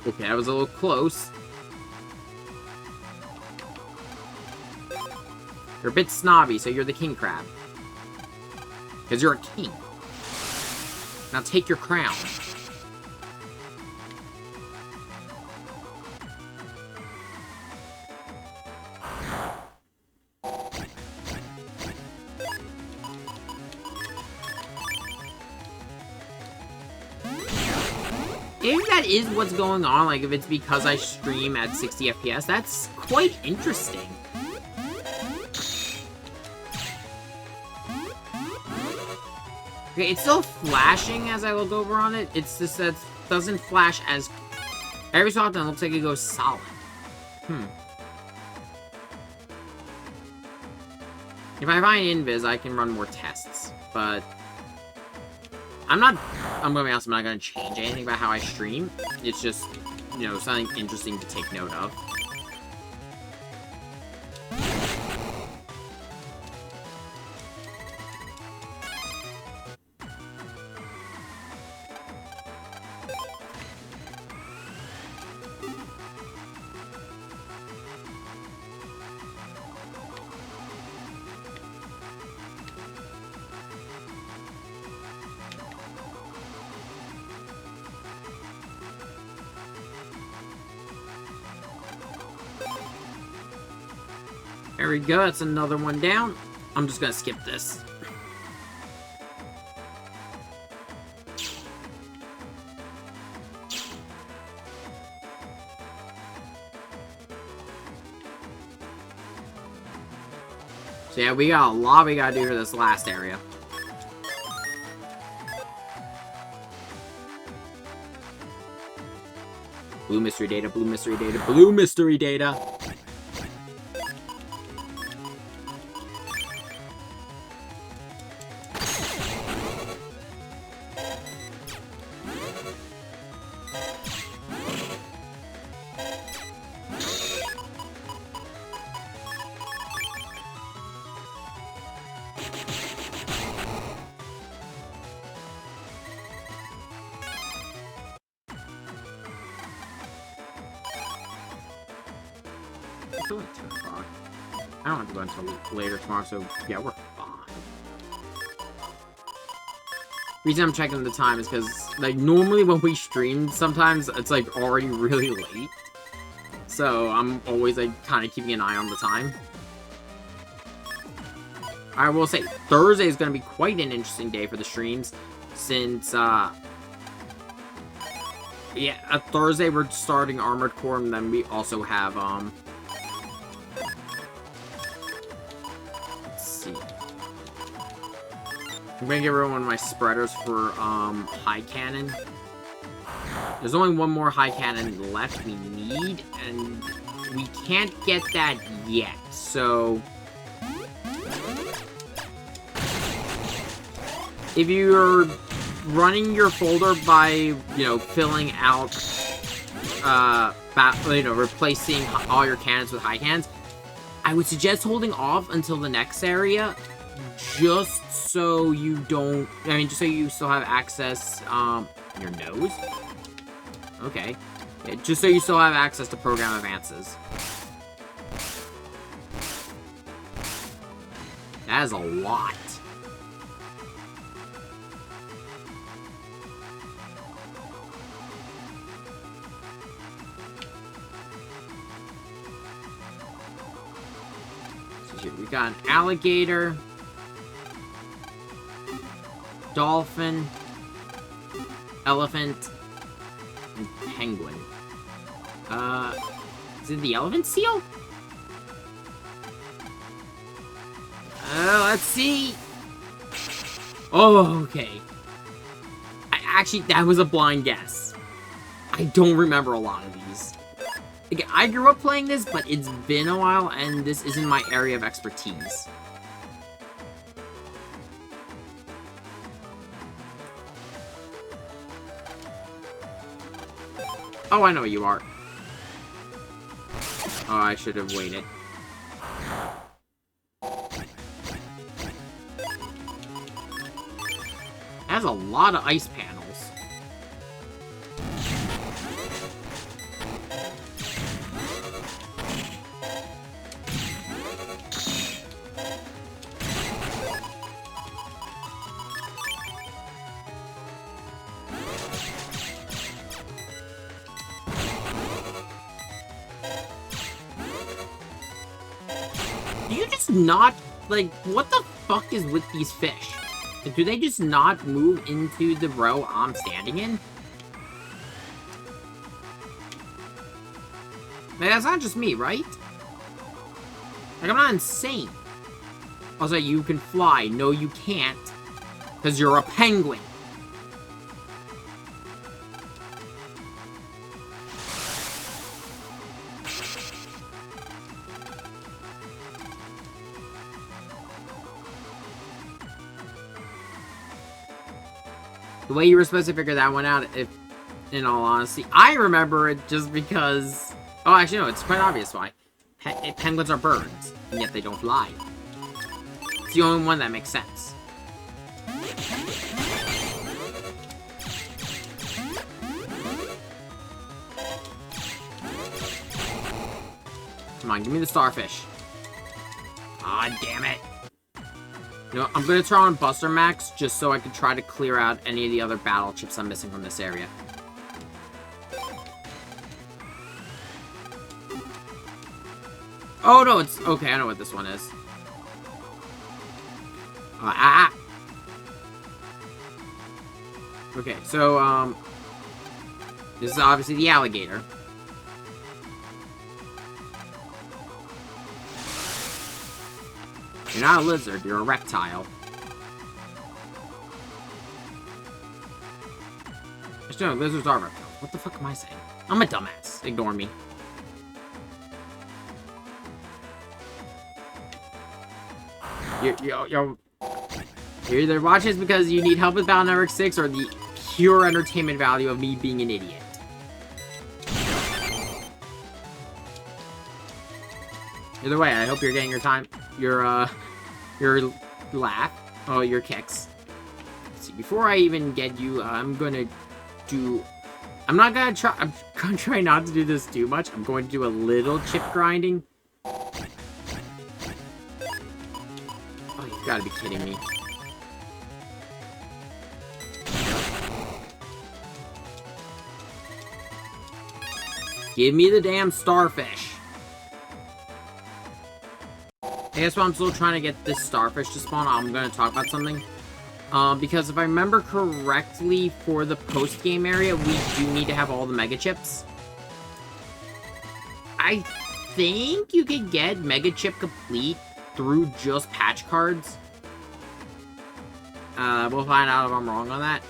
Speaker 2: Okay, that was a little close. You're a bit snobby, so you're the king crab. Because you're a king. Now take your crown. If that is what's going on, like if it's because I stream at 60 FPS, that's quite interesting. Okay, it's still flashing as I look over on it. It's just that it doesn't flash as... Every so often it looks like it goes solid. If I find Invis, I can run more tests, but... I'm gonna be honest, I'm not gonna change anything about how I stream. It's just, you know, something interesting to take note of. There we go. That's another one down. I'm just gonna skip this. So yeah, we got a lot we gotta do for this last area. Blue mystery data, blue mystery data, blue mystery data! It's only 10 o'clock. I don't have to go until later tomorrow, so yeah, we're fine. Reason I'm checking the time is because, like, normally when we stream, sometimes it's, like, already really late. So I'm always, like, kind of keeping an eye on the time. I will say, Thursday is going to be quite an interesting day for the streams, since, yeah, Thursday we're starting Armored Core, and then we also have, let's see. I'm gonna give everyone one of my spreaders for, High Cannon. There's only one more High Cannon left we need, and we can't get that yet, so... If you're running your folder by, you know, filling out, replacing all your cannons with high cannons, I would suggest holding off until the next area, just so you don't, just so you still have access, your nose? Okay. Yeah, just so you still have access to program advances. That is a lot. We got an alligator, dolphin, elephant, and penguin. Is it the elephant seal? Let's see. Oh, okay. Actually, that was a blind guess. I don't remember a lot of these. Like, I grew up playing this, but it's been a while, and this isn't my area of expertise. Oh, I know what you are. Oh, I should have waited. Has a lot of ice panels. Do you just not, like, what the fuck is with these fish? Like, do they just not move into the row I'm standing in? Like, that's not just me, right? Like, I'm not insane. Also, you can fly. No, you can't. Because you're a penguin. The way you were supposed to figure that one out, if, in all honesty, I remember it just because... Oh, actually, no, it's quite obvious why. Penguins are birds, and yet they don't fly. It's the only one that makes sense. Come on, give me the starfish. Ah, damn it. You know, I'm going to turn on Buster Max just so I can try to clear out any of the other battle chips I'm missing from this area. Oh, no, it's... Okay, I know what this one is. Okay, so, this is obviously the alligator. You're not a lizard, you're a reptile. No, lizards are reptiles. What the fuck am I saying? I'm a dumbass. Ignore me. You're either watching this because you need help with Battle Network 6 or the pure entertainment value of me being an idiot. Either way, I hope you're getting your time, your laugh, oh, your kicks. Let's see, before I even get you, I'm not gonna try, I'm gonna try not to do this too much. I'm going to do a little chip grinding. Oh, you gotta be kidding me. Give me the damn starfish. I guess while I'm still trying to get this starfish to spawn, I'm going to talk about something. Because if I remember correctly, for the post-game area, we do need to have all the Mega Chips. I think you could get Mega Chip complete through just patch cards. We'll find out if I'm wrong on that.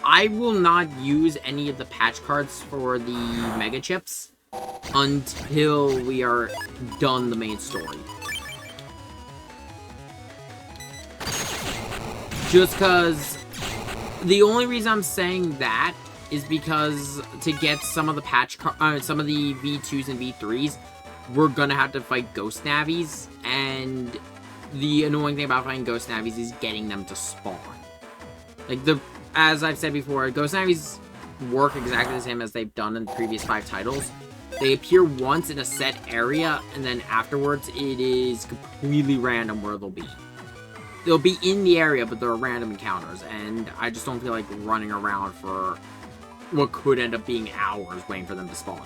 Speaker 2: I will not use any of the patch cards for the Mega Chips until we are done the main story. Just because the only reason I'm saying that is because to get some of the some of the V2s and V3s, we're gonna have to fight Ghost Navis, and the annoying thing about fighting Ghost Navis is getting them to spawn. Like, as I've said before, Ghost Navis work exactly the same as they've done in the previous 5 titles. They appear once in a set area, and then afterwards it is completely random where they'll be. They'll be in the area, but they're random encounters, and I just don't feel like running around for what could end up being hours waiting for them to spawn.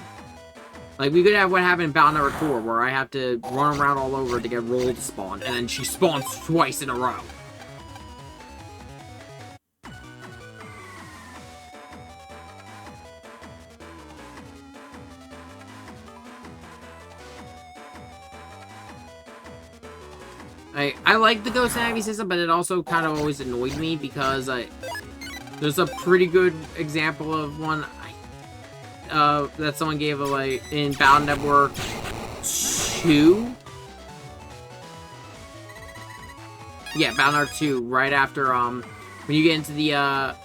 Speaker 2: Like, we could have what happened in Battle Network 4, where I have to run around all over to get Roll to spawn, and then she spawns twice in a row. I like the Ghost Navi system, but it also kind of always annoyed me because there's a pretty good example of one that someone gave away in Battle Network 2. Yeah, Battle Network 2, right after when you get into the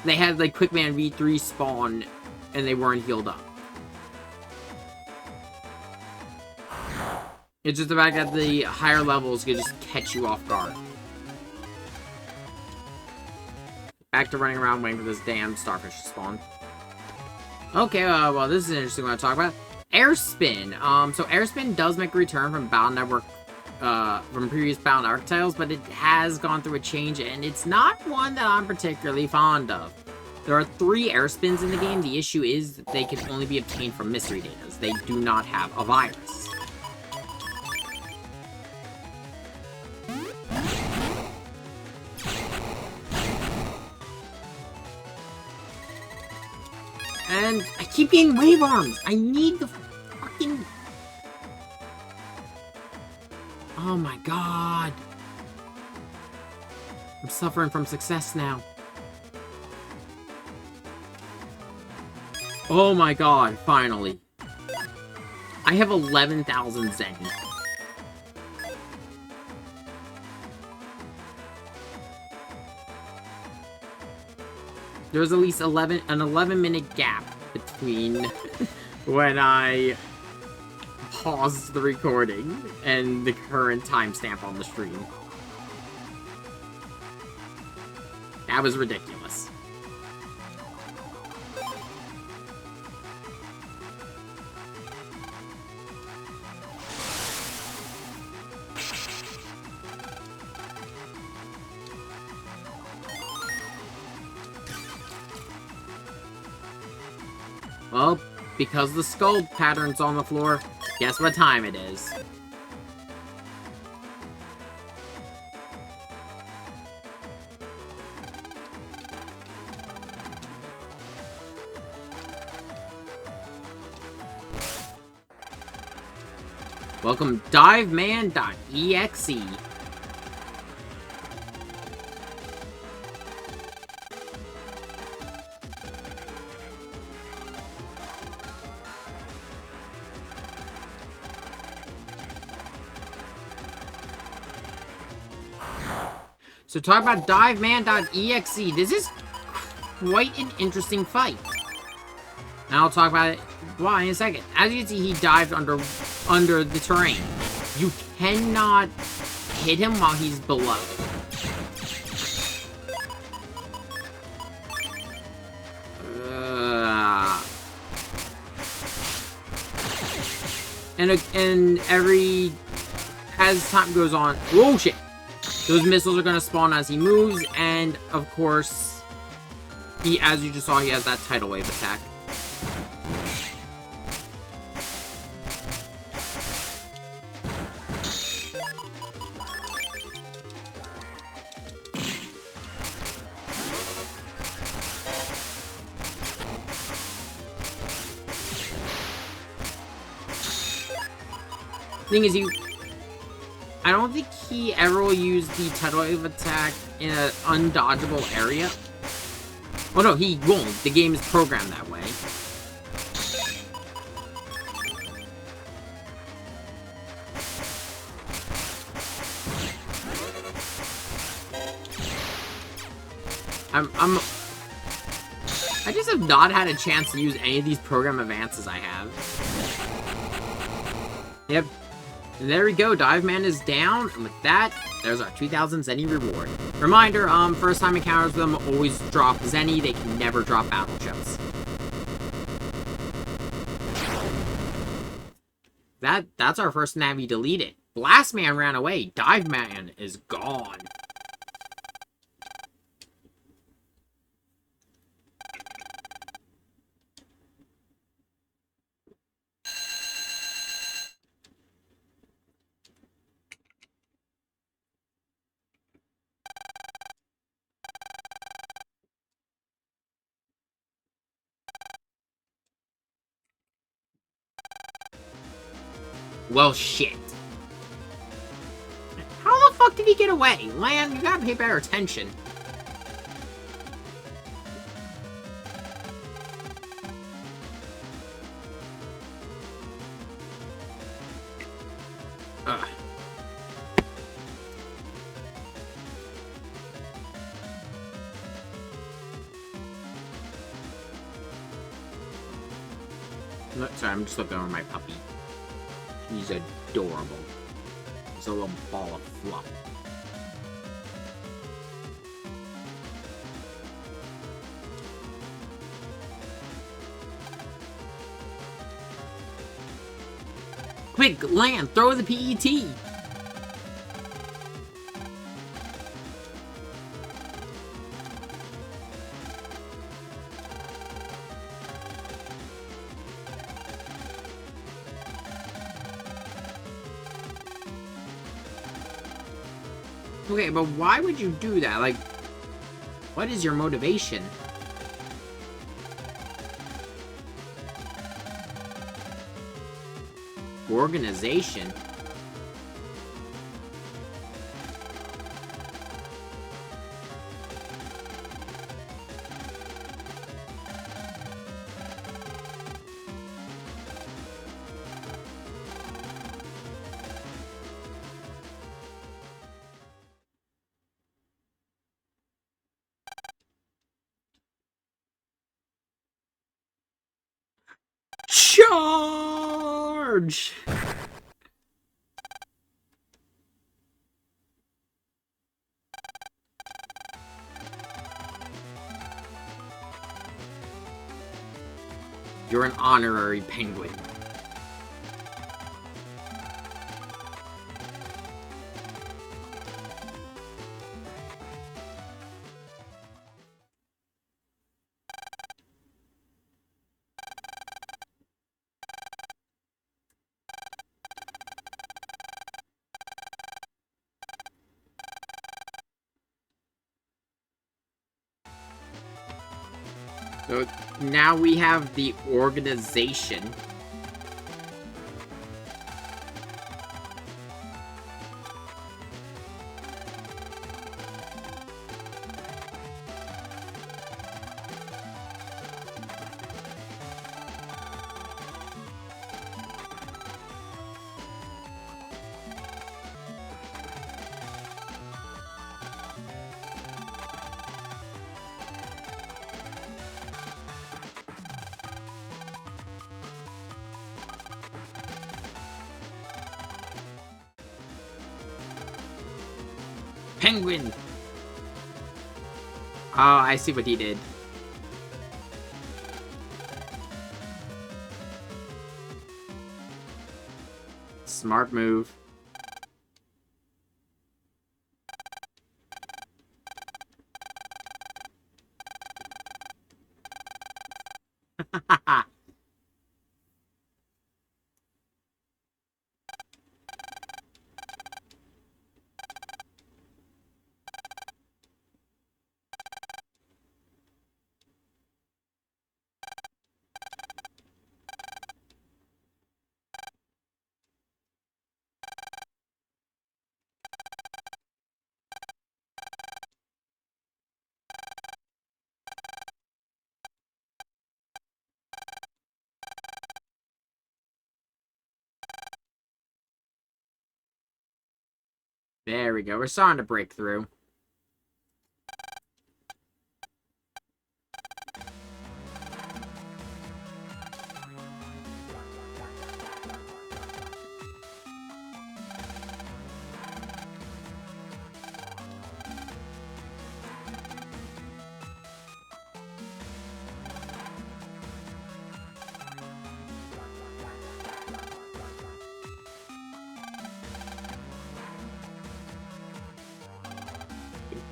Speaker 2: they had like Quickman V3 spawn and they weren't healed up. It's just the fact that the higher levels could just catch you off guard. Back to running around waiting for this damn starfish to spawn. Okay, well, this is an interesting one to talk about. Air Spin. So Air Spin does make a return from Battle Network, from previous Battle Network titles, but it has gone through a change, and it's not one that I'm particularly fond of. There are 3 Air Spins in the game. The issue is that they can only be obtained from mystery datas. They do not have a virus. And I keep getting wave arms. I need the fucking... Oh my god. I'm suffering from success now. Oh my god, finally. I have 11,000 Zen. There's at least an 11-minute gap between when I paused the recording and the current timestamp on the stream. That was ridiculous. Well, because the skull pattern's on the floor, guess what time it is? Welcome diveman.exe. So talk about diveman.exe. This is quite an interesting fight. Now I'll talk about it why in a second. As you can see, he dived under the terrain. You cannot hit him while he's below. And as time goes on, whoa shit! Those missiles are gonna spawn as he moves, and of course, as you just saw, he has that tidal wave attack. Thing is, I don't think he ever will use the tidal wave attack in an undodgeable area. Oh no, he won't. The game is programmed that way. I just have not had a chance to use any of these program advances I have. Yep. And there we go, Diveman is down, and with that, there's our 2000 Zenny reward. Reminder, first time encounters with them always drop Zenny, they can never drop battle chips. That's our first Navi deleted. Blastman ran away, Diveman is gone. Well, shit. How the fuck did he get away? Lan, you gotta pay better attention. Ugh. Sorry, I'm just looking over my puppy. He's adorable. He's a little ball of fluff. Quick, Lan, throw the PET! Okay, but why would you do that? Like, what is your motivation? Organization? Charge! You're an honorary penguin. So now we have the organization. Penguin! Oh, I see what he did. Smart move. There we go. We're starting to break through.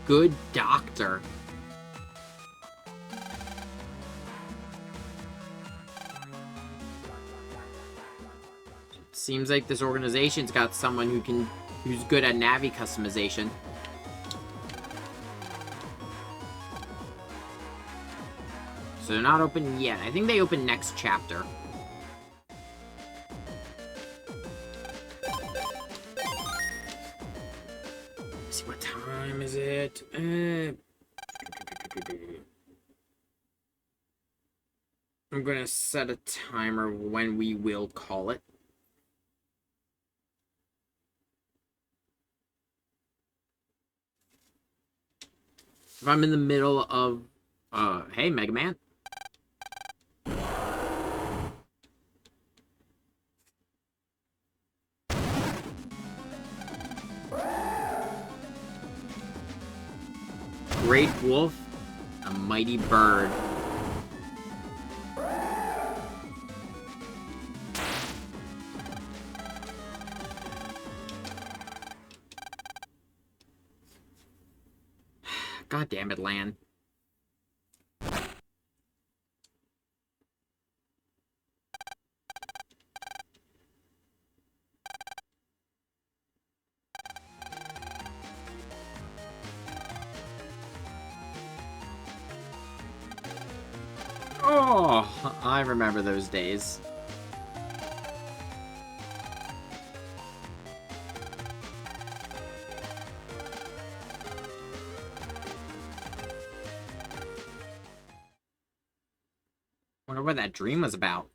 Speaker 2: Good doctor. Seems like this organization's got someone who's good at Navi customization. So they're not open yet. I think they open next chapter. Let's see, what time is it? I'm gonna set a timer when we will call it. If I'm in the middle of, hey, Megaman. Great wolf, a mighty bird. God damn it, Lan. Oh, I remember those days. Wonder what that dream was about.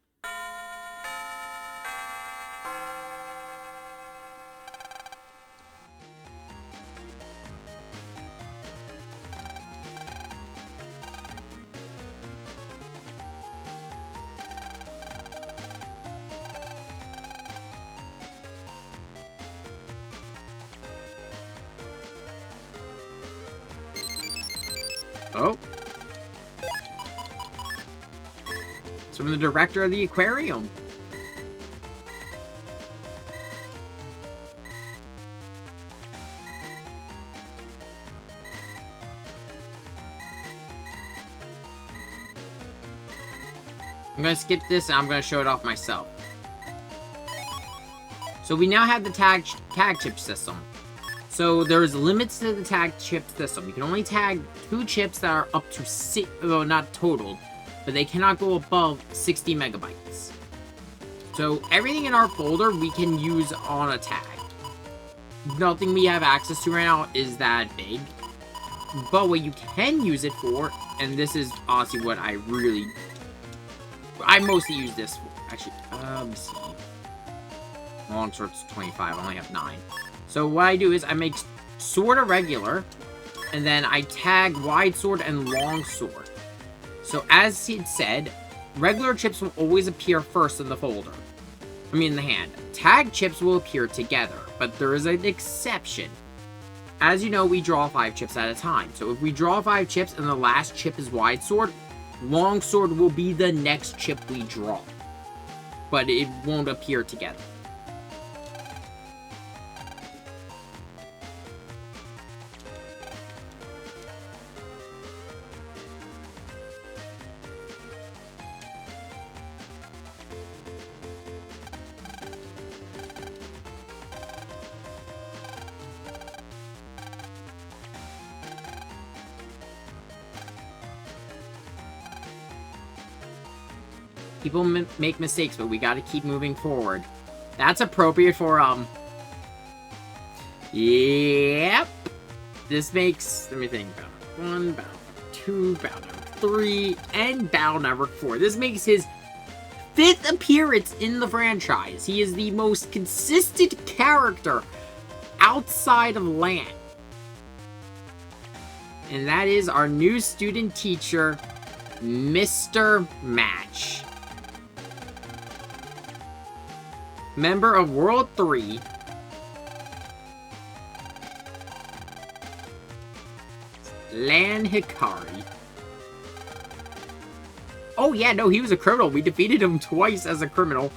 Speaker 2: Oh. It's from the director of the aquarium. I'm gonna skip this and I'm gonna show it off myself. So we now have the tag chip system. So there's limits to the tag chip system. You can only tag 2 chips that are up to 6, well, not totaled, but they cannot go above 60 megabytes. So everything in our folder we can use on a tag. Nothing we have access to right now is that big. But what you can use it for, and this is honestly what I mostly use this for. Actually, let me see. Long sword's 25, I only have 9. So what I do is I make sword a regular, and then I tag wide sword and long sword. So as it said, regular chips will always appear first in the folder. I mean in the hand. Tag chips will appear together, but there is an exception. as you know, we draw 5 chips at a time. So if we draw 5 chips and the last chip is wide sword, long sword will be the next chip we draw. But it won't appear together. People make mistakes, but we gotta keep moving forward. That's appropriate for, Yep. This makes, let me think, battle 1, battle 2, battle 3, and battle 4. This makes his 5th appearance in the franchise. He is the most consistent character outside of Lan. And that is our new student teacher, Mr. Match. Member of World 3. Lan Hikari. Oh yeah, no, he was a criminal. We defeated him twice as a criminal.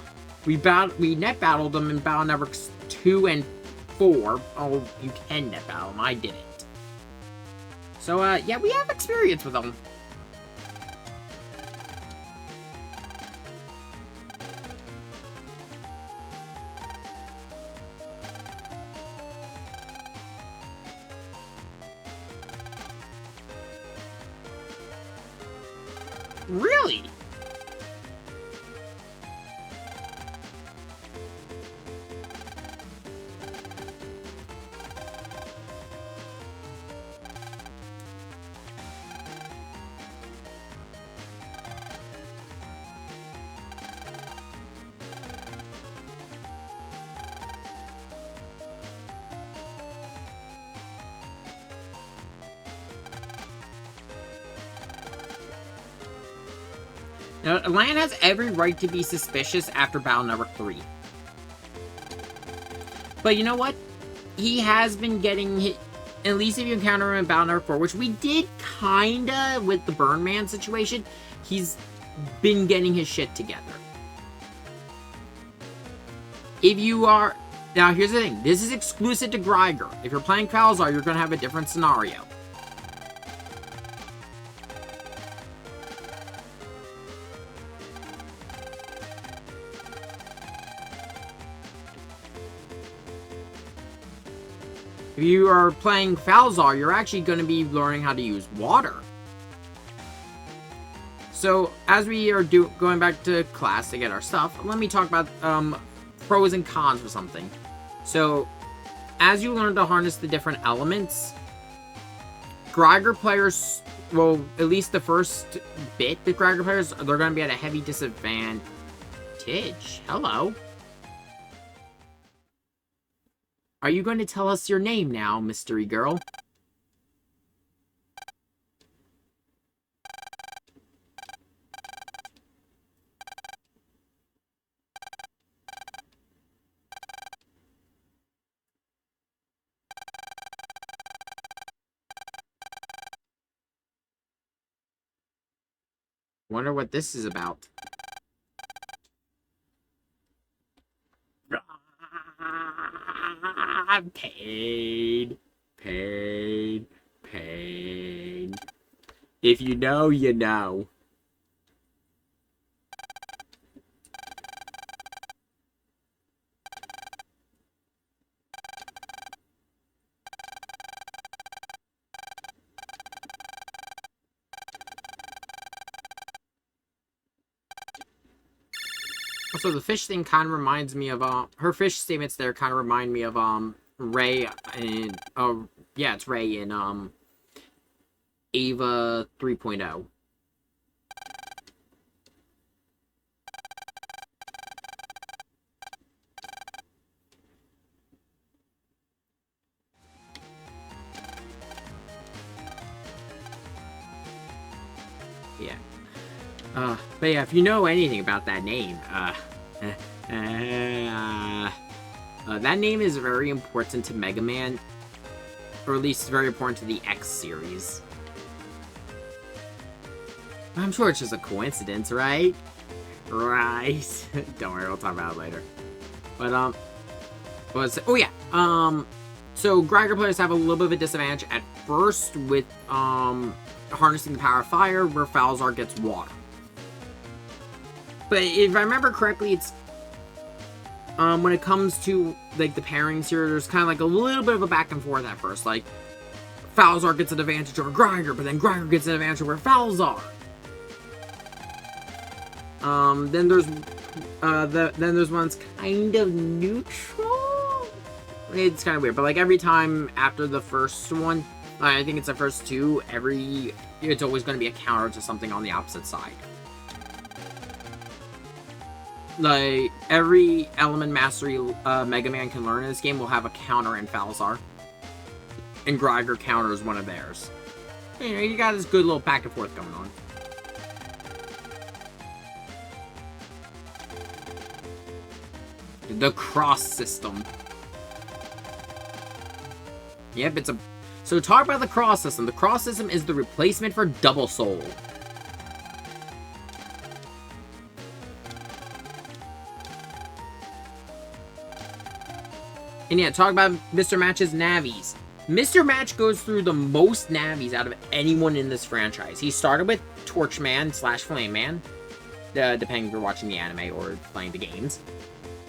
Speaker 2: We net battled him in Battle Networks 2 and 4. Oh, you can net battle him. I didn't. So, yeah, we have experience with him. Really? Now, Lan has every right to be suspicious after Battle Network 3. But you know what? He has been getting hit, at least if you encounter him in Battle Network 4, which we did kinda with the Burn Man situation, he's been getting his shit together. If you are... Now, here's the thing. This is exclusive to Greiger. If you're playing Falzar, you're going to have a different scenario. If you are playing Falzar, you're actually going to be learning how to use water. So, as we are going back to class to get our stuff, let me talk about pros and cons for something. So, as you learn to harness the different elements, Greiger players, well, at least the first bit with Greiger players, they're going to be at a heavy disadvantage. Hello. Are you going to tell us your name now, mystery girl? Wonder what this is about. Pain, pain, pain. If you know, you know. Also, the fish thing kind of reminds me of, her fish statements there kind of remind me of, Ray in, yeah, it's Ray in, Ava 3.0. Yeah. But yeah, if you know anything about that name, that name is very important to Megaman. Or at least it's very important to the X series. I'm sure it's just a coincidence, right? Right. Don't worry, we'll talk about it later. But, oh yeah, so Greiger players have a little bit of a disadvantage at first with, harnessing the power of fire, where Falzar gets water. But if I remember correctly, it's, when it comes to, like, the pairings here, there's kind of like a little bit of a back and forth at first. Like, Falzar gets an advantage over Greiger, but then Greiger gets an advantage over Falzar. Then there's one's kind of neutral. It's kind of weird, but like every time after the first one, I think it's the first two, it's always going to be a counter to something on the opposite side. Like, every element mastery Mega Man can learn in this game will have a counter in Falzar. And Greiger counters one of theirs. You know, you got this good little back and forth going on. The cross system. Yep, it's a... So talk about the cross system. The cross system is the replacement for Double Soul. And yeah, talk about Mr. Match's Navis. Mr. Match goes through the most Navis out of anyone in this franchise. He started with Torchman / Flameman, depending if you're watching the anime or playing the games.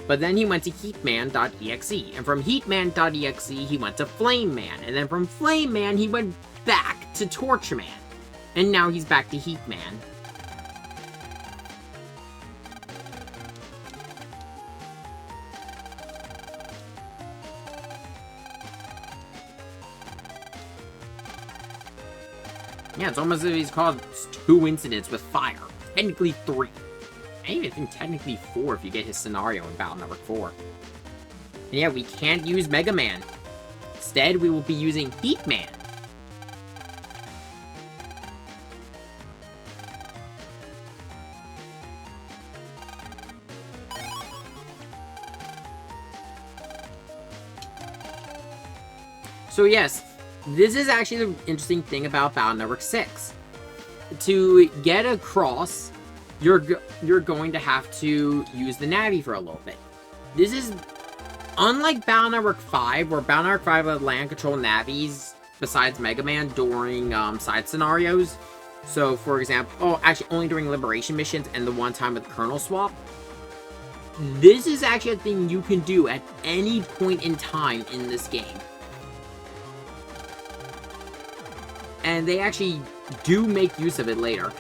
Speaker 2: But then he went to Heatman.exe, and from Heatman.exe, he went to Flameman, and then from Flameman, he went back to Torchman, and now he's back to Heatman. Yeah, it's almost as if he's caused 2 incidents with fire. Technically 3. I even think technically 4 if you get his scenario in battle number 4. And yeah, we can't use Mega Man. Instead, we will be using Heatman. So yes, this is actually the interesting thing about Battle Network 6. To get across, you're going to have to use the Navi for a little bit. This is unlike Battle Network 5, where Battle Network 5 had land control Navis besides Mega Man during side scenarios. So, for example, actually only during Liberation missions and the one time with Colonel Swap. This is actually a thing you can do at any point in time in this game. And they actually do make use of it later.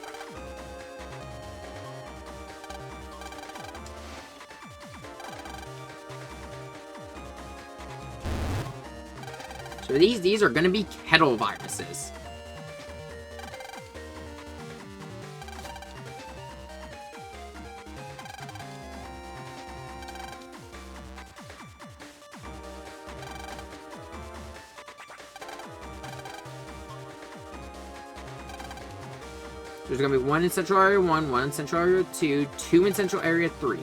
Speaker 2: So these are going to be kettle viruses. There's going to be 1 in Central Area 1, 1 in Central Area 2, 2 in Central Area 3.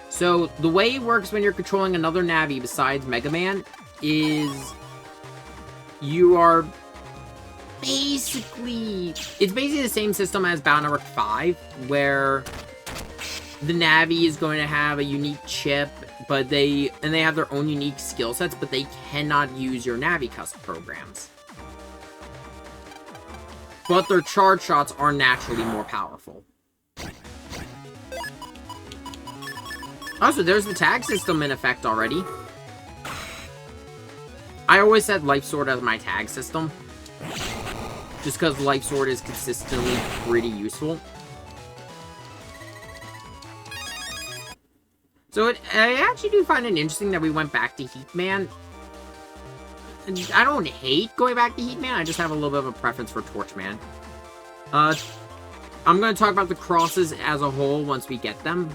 Speaker 2: So, the way it works when you're controlling another Navi besides Mega Man is you are basically... It's basically the same system as Battle Network 5, where the Navi is going to have a unique chip, but they have their own unique skill sets, but they cannot use your Navi custom programs. But their charge shots are naturally more powerful. Also, there's the tag system in effect already. I always said Life Sword as my tag system, just because Life Sword is consistently pretty useful. So I actually do find it interesting that we went back to Heatman. I don't hate going back to Heatman, I just have a little bit of a preference for Torchman. I'm going to talk about the crosses as a whole once we get them.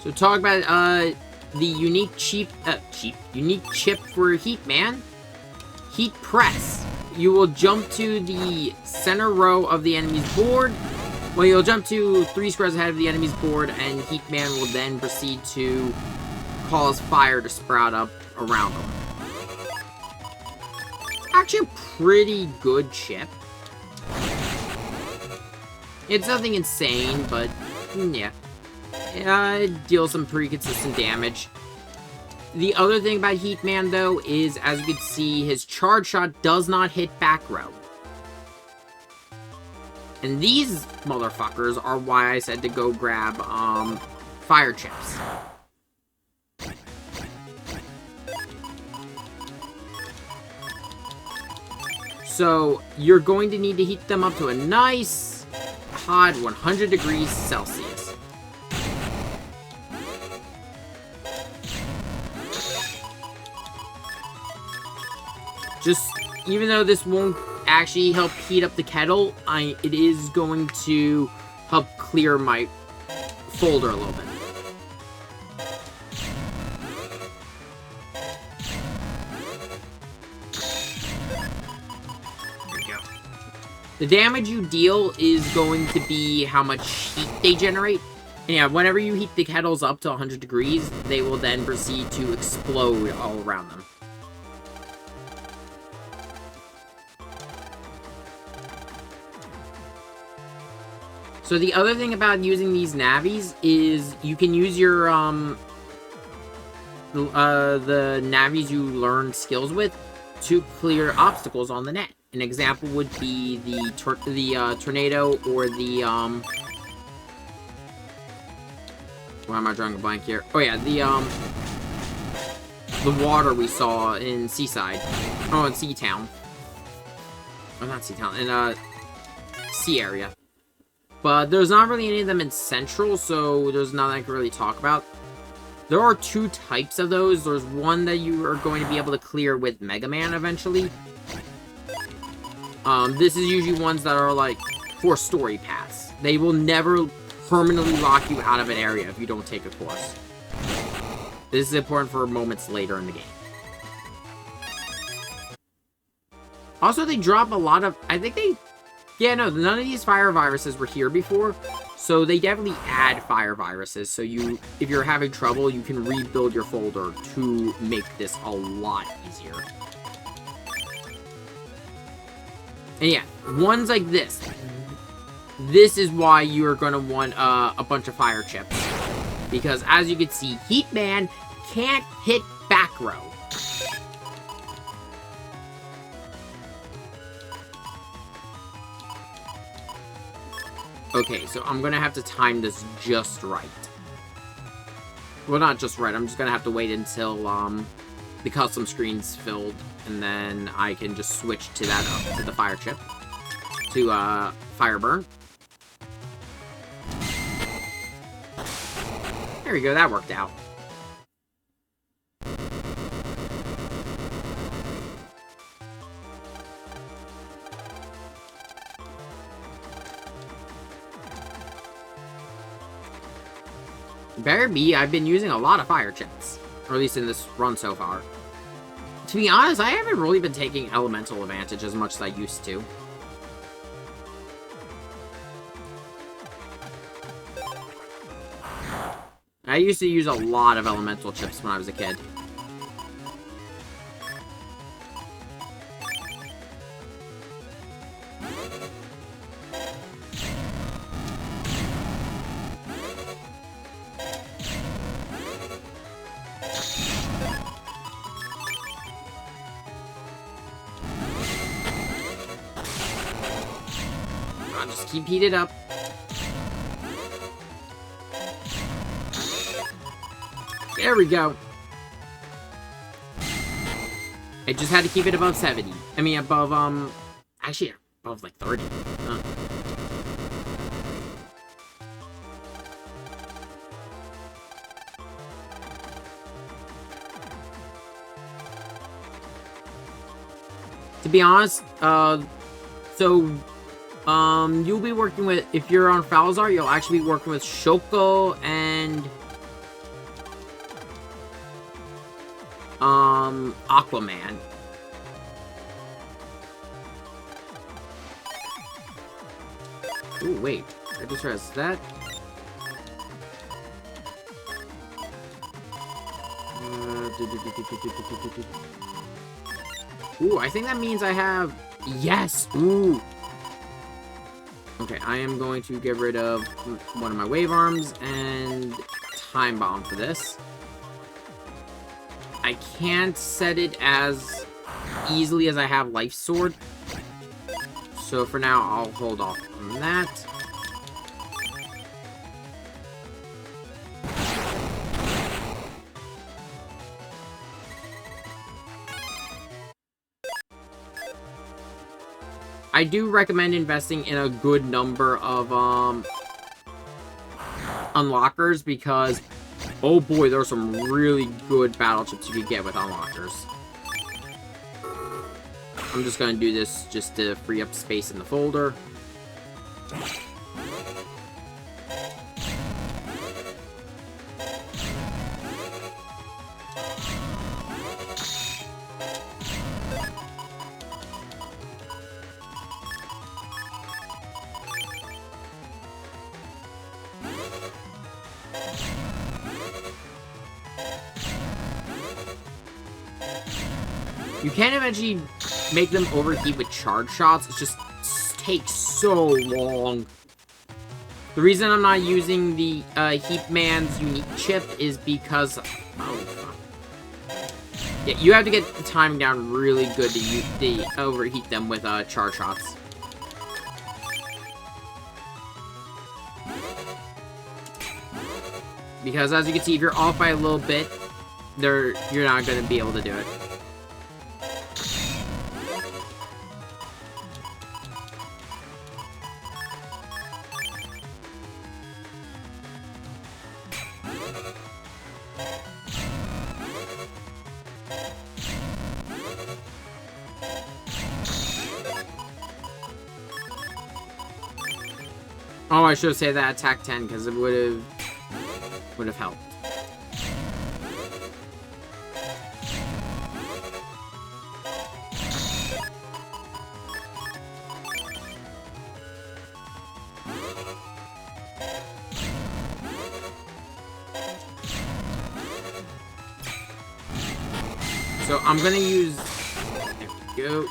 Speaker 2: So talk about the unique chip for Heatman. Heat Press you will jump to the center row of the enemy's board. Well, you'll jump to 3 squares ahead of the enemy's board, and Heatman will then proceed to cause fire to sprout up around them. Actually, a pretty good chip. It's nothing insane, but yeah. It deals some pretty consistent damage. The other thing about Heatman, though, is, as you can see, his charge shot does not hit back row. And these motherfuckers are why I said to go grab, fire chips. So, you're going to need to heat them up to a nice, hot 100 degrees Celsius. Just, even though this won't actually help heat up the kettle, it is going to help clear my folder a little bit. There we go. The damage you deal is going to be how much heat they generate. And yeah, whenever you heat the kettles up to 100 degrees, they will then proceed to explode all around them. So the other thing about using these navies is you can use your, the navies you learn skills with to clear obstacles on the net. An example would be the tornado or the, why am I drawing a blank here? Oh yeah, the water we saw in Seaside. Oh, in Seatown. Oh, not Seatown, in, Sea Area. But there's not really any of them in Central, so there's nothing I can really talk about. There are 2 types of those. There's one that you are going to be able to clear with Megaman eventually. This is usually ones that are like for story paths. They will never permanently lock you out of an area if you don't take a course. This is important for moments later in the game. Also, they drop a lot of... I think they... Yeah, no, none of these fire viruses were here before, so they definitely add fire viruses, so if you're having trouble, you can rebuild your folder to make this a lot easier. And yeah, ones like this is why you're going to want a bunch of fire chips, because as you can see, Heatman can't hit back row. Okay, so I'm gonna have to time this just right. Well, not just right. I'm just gonna have to wait until the custom screen's filled, and then I can just switch to that to the fire chip, to fire burn. There we go. That worked out. Better be, I've been using a lot of fire chips. Or at least in this run so far. To be honest, I haven't really been taking elemental advantage as much as I used to. I used to use a lot of elemental chips when I was a kid. Just keep heated up. There we go. I just had to keep it above 70. I mean, above, actually, above, like, 30. To be honest, you'll be working with, if you're on Falzar, you'll actually be working with Shoko and Aquaman. Ooh, wait. I just realized that. Ooh, I think that means I have... Yes! Ooh! Okay, I am going to get rid of one of my wave arms and time bomb for this. I can't set it as easily as I have life sword. So for now, I'll hold off on that. I do recommend investing in a good number of unlockers because, oh boy, there are some really good battle chips you could get with unlockers. I'm just gonna do this just to free up space in the folder. You can eventually make them overheat with charge shots. It just takes so long. The reason I'm not using the Heap Man's unique chip is because... Oh, fuck. Yeah, you have to get the timing down really good to overheat them with charge shots. Because as you can see, if you're off by a little bit, you're not going to be able to do it. Oh, I should have said that attack 10 because it would have helped. So I'm gonna use. There we go.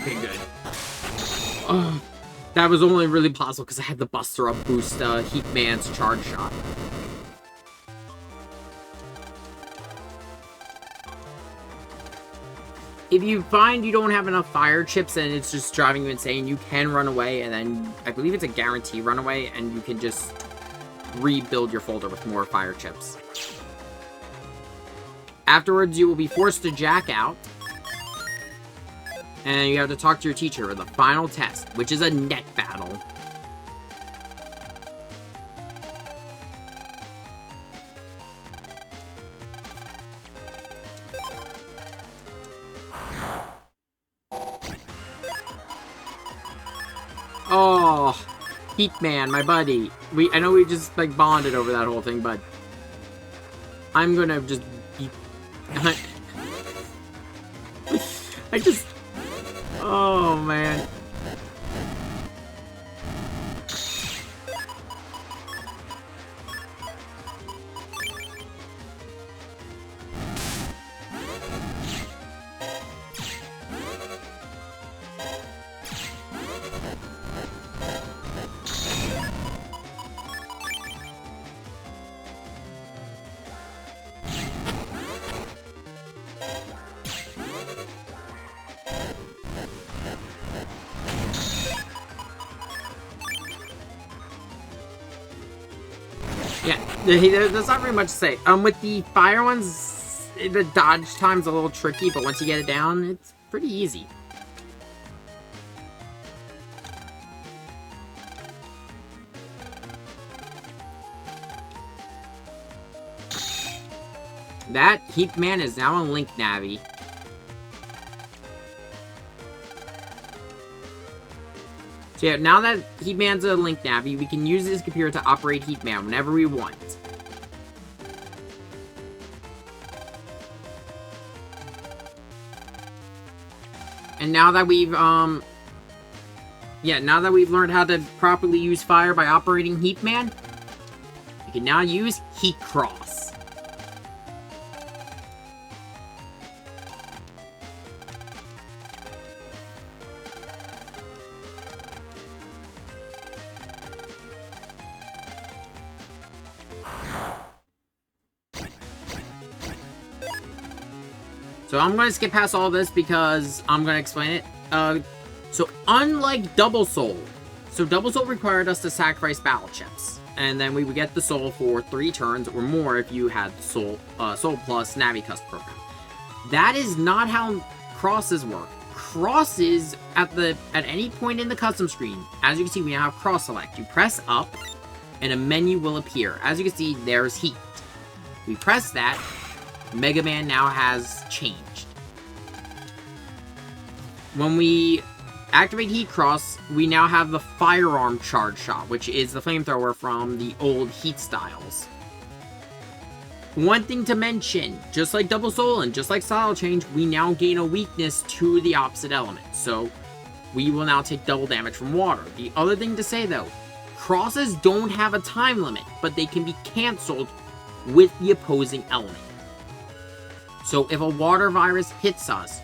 Speaker 2: Okay, good. That was only really possible because I had the Buster Up boost Heap Man's charge shot. If you find you don't have enough fire chips and it's just driving you insane, you can run away, and then I believe it's a guarantee runaway, and you can just rebuild your folder with more fire chips. Afterwards, you will be forced to jack out. And you have to talk to your teacher for the final test, which is a net battle. Oh, Heat Man, my buddy. I know we just like bonded over that whole thing, but I'm gonna just be... I just... Oh, man. Yeah, there's not very much to say. With the fire ones, the dodge time's a little tricky, but once you get it down, it's pretty easy. That Heat Man is now on Link Navi. So yeah, now that Heat Man's a Link Navi, we can use this computer to operate Heat Man whenever we want. And now that we've, now that we've learned how to properly use fire by operating Heat Man, we can now use Heat Cross. So I'm going to skip past all this because I'm going to explain it. So unlike Double Soul, Double Soul required us to sacrifice battle chips, and then we would get the soul for 3 turns or more if you had Soul Plus Navi Custom program. That is not how crosses work. Crosses at any point in the custom screen, as you can see, we now have cross select. You press up, and a menu will appear. As you can see, there's heat. We press that. Megaman now has changed. When we activate Heat Cross, we now have the Firearm Charge Shot, which is the flamethrower from the old Heat styles. One thing to mention, just like Double Soul and just like Style Change, we now gain a weakness to the opposite element, so we will now take double damage from water. The other thing to say though, crosses don't have a time limit, but they can be cancelled with the opposing element. So if a water virus hits us,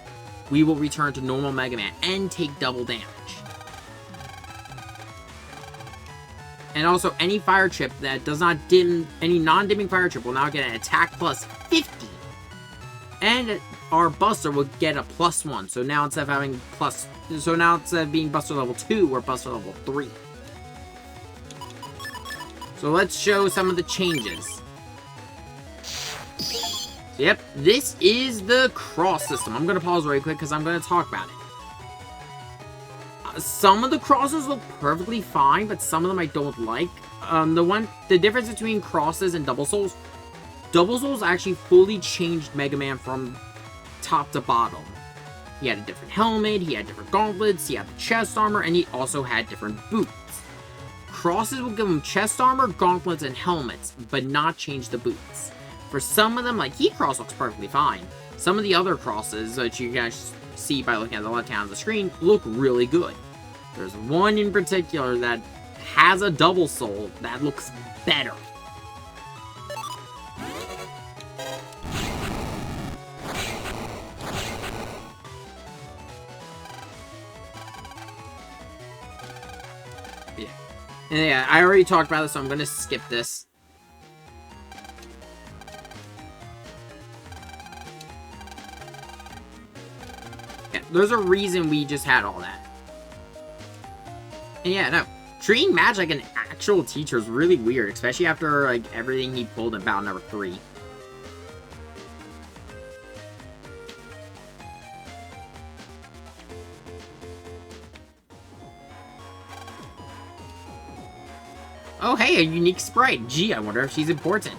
Speaker 2: we will return to normal Mega Man and take double damage. And also, any fire chip that does not dim, any non-dimming fire chip will now get an attack plus 50. And our Buster will get a +1. So now instead of being Buster level 2, we're Buster level 3. So let's show some of the changes. Yep, this is the cross system. I'm going to pause really quick because I'm going to talk about it. Some of the crosses look perfectly fine, but some of them I don't like. The difference between crosses and Double Souls actually fully changed Mega Man from top to bottom. He had a different helmet, he had different gauntlets, he had the chest armor, and he also had different boots. Crosses will give him chest armor, gauntlets, and helmets, but not change the boots. For some of them, like Heat Cross looks perfectly fine. Some of the other crosses that you guys see by looking at the left hand of the screen look really good. There's one in particular that has a Double Soul that looks better. Yeah, I already talked about this, so I'm going to skip this. There's a reason we just had all that. And yeah, no. Treating Madge like an actual teacher is really weird, especially after like everything he pulled in Battle Number 3. Oh hey, a unique sprite. Gee, I wonder if she's important.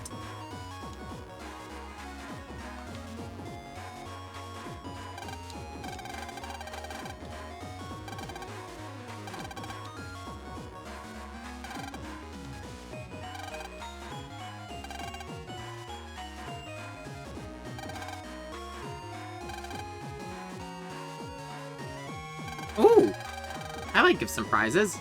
Speaker 2: Ooh, I like give some prizes.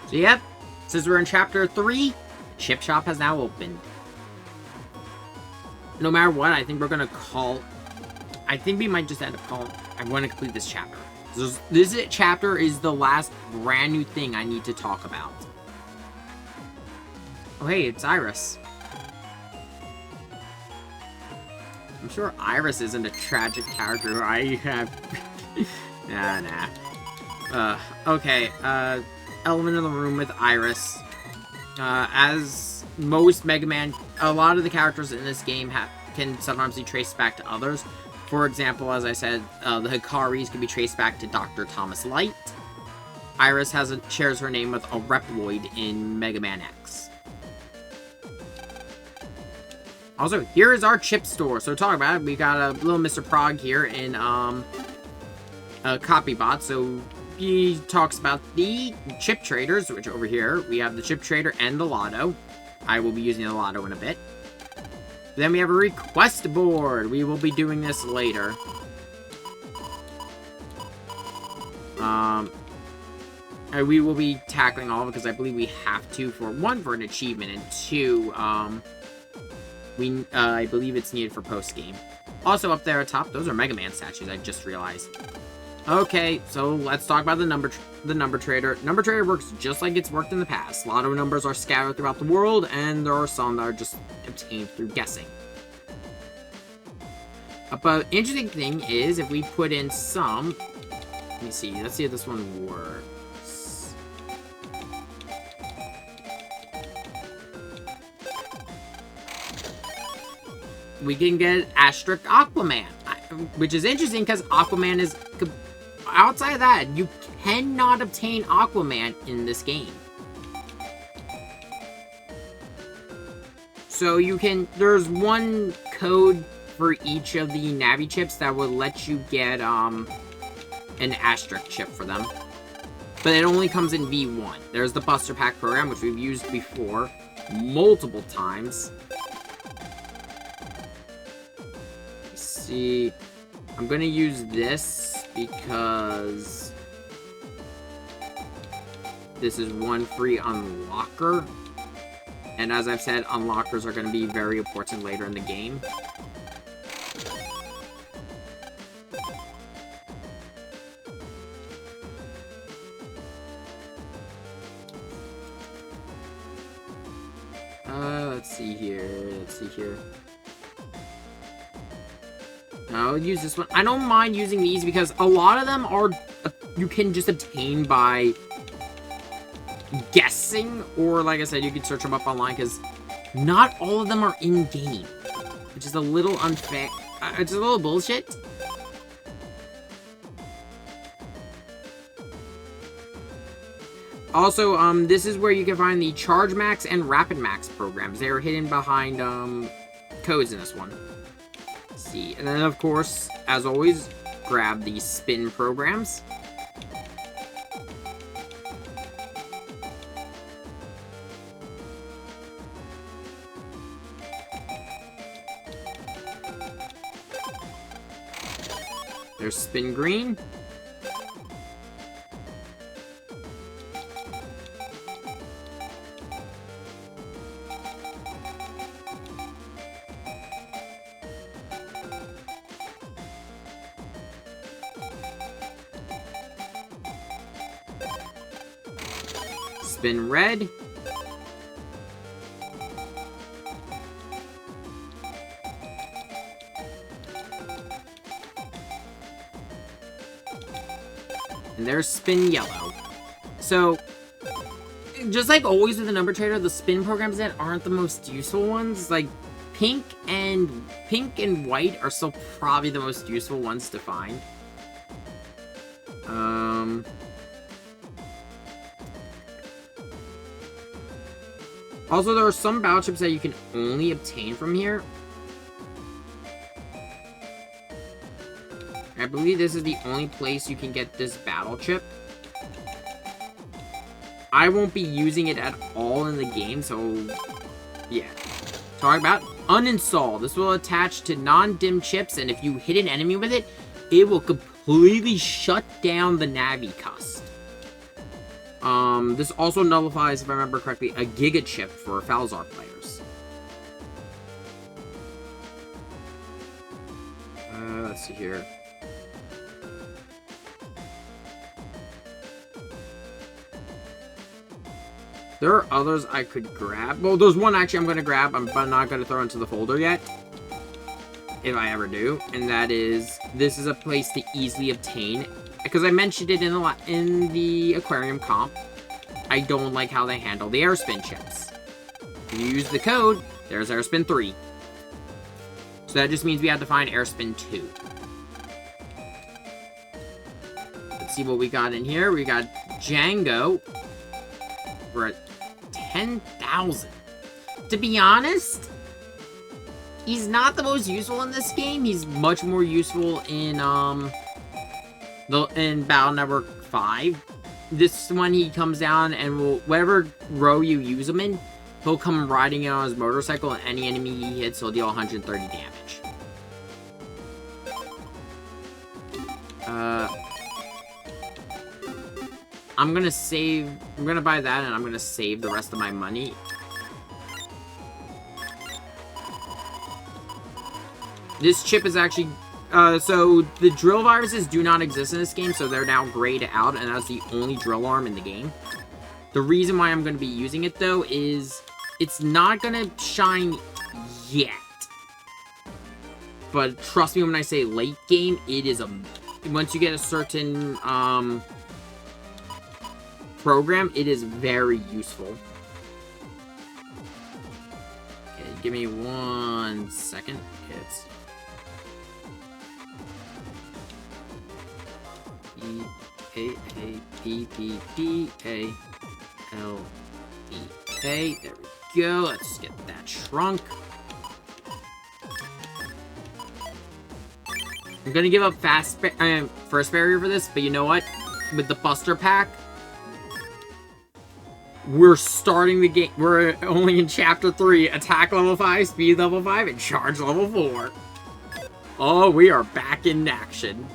Speaker 2: So yep, since we're in Chapter 3, Chip Shop has now opened. no matter what, I think we're gonna call... I think we might just end up calling... I want to complete this chapter. This chapter is the last brand new thing I need to talk about. Oh, hey, it's Iris. I'm sure Iris isn't a tragic character. I have... nah. Okay, element in the room with Iris. As most Mega Man, a lot of the characters in this game can sometimes be traced back to others. For example, as I said, the Hikaris can be traced back to Dr. Thomas Light. Iris shares her name with a Reploid in Mega Man X. Also, here is our chip store. So talk about it. We got a little Mr. Prog here in a Copybot. So he talks about the chip traders, which over here we have the chip trader and the lotto. I will be using the lotto in a bit. Then we have a request board. We will be doing this later. And we will be tackling all of it because I believe we have to, for one, for an achievement, and two, I believe it's needed for post-game. Also up there at top, those are Mega Man statues, I just realized. Okay, so let's talk about the number trader. Number trader works just like it's worked in the past. Lotto numbers are scattered throughout the world, and there are some that are just obtained through guessing. But interesting thing is, if we put in some... Let me see, let's see if this one works. We can get Asterisk Aquaman, which is interesting because Aquaman is... Outside of that, you cannot obtain Aquaman in this game. So you can... There's one code for each of the Navi chips that will let you get an Asterisk chip for them. But it only comes in V1. There's the Buster Pack program, which we've used before multiple times. Let's see... I'm gonna use this because this is one free unlocker. And as I've said, unlockers are gonna be very important later in the game. Let's see here. I'll use this one. I don't mind using these because a lot of them are you can just obtain by guessing, or like I said, you can search them up online because not all of them are in-game, which is a little unfair. It's a little bullshit. Also, this is where you can find the Charge Max and Rapid Max programs. They are hidden behind codes in this one. See, and then of course, as always, grab the spin programs. There's spin green. Spin red. And there's spin yellow. So, just like always with the number trader, the spin programs that aren't the most useful ones, like pink and white are still probably the most useful ones to find. Also, there are some battle chips that you can only obtain from here. I believe this is the only place you can get this battle chip. I won't be using it at all in the game, so yeah. Talk about uninstall. This will attach to non-dim chips, and if you hit an enemy with it, it will completely shut down the Navi cust. This also nullifies, if I remember correctly, a Giga chip for Falzar players. Let's see here. There are others I could grab. Well, there's one actually I'm going to grab, but I'm not going to throw into the folder yet. If I ever do. And that is, this is a place to easily obtain. Because I mentioned it in the aquarium comp. I don't like how they handle the airspin chips. If you use the code, there's airspin 3. So that just means we have to find airspin 2. Let's see what we got in here. We got Django. We're at 10,000. To be honest, he's not the most useful in this game. He's much more useful in Battle Network 5. This one, he comes down and will, whatever row you use him in, he'll come riding in on his motorcycle, and any enemy he hits will deal 130 damage. I'm gonna buy that, and I'm gonna save the rest of my money. This chip is actually, so the drill viruses do not exist in this game, so they're now grayed out, and that's the only drill arm in the game. The reason why I'm going to be using it, though, is it's not going to shine yet. But trust me when I say late game, it is once you get a certain, program, it is very useful. Okay, give me 1 second. It's E-A-A-B-B-B-A-L-E-A. There we go. Let's get that shrunk. I'm gonna give up first barrier for this, but you know what? With the Buster Pack, we're starting the game. We're only in Chapter 3. Attack level 5, speed level 5, and charge level 4. Oh, we are back in action.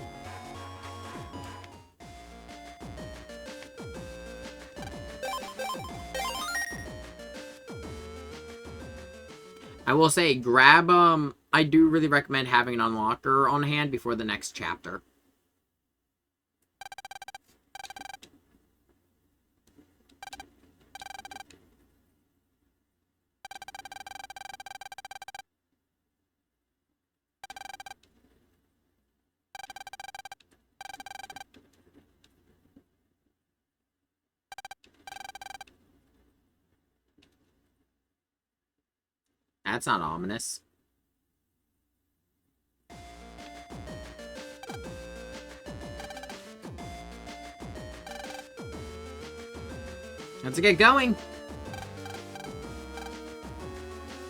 Speaker 2: I will say, I do really recommend having an unlocker on hand before the next chapter. That's not ominous. Let's get going.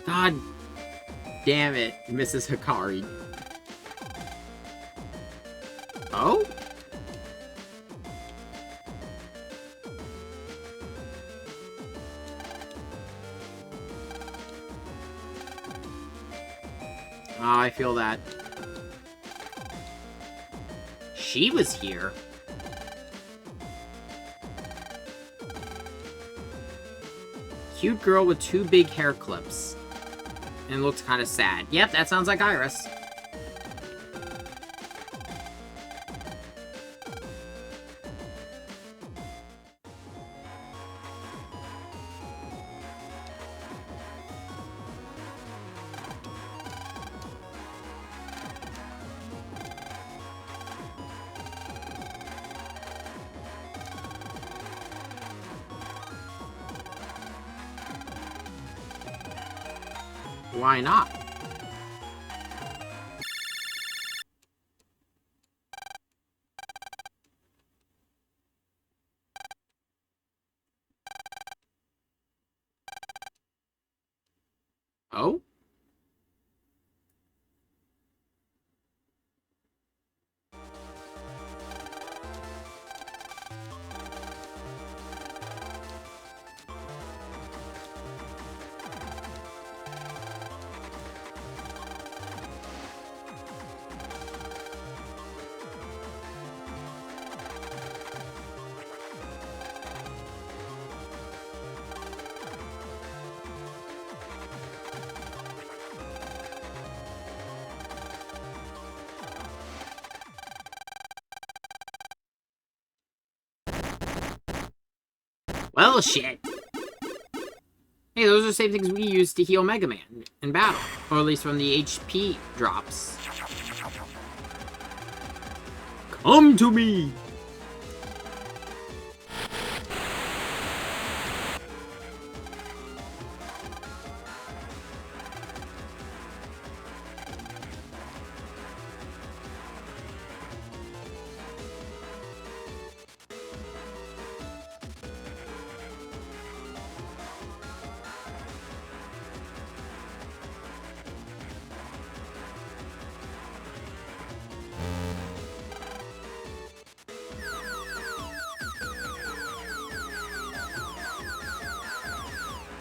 Speaker 2: God damn it, Mrs. Hikari. Oh? Oh, I feel that. She was here. Cute girl with 2 big hair clips. And looks kind of sad. Yep, that sounds like Iris. Why not? Oh? Well, shit. Hey, those are the same things we use to heal Megaman in battle. Or at least when the HP drops. Come to me!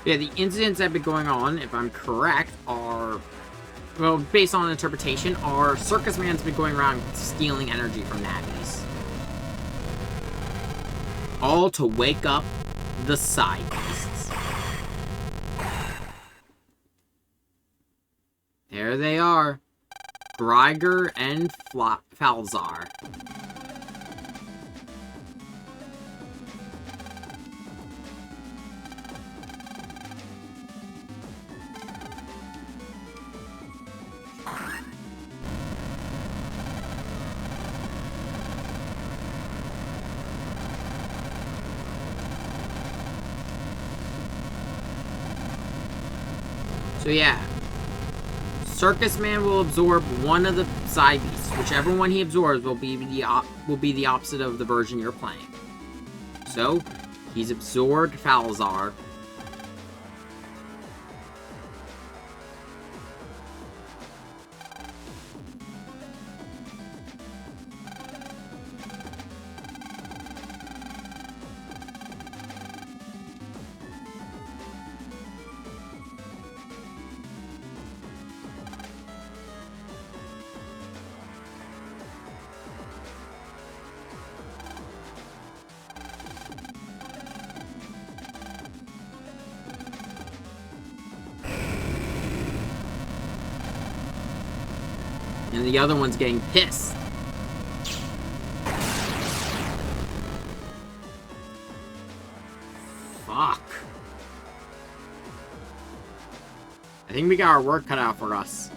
Speaker 2: Yeah, the incidents that have been going on, if I'm correct, are... Well, based on interpretation, are Circus Man's been going around stealing energy from navvies. All to wake up the side beasts. There they are. Greiger and Falzar. So yeah, Circus Man will absorb one of the side beasts. Whichever one he absorbs will be the opposite of the version you're playing. So he's absorbed Falzar. And the other one's getting pissed. Fuck. I think we got our work cut out for us.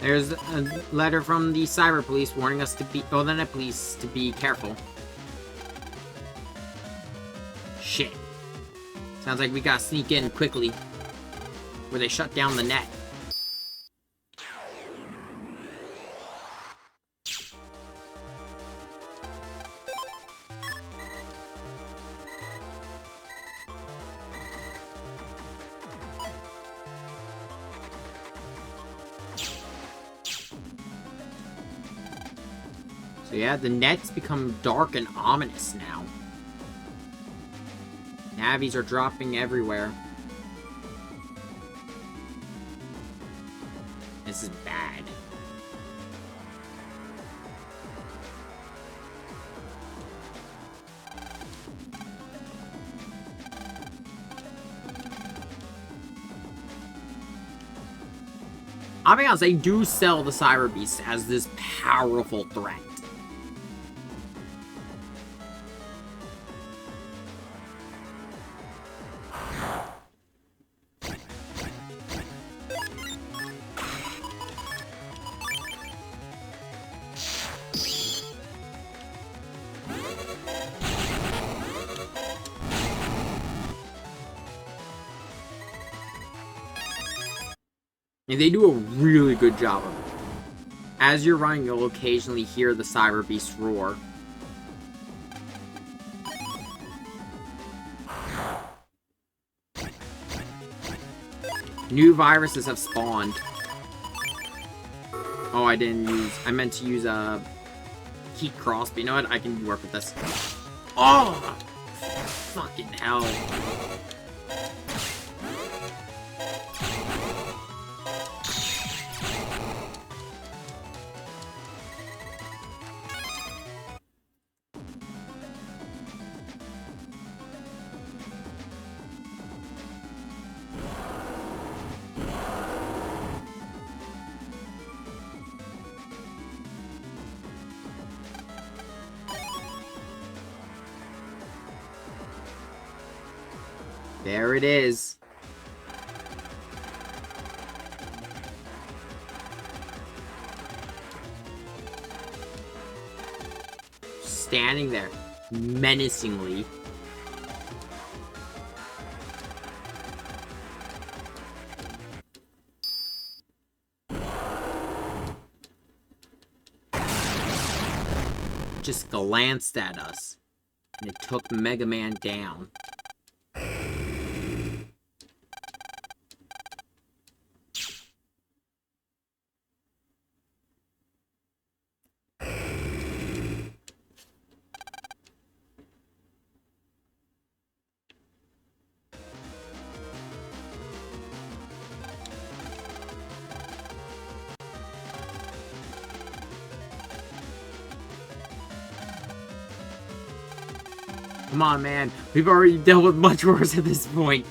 Speaker 2: There's a letter from the cyber police warning us to be, oh, the net police, to be careful. Shit. Sounds like we gotta sneak in quickly, where they shut down the net. So yeah, the net's become dark and ominous now. Navies are dropping everywhere. This is bad. I'll be honest, they do sell the Cyber Beast as this powerful threat. And they do a really good job of it. As you're running, you'll occasionally hear the Cyber Beast roar. New viruses have spawned. Oh, I meant to use a heat cross, but you know what? I can work with this. Oh! Fucking hell. There it is. Standing there, menacingly. Just glanced at us, and it took Mega Man down. Come on, man. We've already dealt with much worse at this point.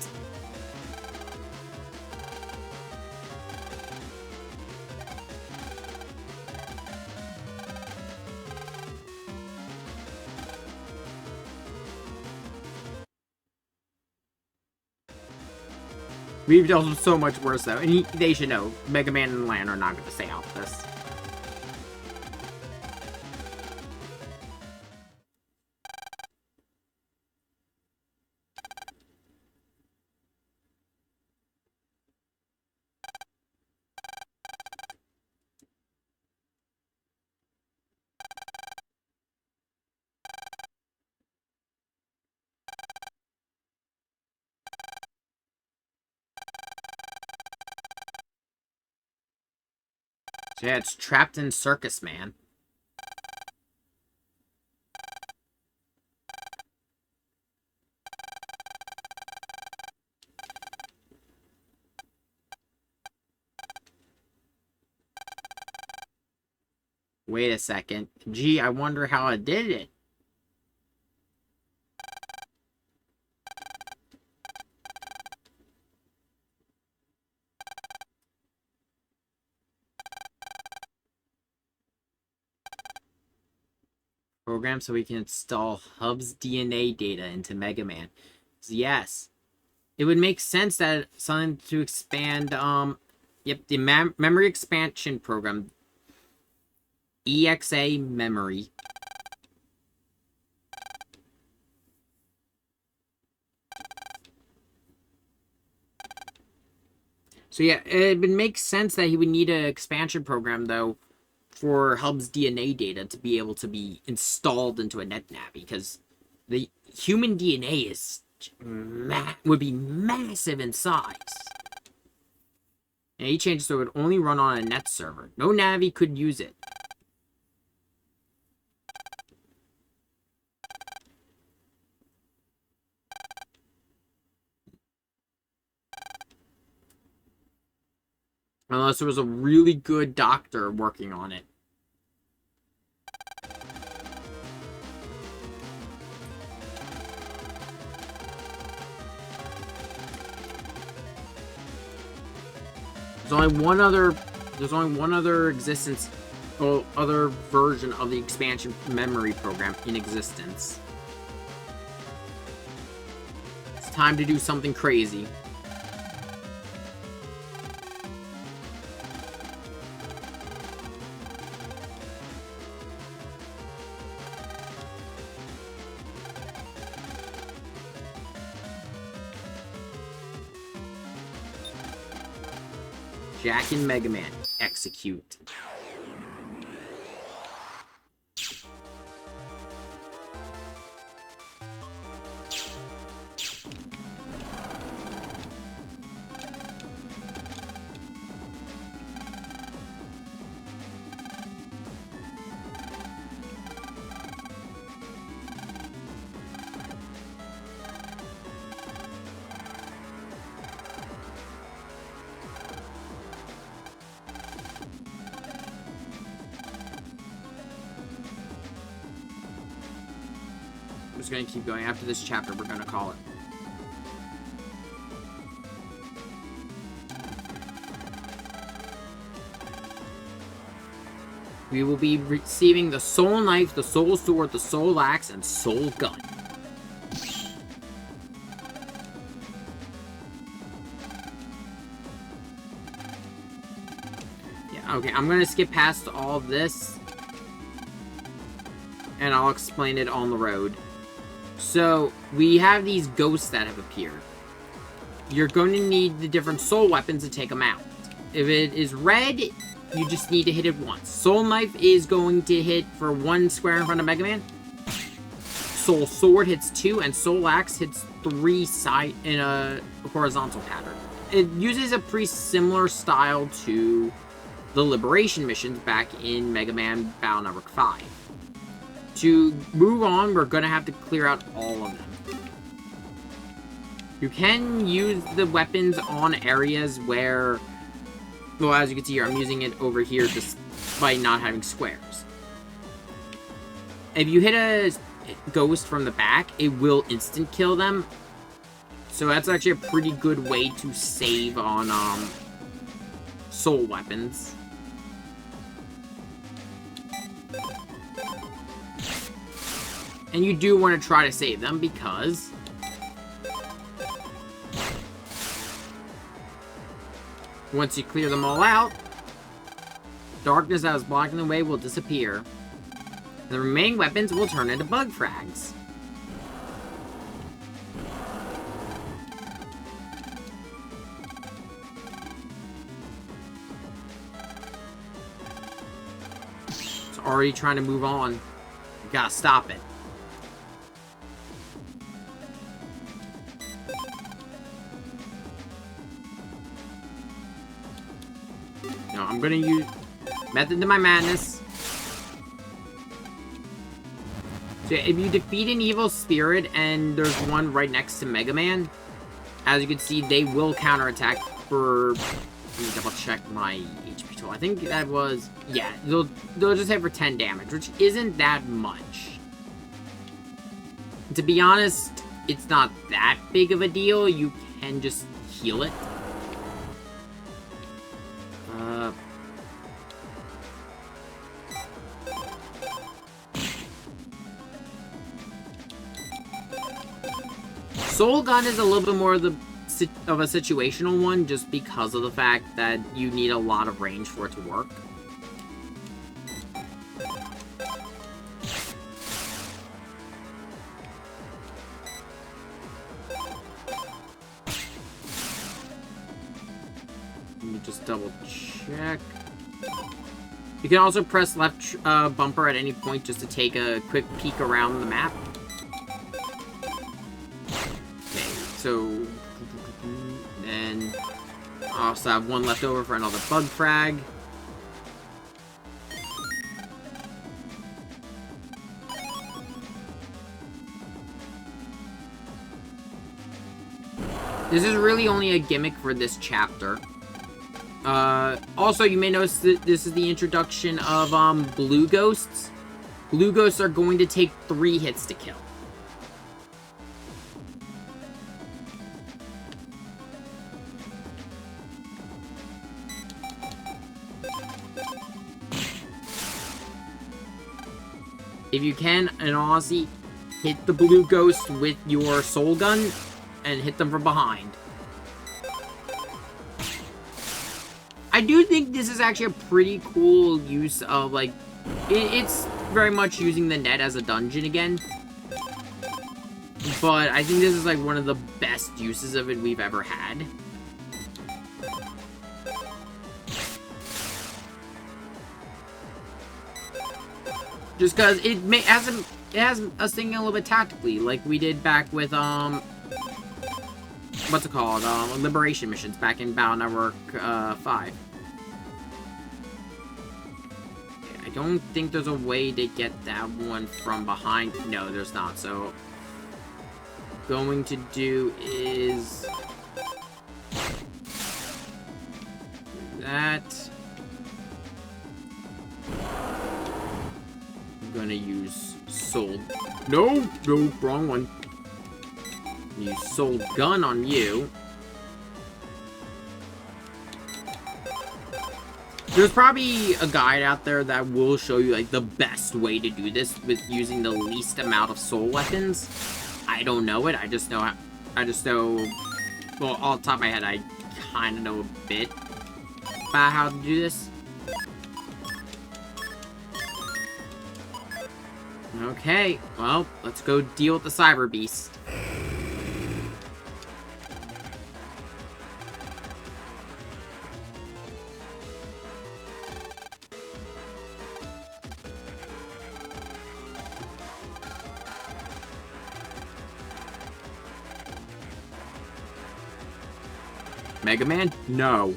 Speaker 2: We've dealt with so much worse, though. And they should know, Mega Man and Lan are not going to stay out of this. So yeah, it's trapped in Circus Man. Wait a second. Gee, I wonder how I did it. Program so we can install Hub's DNA data into Mega Man. So yes. It would make sense that something to expand, yep, the memory expansion program. EXA memory. So yeah, it would make sense that he would need an expansion program, though, for Hub's DNA data to be able to be installed into a NetNavi, because the human DNA is would be massive in size. And he changed so it would only run on a net server. No Navi could use it. Unless there was a really good doctor working on it. There's only one other existence, or other version of the expansion memory program in existence. It's time to do something crazy. Jack and Mega Man, execute. just gonna keep going. After this chapter, we're gonna call it. We will be receiving the Soul Knife, the Soul Sword, the Soul Axe, and Soul Gun. Yeah, okay, I'm gonna skip past all this. And I'll explain it on the road. So, we have these ghosts that have appeared. You're going to need the different soul weapons to take them out. If it is red, you just need to hit it once. Soul Knife is going to hit for 1 square in front of Megaman. Soul Sword hits 2, and Soul Axe hits 3 side in a horizontal pattern. It uses a pretty similar style to the Liberation missions back in Mega Man Battle Network 5. To move on, we're going to have to clear out all of them. You can use the weapons on areas where, well, as you can see here, I'm using it over here despite not having squares. If you hit a ghost from the back, it will instant kill them. So that's actually a pretty good way to save on soul weapons. And you do want to try to save them because once you clear them all out, darkness that was blocking the way will disappear. And the remaining weapons will turn into bug frags. It's already trying to move on. You gotta stop it. No, I'm gonna use Method to my madness. So if you defeat an evil spirit and there's one right next to Mega Man, as you can see, they will counterattack for... Let me double check my HP total. I think that was... Yeah, they'll just hit for 10 damage, which isn't that much. To be honest, it's not that big of a deal. You can just heal it. Soul Gun is a little bit more of a situational one, just because of the fact that you need a lot of range for it to work. Let me just double check. You can also press left bumper at any point just to take a quick peek around the map. So, and I also have one left over for another bug frag. This is really only a gimmick for this chapter. Also, you may notice that this is the introduction of blue ghosts. Blue ghosts are going to take 3 hits to kill. If you can, in all honesty, hit the blue ghost with your soul gun and hit them from behind. I do think this is actually a pretty cool use of, like, it's very much using the net as a dungeon again. But I think this is, like, one of the best uses of it we've ever had. Just because it has us thinking a little bit tactically, like we did back with, what's it called? Liberation missions back in Battle Network 5. I don't think there's a way to get that one from behind. No, there's not. So, going to do is that. I'm gonna use Soul. No, no, wrong one. Use Soul Gun on you. There's probably a guide out there that will show you, like, the best way to do this with using the least amount of soul weapons. I don't know it. I just know, well, off the top of my head, I kind of know a bit about how to do this. Okay, well, let's go deal with the Cyber Beast. Megaman? No.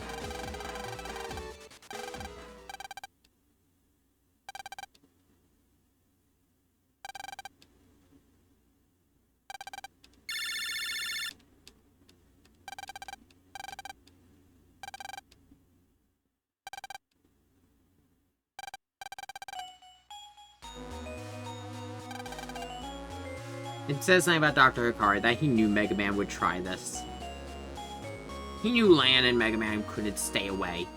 Speaker 2: It says something about Dr. Hikari that he knew Mega Man would try this. He knew Lan and Mega Man couldn't stay away.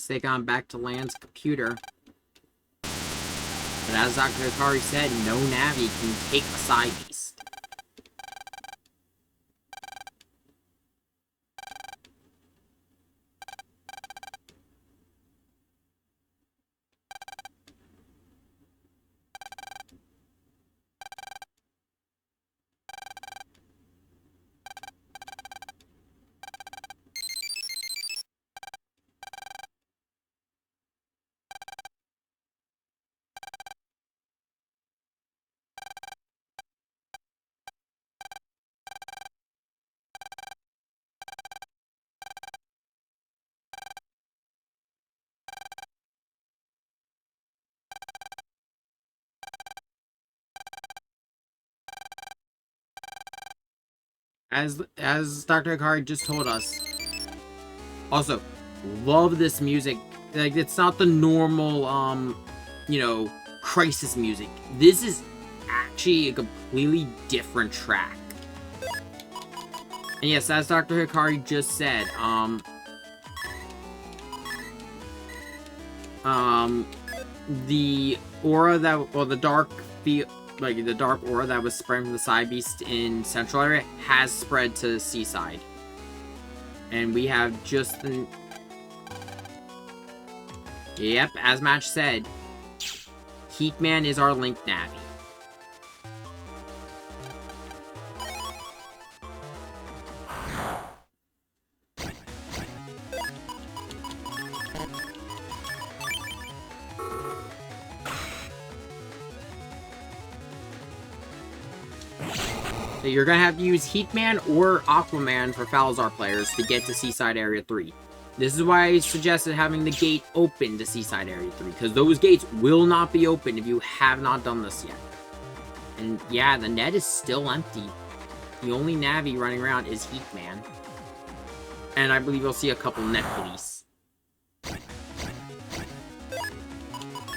Speaker 2: He's gone back to Lan's computer. But as Dr. Hikari said, no Navi can take a side beast. As Dr. Hikari just told us. Also, love this music. Like, it's not the normal, you know, crisis music. This is actually a completely different track. And yes, as Dr. Hikari just said, the aura that, well, the dark the dark aura that was spread from the Side Beast in Central area has spread to Seaside. And we have just the... Yep, as Match said, Heatman is our Link Navi. So you're gonna have to use Heatman or Aquaman for Falzar players to get to Seaside Area 3. This is why I suggested having the gate open to Seaside Area 3, because those gates will not be open if you have not done this yet. And yeah, the net is still empty. The only Navi running around is Heatman. And I believe you'll see a couple net police.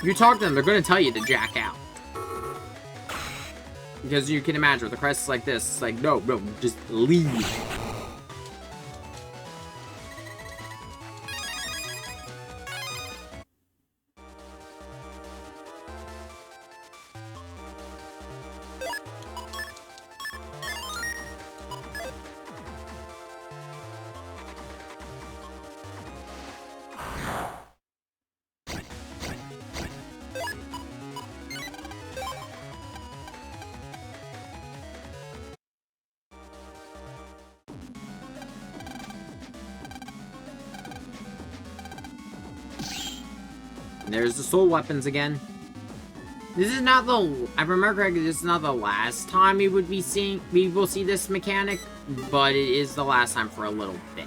Speaker 2: You talk to them, they're gonna tell you to jack out. Because you can imagine, with a crisis like this, it's like, no, just leave. There's the soul weapons again. This is not the... I remember correctly, this is not the last time we will see this mechanic, but it is the last time for a little bit.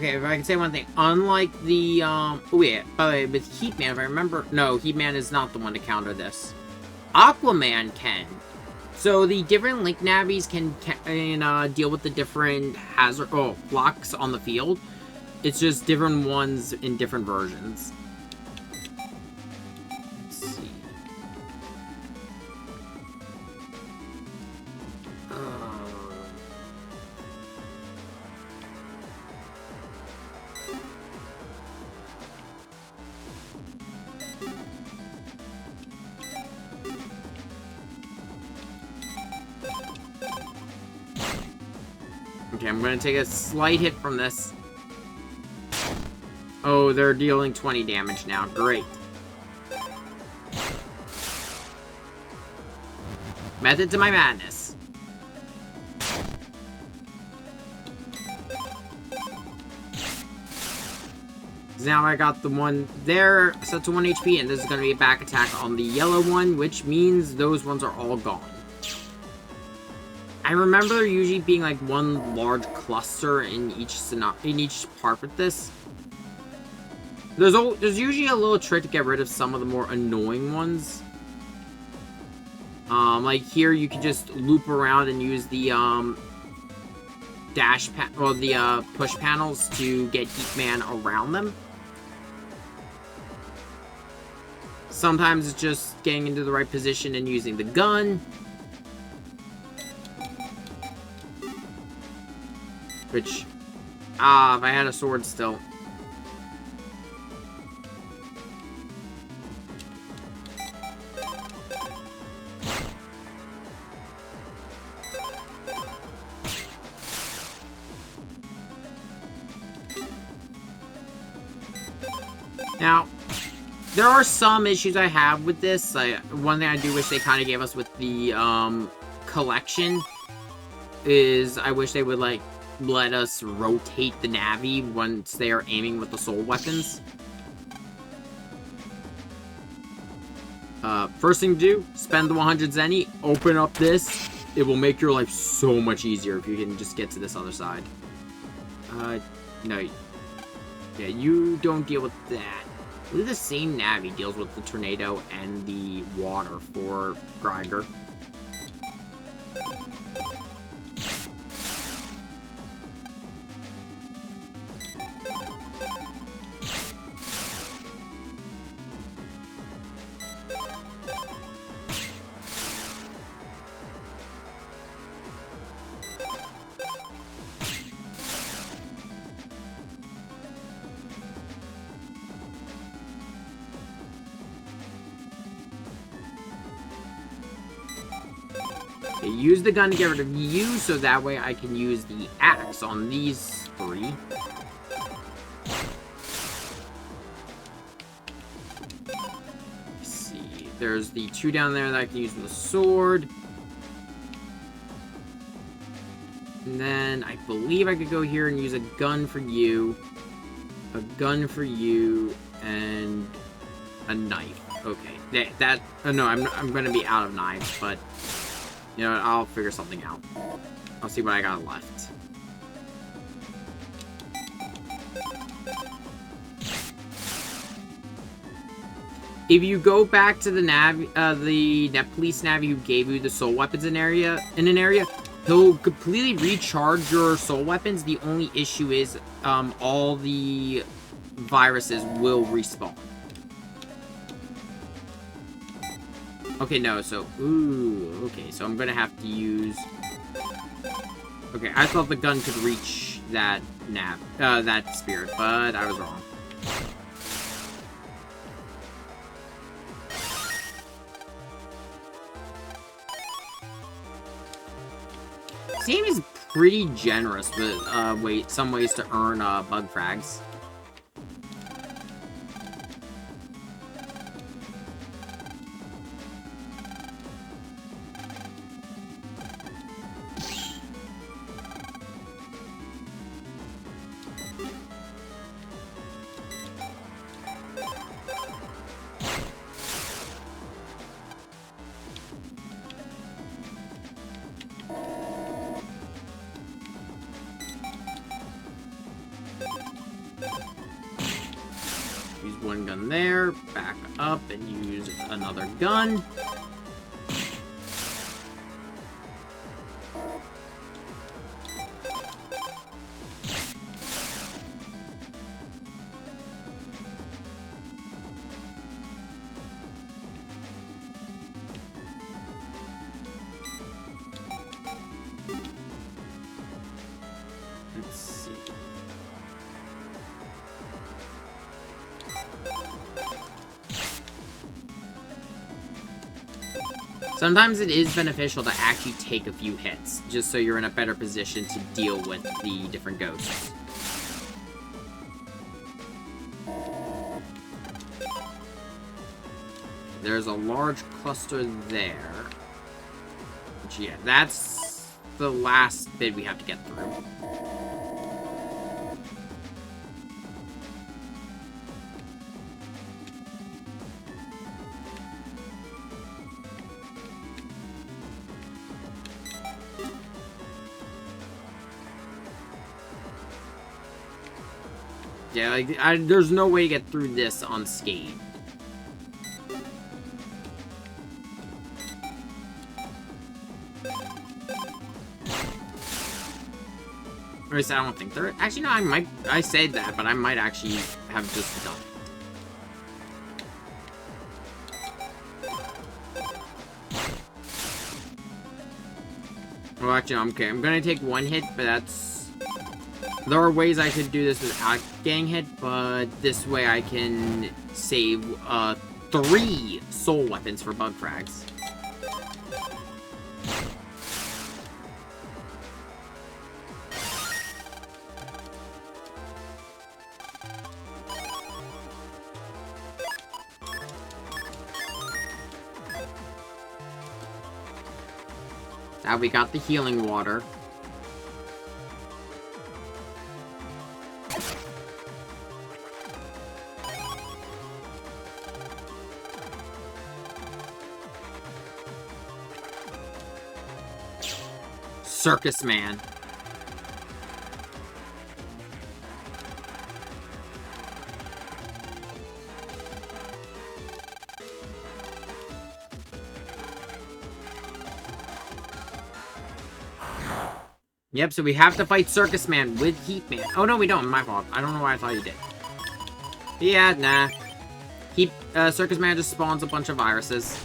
Speaker 2: If I can say one thing, unlike the, oh yeah, by the way, with Heatman, if I remember, no, Heatman is not the one to counter this. Aquaman can. So the different Link Navis can deal with the different blocks on the field. It's just different ones in different versions. Let's see. Okay, I'm going to take a slight hit from this. Oh, they're dealing 20 damage now. Great. Method to my madness. Now I got the one there set to 1 HP, and this is going to be a back attack on the yellow one, which means those ones are all gone. I remember there usually being like one large cluster in each part with this. There's usually a little trick to get rid of some of the more annoying ones. Like here you can just loop around and use the push panels to get Heatman around them. Sometimes it's just getting into the right position and using the gun. Which, if I had a sword still. Now, there are some issues I have with this. One thing I do wish they kind of gave us with the collection is I wish they would let us rotate the Navi once they are aiming with the soul weapons. First thing to do, spend the 100 Zenny, open up this. It will make your life so much easier if you can just get to this other side. No. Yeah, you don't deal with that. I believe the same Navi deals with the tornado and the water for Greiger. Use the gun to get rid of you, so that way I can use the axe on these three. Let's see. There's the two down there that I can use with a sword. And then I believe I could go here and use a gun for you. A gun for you, and a knife. Okay. No, I'm gonna be out of knives, but... You know what, I'll figure something out. I'll see what I got left. If you go back to the Net Police Navi who gave you the soul weapons in an area, he'll completely recharge your soul weapons. The only issue is all the viruses will respawn. Okay, no, so... Ooh, okay, so I'm gonna have to use... Okay, I thought the gun could reach that that spirit, but I was wrong. Seems pretty generous with some ways to earn bug frags. Use one gun there, back up, and use another gun. Let's see. Sometimes it is beneficial to actually take a few hits, just so you're in a better position to deal with the different ghosts. There's a large cluster there. Which, yeah, that's the last bit we have to get through. Yeah, like, there's no way to get through this unscathed. Or at least I don't think there... Actually, no, I said that, but I might actually have just done it. Well, actually, okay, I'm gonna take one hit, but that's... There are ways I could do this without getting hit, but this way I can save 3 soul weapons for bug frags. Now we got the healing water. Circus Man. Yep, so we have to fight Circus Man with Heat Man. Oh, no, we don't. My fault. I don't know why I thought you did. Yeah, nah. Circus Man just spawns a bunch of viruses.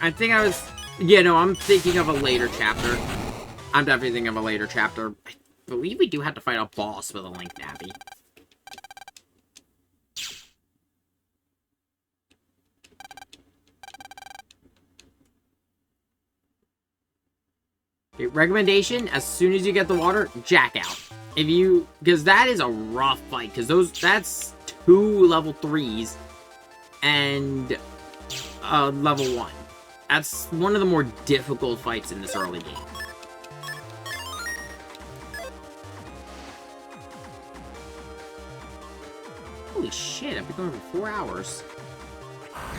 Speaker 2: I think I was... Yeah, no, I'm thinking of a later chapter. I'm definitely thinking of a later chapter. I believe we do have to fight a boss with a Link Navi. Okay, recommendation, as soon as you get the water, jack out. If you... Because that is a rough fight, because that's 2 level 3s and level 1. That's one of the more difficult fights in this early game. Holy shit, I've been going for 4 hours.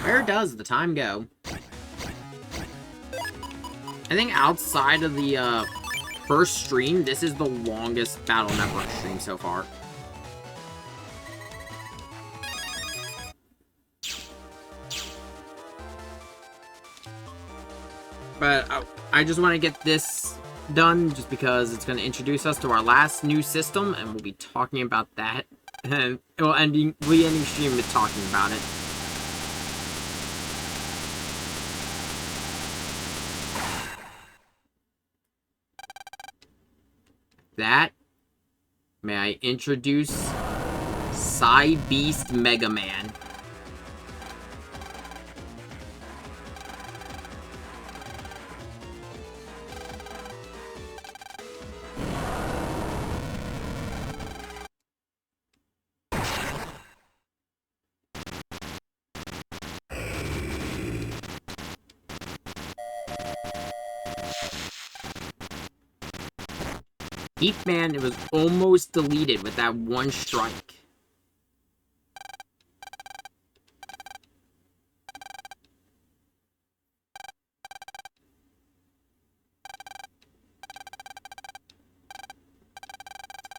Speaker 2: Where does the time go? I think outside of the first stream, this is the longest Battle Network stream so far. But I just want to get this done just because it's going to introduce us to our last new system, and we'll be talking about that. And we'll be ending stream with talking about it. That, may I introduce Beast Megaman. Man, it was almost deleted with that one strike.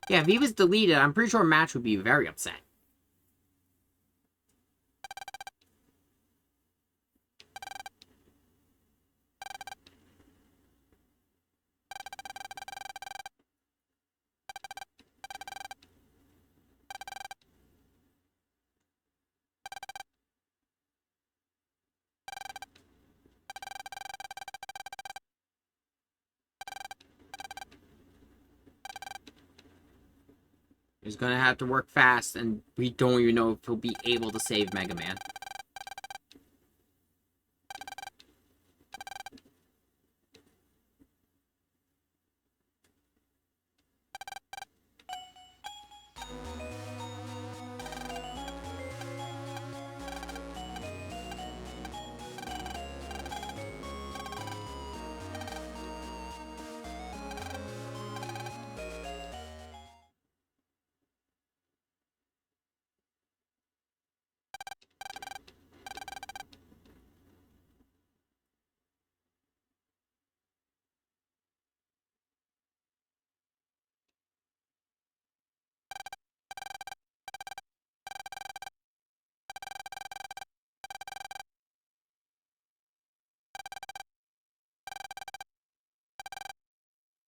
Speaker 2: Yeah, if he was deleted, I'm pretty sure Match would be very upset. He's gonna have to work fast, and we don't even know if he'll be able to save Mega Man.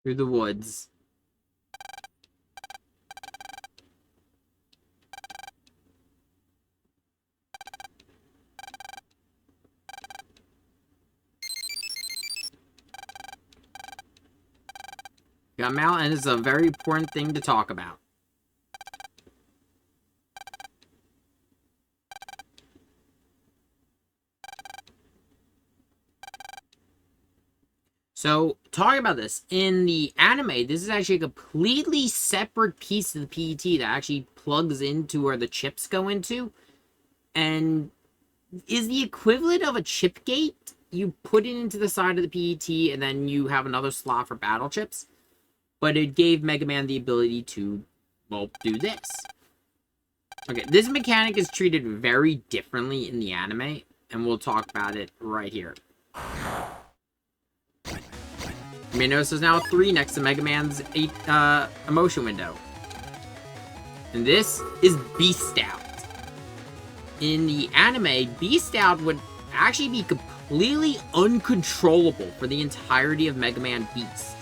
Speaker 2: Through the woods. Got Mal, and it's a very important thing to talk about. So, talking about this, in the anime, this is actually a completely separate piece of the PET that actually plugs into where the chips go into, and is the equivalent of a chip gate. You put it into the side of the PET, and then you have another slot for battle chips, but it gave Mega Man the ability to, well, do this. Okay, this mechanic is treated very differently in the anime, and we'll talk about it right here. You may notice there's now a 3 next to Mega Man's 8 emotion window. And this is Beast Out. In the anime, Beast Out would actually be completely uncontrollable for the entirety of Mega Man Beast.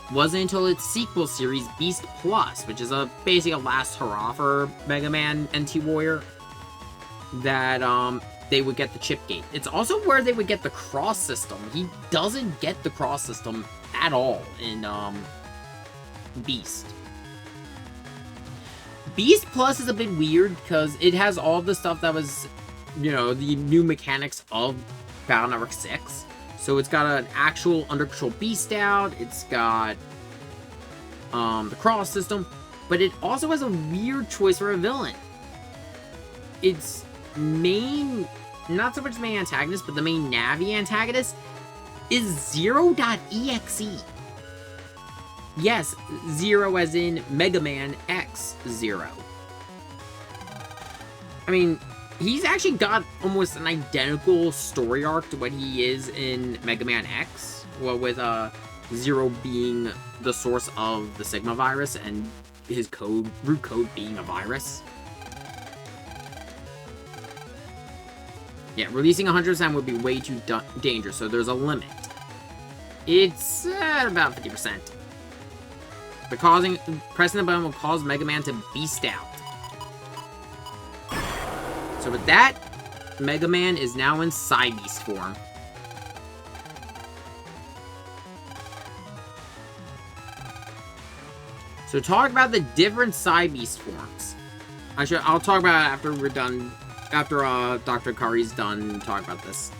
Speaker 2: It wasn't until its sequel series, Beast Plus, which is basically a last hurrah for Mega Man NT Warrior, that they would get the chip gate. It's also where they would get the cross system. He doesn't get the cross system at all in Beast. Beast Plus is a bit weird because it has all the stuff that was, you know, the new mechanics of Battle Network 6. So it's got an actual under control Beast Out, it's got the cross system, but it also has a weird choice for a villain. Its main, not so much main antagonist, but the main Navi antagonist is Zero.exe. Yes, Zero as in Mega Man X Zero. I mean, he's actually got almost an identical story arc to what he is in Mega Man X, well, with Zero being the source of the Sigma virus and his root code being a virus. Yeah, releasing 100% would be way too dangerous, so there's a limit. It's about 50%. But pressing the button will cause Mega Man to beast out. So with that, Mega Man is now in Psybeast form. So talk about the different Psybeast forms. I'll talk about it after we're done. After Dr. Kari's done talk about this.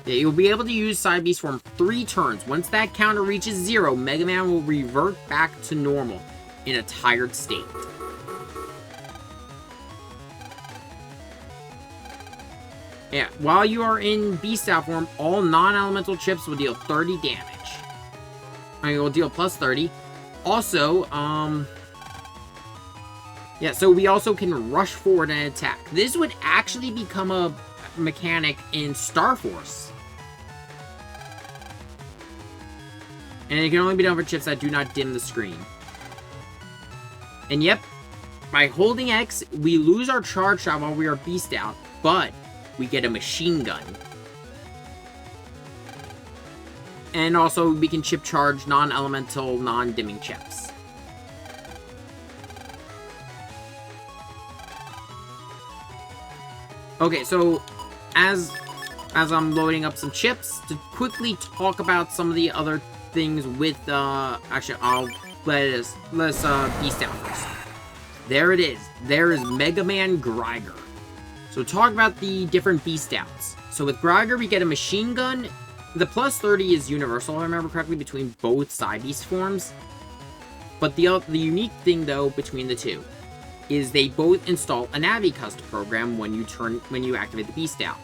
Speaker 2: Yeah, you'll be able to use Psybeast form 3 turns. Once that counter reaches 0, Mega Man will revert back to normal in a tired state. Yeah, while you are in Beast Out form, all non-elemental chips will deal 30 damage. I mean, will deal plus 30. Also, yeah, so we also can rush forward and attack. This would actually become a mechanic in Star Force. And it can only be done for chips that do not dim the screen. And yep, by holding X, we lose our charge shot while we are Beast Out, but we get a machine gun. And also, we can chip charge non-elemental, non-dimming chips. Okay, so as I'm loading up some chips, to quickly talk about some of the other things with, actually, let's Beast Out first. There it is. There is Mega Man Greiger. So talk about the different Beast Outs. So with Greiger, we get a machine gun. The plus 30 is universal, if I remember correctly, between both Psybeast forms. But the unique thing, though, between the two is they both install a Navi custom program when you activate the Beast Out.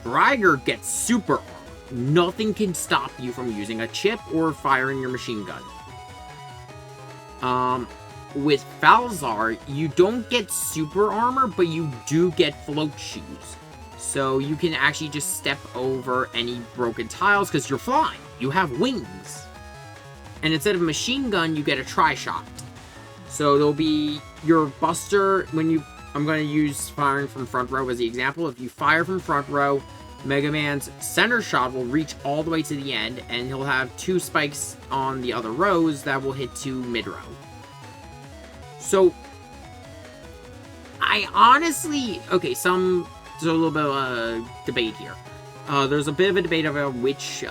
Speaker 2: Greiger gets super armor. Nothing can stop you from using a chip or firing your machine gun. With Falzar, you don't get super armor, but you do get float shoes. So you can actually just step over any broken tiles because you're flying. You have wings. And instead of a machine gun, you get a tri-shot. So there'll be your buster I'm going to use firing from front row as the example. If you fire from front row, Mega Man's center shot will reach all the way to the end, and he'll have 2 spikes on the other rows that will hit to mid row. So, I honestly... Okay, there's a little bit of a debate here. There's a bit of a debate about which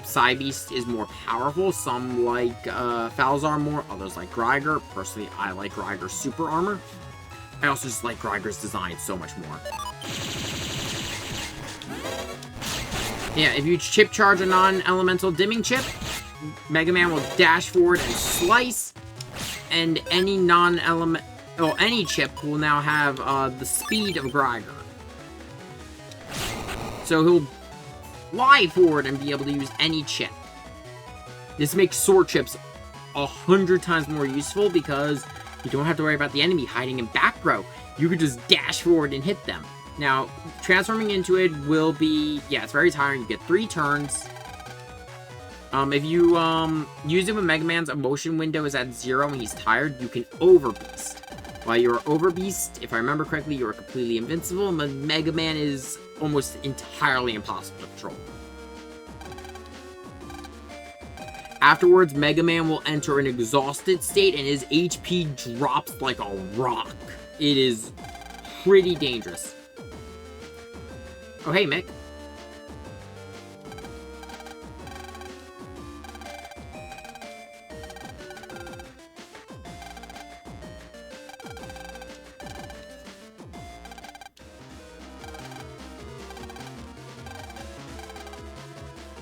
Speaker 2: Psybeast is more powerful. Some like Falzar more, others like Greiger. Personally, I like Greiger's super armor. I also just like Greiger's design so much more. Yeah, if you chip charge a non-elemental dimming chip, Mega Man will dash forward and slice, and any any chip will now have the speed of Greiger. So he'll fly forward and be able to use any chip. This makes sword chips 100 times more useful because you don't have to worry about the enemy hiding in back row. You can just dash forward and hit them. Now, transforming into it will be... Yeah, it's very tiring. You get 3 turns. If you use it when Mega Man's emotion window is at 0 and he's tired, you can Overbeast. While you're Overbeast, if I remember correctly, you're completely invincible, but Mega Man is almost entirely impossible to control. Afterwards, Mega Man will enter an exhausted state and his HP drops like a rock. It is pretty dangerous. Oh, hey, Mick.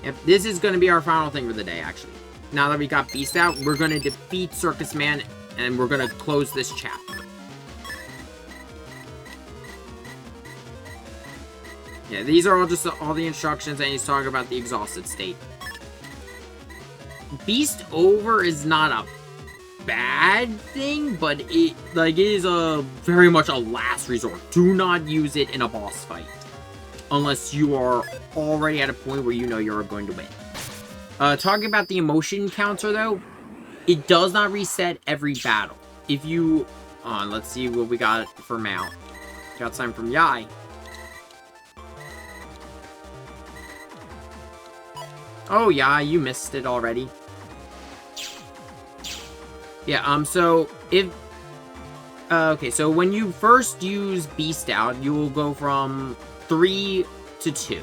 Speaker 2: Yep, this is going to be our final thing for the day, actually. Now that we got Beast Out, we're going to defeat Circus Man, and we're going to close this chapter. Yeah, these are all the instructions, and he's talking about the exhausted state. Beast over is not a bad thing, but it is very much a last resort. Do not use it in a boss fight. Unless you are already at a point where you know you're going to win. Talking about the emotion counter, though, it does not reset every battle. If you... let's see what we got for Mal. Got something from Yai. Oh, yeah, you missed it already. Yeah, so, if... okay, so when you first use Beast Out, you will go from 3 to 2.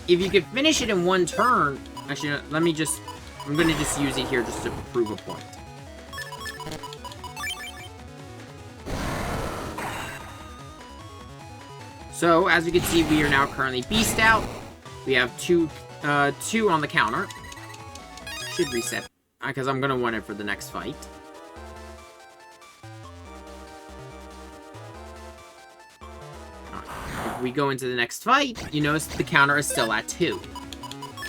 Speaker 2: If you could finish it in one turn... Actually, let me just... I'm gonna just use it here just to prove a point. So, as you can see, we are now currently Beast Out. We have two on the counter. Should reset, because I'm gonna want it for the next fight. If we go into the next fight, you notice the counter is still at 2.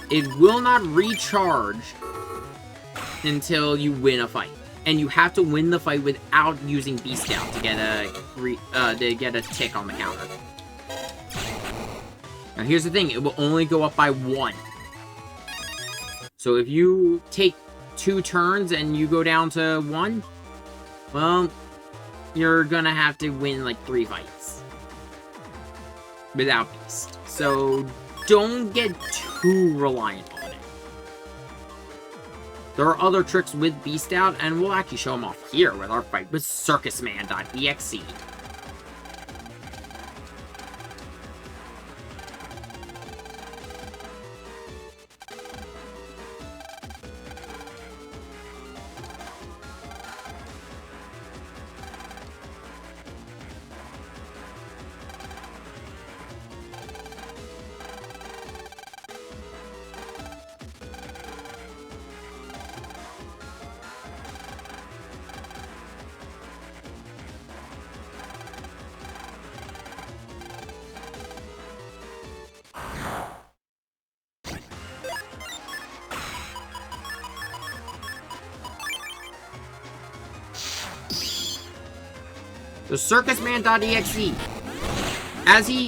Speaker 2: It will not recharge until you win a fight. And you have to win the fight without using Beast Out to get a tick on the counter. Now here's the thing, it will only go up by 1. So if you take 2 turns and you go down to 1, well, you're gonna have to win like 3 fights without Beast. So don't get too reliant on it. There are other tricks with Beast Out, and we'll actually show them off here with our fight with CircusMan.exe. So CircusMan.exe.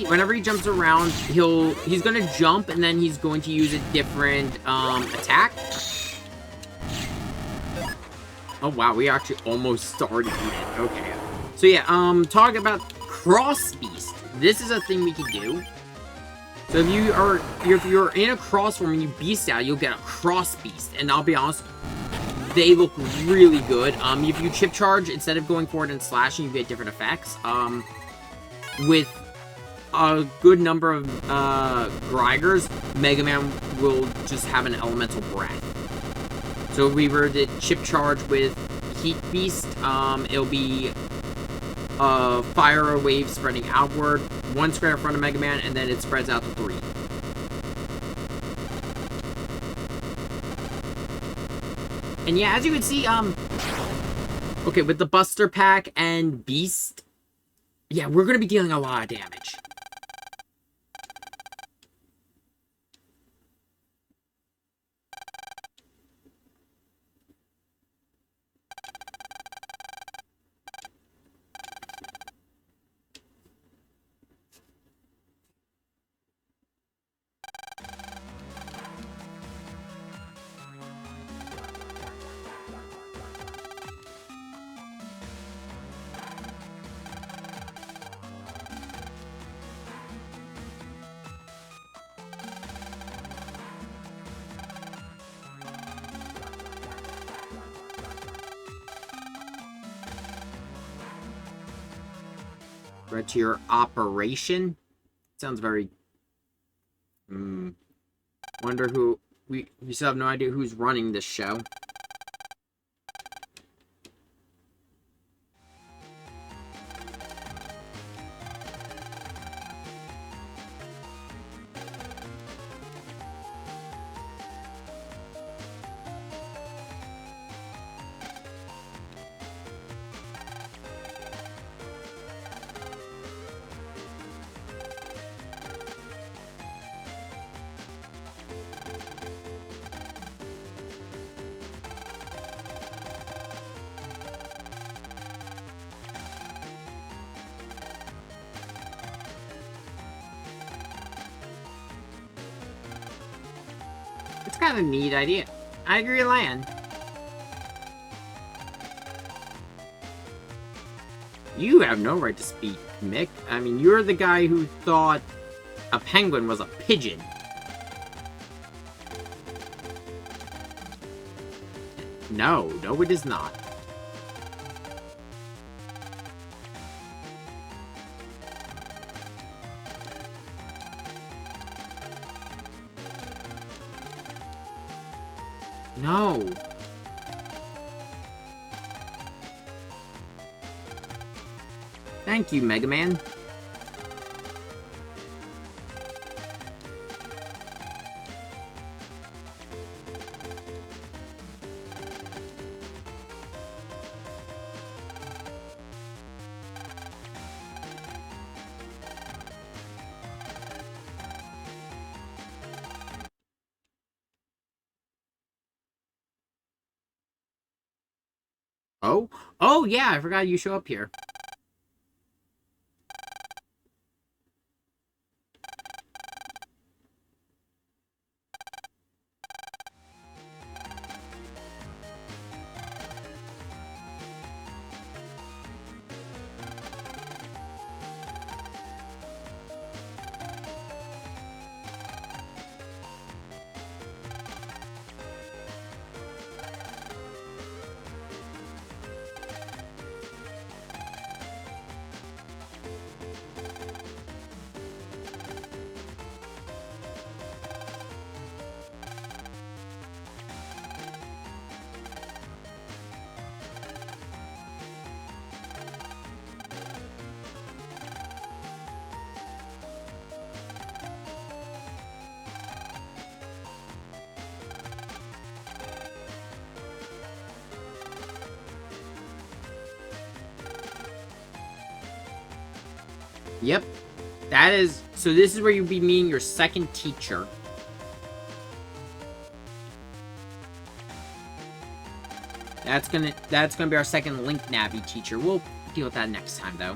Speaker 2: Whenever he jumps around, he's gonna jump and then he's going to use a different attack. Oh wow, we actually almost started it. Okay. So yeah, talk about Cross Beast. This is a thing we can do. So if you're in a cross form and you Beast Out, you'll get a Cross Beast. And I'll be honest, they look really good. If you chip charge, instead of going forward and slashing, you get different effects. With a good number of Grigers, Megaman will just have an elemental breath. So if we were to chip charge with Heat Beast, it'll be a fire wave spreading outward, 1 square in front of Megaman, and then it spreads out to 3. And yeah, as you can see, okay, with the Buster Pack and Beast, yeah, we're gonna be dealing a lot of damage. Right to your operation. Sounds very... Wonder who... We still have no idea who's running this show. It's kind of a neat idea. I agree, Lan. You have no right to speak, Mick. I mean, you're the guy who thought a penguin was a pigeon. No, it is not. No. Thank you, Megaman. Oh? Oh, yeah, I forgot you show up here. Yep. That is... So this is where you'll be meeting your second teacher. That's gonna be our second Link Navi teacher. We'll deal with that next time, though.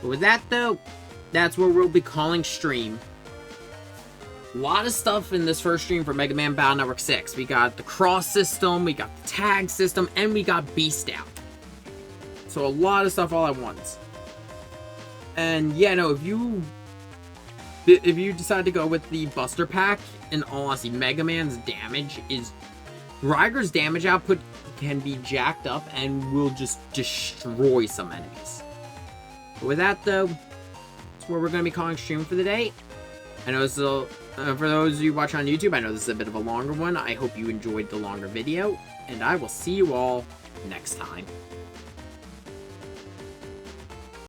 Speaker 2: But with that, though, that's where we'll be calling stream. A lot of stuff in this first stream for Mega Man Battle Network 6. We got the cross system, we got the tag system, and we got Beast Out. So a lot of stuff all at once. And yeah, no, if you decide to go with the Buster Pack, in all honesty, Mega Man's damage is... Ryger's damage output can be jacked up and will just destroy some enemies. But with that, though, that's where we're going to be calling stream for the day. I know this is for those of you watching on YouTube, I know this is a bit of a longer one. I hope you enjoyed the longer video, and I will see you all next time.